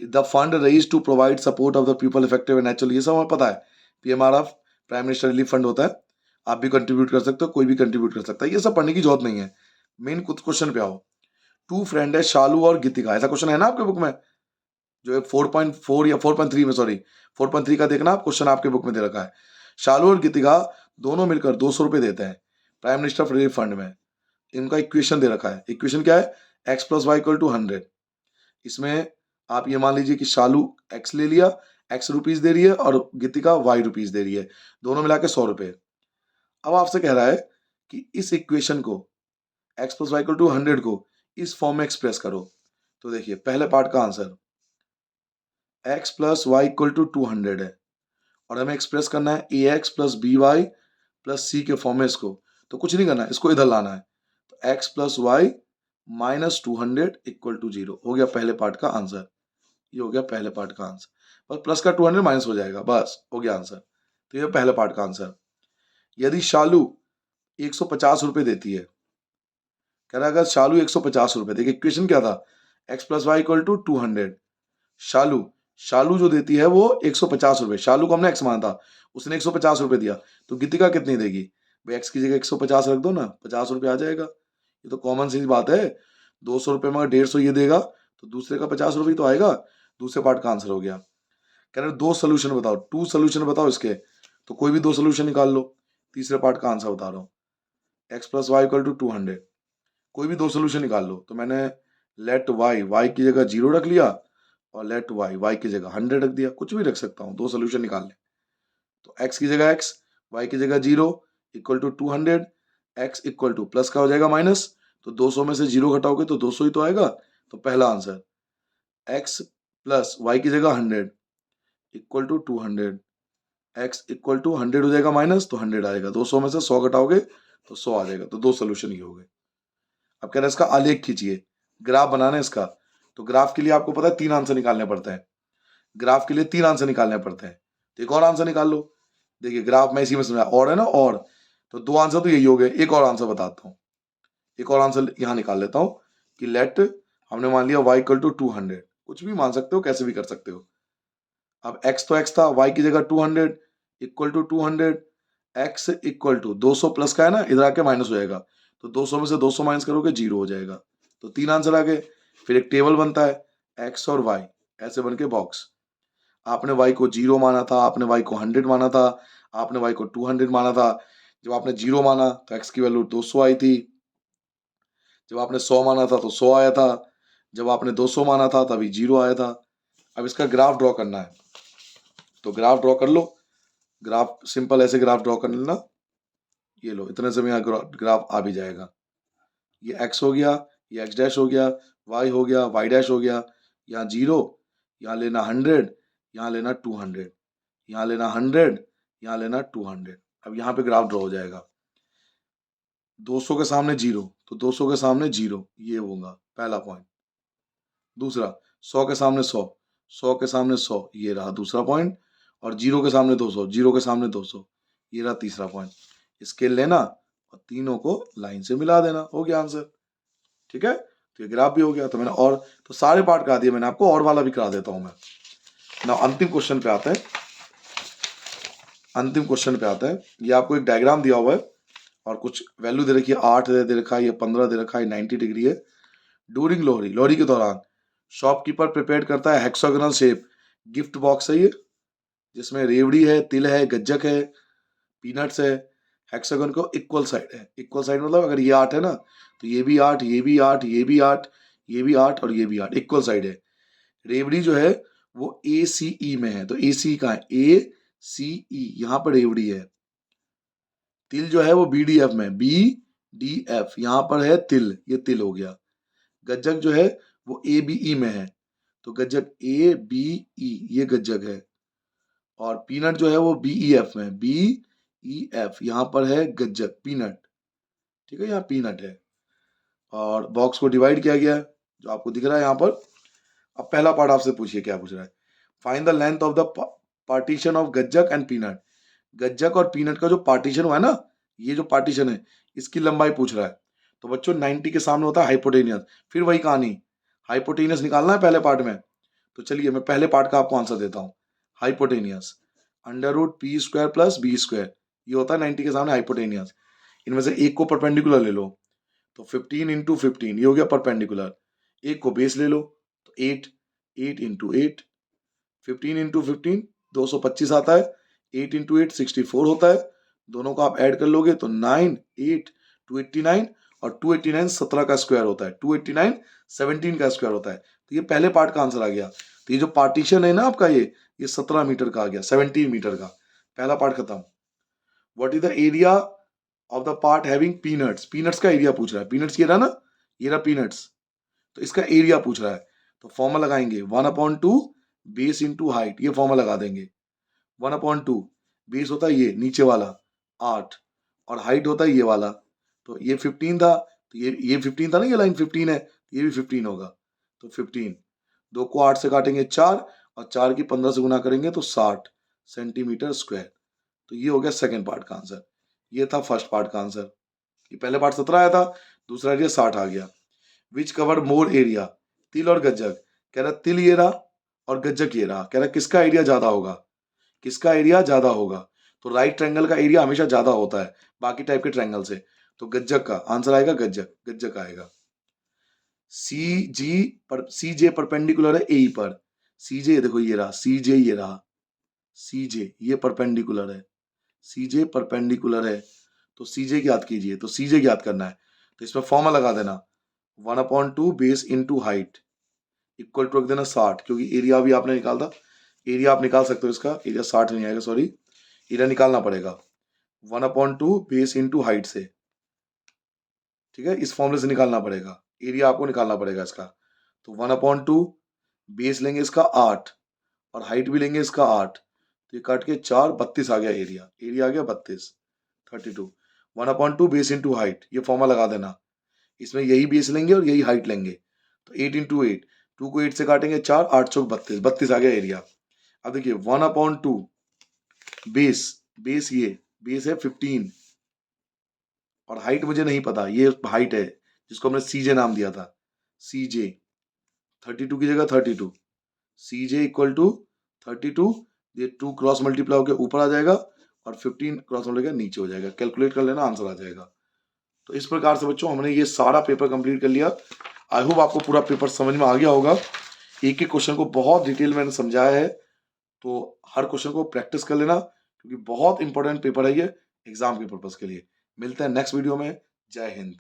the fund raise to provide support of the people affected natural, ये सब हमें पता है, PMRF prime minister relief fund होता है, आप भी कंट्रीब्यूट कर सकते हो, कोई भी कंट्रीब्यूट कर सकता है, ये सब पढ़ने की जरूरत नहीं है। मेन कुछ क्वेश्चन पे आओ। टू फ्रेंड है शालू और गीतिका, ऐसा क्वेश्चन है ना आपके बुक में, जो 4.4 या 4.3 में, सॉरी 4.3 का देखना आप, क्वेश्चन आपके बुक में दे रखा है। शालू और गीतिका दोनों मिलकर 200 रुपये देते हैं प्राइम मिनिस्टर रिलीफ फंड में। इनका इक्वेशन दे रखा है, इक्वेशन क्या है, X plus Y equal to 100। इसमें आप ये मान लीजिए कि शालू एक्स ले लिया, एक्स रुपीज दे रही है, और गीतिका वाई रुपीज दे रही है, दोनों मिला के 100 रुपये। अब आपसे कह रहा है कि इस इक्वेशन को X plus Y equal to 100 को इस फॉर्म में एक्सप्रेस करो। तो देखिए पहले पार्ट का answer X plus Y equal to 200 है, और हमें एक्सप्रेस करना है A X plus B Y plus C के फॉर्म में इसको, तो कुछ नहीं करना है, इसको इधर लाना है, तो X plus Y minus 200 equal to 0 हो गया पहले पार्ट का आंसर। ये हो गया पहले पार्ट का आंसर, बस प्लस का 200 माइनस हो जाएगा, बस हो गया आंसर। तो ये पहले पार्ट का आंसर। यदि शालू 150 रुपए देती है, कह रहा है अगर शालू 150 रुपए, देखिए इक्वेशन क्या था, X plus Y equal to 200, Shalu Shalu जो देती है वो 150 रुपए, शालू को हमने एक्स माना था, उसने 150 रुपए दिया, तो गीतिका कितनी देगी भाई, एक्स की जगह 150 रख दो ना, 50 रुपए आ जाएगा। ये तो कॉमन सी बात है, 200 रुपए में 150 ये देगा, तो दूसरे का 50 रुपये तो आएगा। दूसरे पार्ट का आंसर हो गया। कह रहे दो सोल्यूशन बताओ, 2 सोल्यूशन बताओ इसके, तो कोई भी 2 सोल्यूशन निकाल लो। तीसरे पार्ट का आंसर बता रहा हूँ, x plus Y equal to 200। कोई भी दो सोल्यूशन निकाल लो। तो मैंने लेट वाई की जगह 0 रख लिया और लेट वाई की जगह 100 रख दिया। कुछ भी रख सकता हूँ, दो सोल्यूशन निकाल ले। तो x की जगह x, y की जगह 0 equal to 200, x equal to plus का हो जाएगा माइनस, तो 200 में से 0 घटाओगे तो 200 ही तो आएगा। तो पहला आंसर x प्लस वाई की जगह 100 equal to 200, x equal to 100 हो जाएगा माइनस, तो 100 आएगा। 200 में से 100 घटाओगे तो 100 आ जाएगा। तो दो सोल्यूशन ये हो गए। अब कह रहे हैं इसका आलेख खींचिए, ग्राफ बनाना है इसका। तो ग्राफ के लिए आपको पता है 3 आंसर निकालने पड़ते हैं। ग्राफ के लिए 3 आंसर निकालने पड़ते हैं। तो एक और आंसर निकाल लो। देखिए ग्राफ में इसी में समझा, और है ना, और तो दो आंसर तो यही हो गए। एक और आंसर बताता हूँ, एक और आंसर यहाँ निकाल लेता हूँ कि लेट, हमने मान लिया y इक्वल टू 200, कुछ भी मान सकते हो, कैसे भी कर सकते हो। अब x तो x था, y की जगह 200 equal to 200, x equal to 200 plus का है ना, इधर आके माइनस हो जाएगा। तो 200 में से 200 माइनस करोगे 0 हो जाएगा। तो 3 आंसर आ गए। फिर एक टेबल बनता है, x और y ऐसे बन के बॉक्स। आपने y को 0 माना था, आपने y को 100 माना था, आपने y को 200 माना था। जब आपने 0 माना तो x की वैल्यू 200 आई थी। जब आपने 100 माना था तो 100 आया था। जब आपने 200 माना था तभी 0 आया था। अब इसका ग्राफ ड्रॉ करना है, तो ग्राफ ड्रॉ कर लो। ग्राफ सिंपल ऐसे ग्राफ ड्रॉ कर लेना। ये लो, इतने से यहाँ ग्राफ आ भी जाएगा। ये x हो गया, ये x डैश हो गया, y हो गया, y डैश हो गया। यहाँ 0, यहाँ लेना 100, यहाँ लेना 200, यहाँ लेना 100, यहाँ लेना 200। अब यहाँ पे ग्राफ ड्रॉ हो जाएगा। 200 के सामने 0, तो 200 के सामने 0, ये होगा पहला पॉइंट। दूसरा, 100 के सामने 100, 100 के सामने 100, ये रहा दूसरा पॉइंट। और 0 के सामने 200, 0 के सामने 200, ये रहा तीसरा पॉइंट। स्केल लेना और तीनों को लाइन से मिला देना, हो गया आंसर। ठीक है, तो ये ग्राफ भी हो गया। तो मैंने और तो सारे पार्ट करा दिए मैंने आपको, और वाला भी करा देता हूं मैं ना। अंतिम क्वेश्चन पे आते हैं। अंतिम क्वेश्चन पे आते हैं। ये आपको एक डायग्राम दिया हुआ है और कुछ वैल्यू दे रखी है, 8 दे रखा है, ये 15 दे रखा है, 90 डिग्री है। ड्यूरिंग लोहरी, लोहरी के दौरान शॉपकीपर प्रिपेयर करता है हेक्सागोनल शेप गिफ्ट बॉक्स है ये, जिसमें रेवड़ी है, तिल है, गज्जक है, पीनट्स है। हेक्सागन को इक्वल साइड है। इक्वल साइड मतलब अगर ये 8 है ना, तो ये भी 8, ये भी 8, ये भी 8, ये भी 8 और ये भी 8, इक्वल साइड है। रेवड़ी जो है वो ACE में है, तो ACE कहाँ है, ACE, यहाँ पर रेवड़ी है। तिल जो है वो BDF में, BDF, यहाँ पर है तिल, ये तिल हो गया। गज्जक जो है वो ABE में है, तो गज्जक ABE, ये गज्जक है। और पीनट जो है वो BEF में, BEF, यहाँ पर है गज्जक, पीनट। ठीक है, यहाँ पीनट है। और बॉक्स को डिवाइड किया गया है, जो आपको दिख रहा है यहाँ पर। अब पहला पार्ट आपसे पूछिए क्या पूछ रहा है। Find the length of the partition of गज्जक एंड पीनट। गज्जक और पीनट का जो पार्टीशन हुआ है ना, ये जो पार्टीशन है, इसकी लंबाई पूछ रहा है। तो बच्चों 90 के सामने होता है हाइपोटेनियस। फिर वही कहानी, हाइपोटेनियस निकालना है पहले पार्ट में। तो चलिए मैं पहले पार्ट का आपको आंसर देता हूँ। हाइपोटेनियस √p² प्लस b², ये होता है 90 के सामने हाइपोटेनियस। इनमें से एक को परपेंडिकुलर ले लो, तो 15 इंटू 15, ये हो गया परपेंडिकुलर। एक को बेस ले लो, तो 8, 8 इंटू 8, 15 इंटू 15 225 आता है, 8 इंटू 8 64 होता है। दोनों को आप ऐड कर लोगे तो 9, 8, 289, और 289 17 का स्क्वायर होता है, 289 17 का स्क्वायर होता है। तो ये पहले पार्ट का आंसर आ गया। तो ये जो पार्टीशन है ना आपका, ये 17 मीटर का आ गया, 17 मीटर का। पहला पार्ट खत्म। What is the area of the part having peanuts. Peanuts का एरिया पूछ रहा है। पीनट्स ये रहा ना, ये रहा पीनट्स, तो इसका एरिया पूछ रहा है। तो फॉर्मूला लगाएंगे 1/2 बेस इंटू हाइट, ये फॉर्मूला लगा देंगे। 1/2 बेस होता है ये नीचे वाला 8, और हाइट होता है ये वाला। तो ये 15 था, तो ये 15 था ना, ये लाइन 15 है, ये भी 15 होगा। तो 15, 2 को 8 से काटेंगे 4, और 4 की 15 से गुना करेंगे तो 60 सेंटीमीटर स्क्वायर। तो ये हो गया सेकेंड पार्ट का आंसर। ये था फर्स्ट पार्ट का आंसर। ये पहले पार्ट 17 आया था, दूसरा एरिया 60 आ गया। विच कवर मोर एरिया, तिल और गज्जक। कह रहा तिल ये रहा और गज्जक ये रहा। कह रहा किसका एरिया ज्यादा होगा, किसका एरिया ज्यादा होगा। तो राइट ट्रायंगल का एरिया हमेशा ज्यादा होता है बाकी टाइप के ट्रायंगल से। तो गज्जक का आंसर आएगा गज्जक, गज्जक आएगा। CJ परपेंडिकुलर है AE पर। CJ देखो ये रहा, CJ ये रहा, CJ ये परपेंडिकुलर है, CJ परपेंडिकुलर है। तो सीजे ज्ञात कीजिए, तो सीजे ज्ञात करना है तो इसमें फॉर्मूला लगा देना 1/2 base into height equal to रख देना 60, क्योंकि एरिया भी आपने निकाला था, एरिया आप निकाल सकते हो, इसका एरिया 60 नहीं आएगा, सॉरी, एरिया निकालना पड़ेगा 1/2 बेस इंटू हाइट से, ठीक है, इस फॉर्मूले से निकालना पड़ेगा, एरिया आपको निकालना पड़ेगा इसका। तो 1/2 बेस लेंगे इसका 8 और हाइट भी लेंगे इसका 8, तो ये काट के 4 32 आ गया एरिया, एरिया आ गया 32 32 1/2 बेस इंटू हाइट, ये फॉर्मूला लगा देना, इसमें यही बेस लेंगे और यही हाइट लेंगे, तो 8 इंटू 8, 2 को 8 से काटेंगे 4, 8 चौक 32, 32 आ गया एरिया। अब देखिए 1/2 बेस, बेस ये बेस है 15 और हाइट मुझे नहीं पता, ये हाइट है जिसको हमने सीजे नाम दिया था, सीजे 32 की जगह 32, सीजे इक्वल टू 32, ये 2 क्रॉस मल्टीप्लाई होकर ऊपर आ जाएगा और 15 क्रॉस मल्टीप्लाई नीचे हो जाएगा, कैलकुलेट कर लेना, आंसर आ जाएगा। तो इस प्रकार से बच्चों हमने ये सारा पेपर कंप्लीट कर लिया। आई होप आपको पूरा पेपर समझ में आ गया होगा, एक एक क्वेश्चन को बहुत डिटेल मैंने समझाया है, तो हर क्वेश्चन को प्रैक्टिस कर लेना क्योंकि बहुत इंपॉर्टेंट पेपर है ये एग्जाम के पर्पज के लिए। मिलते हैं नेक्स्ट वीडियो में। जय हिंद।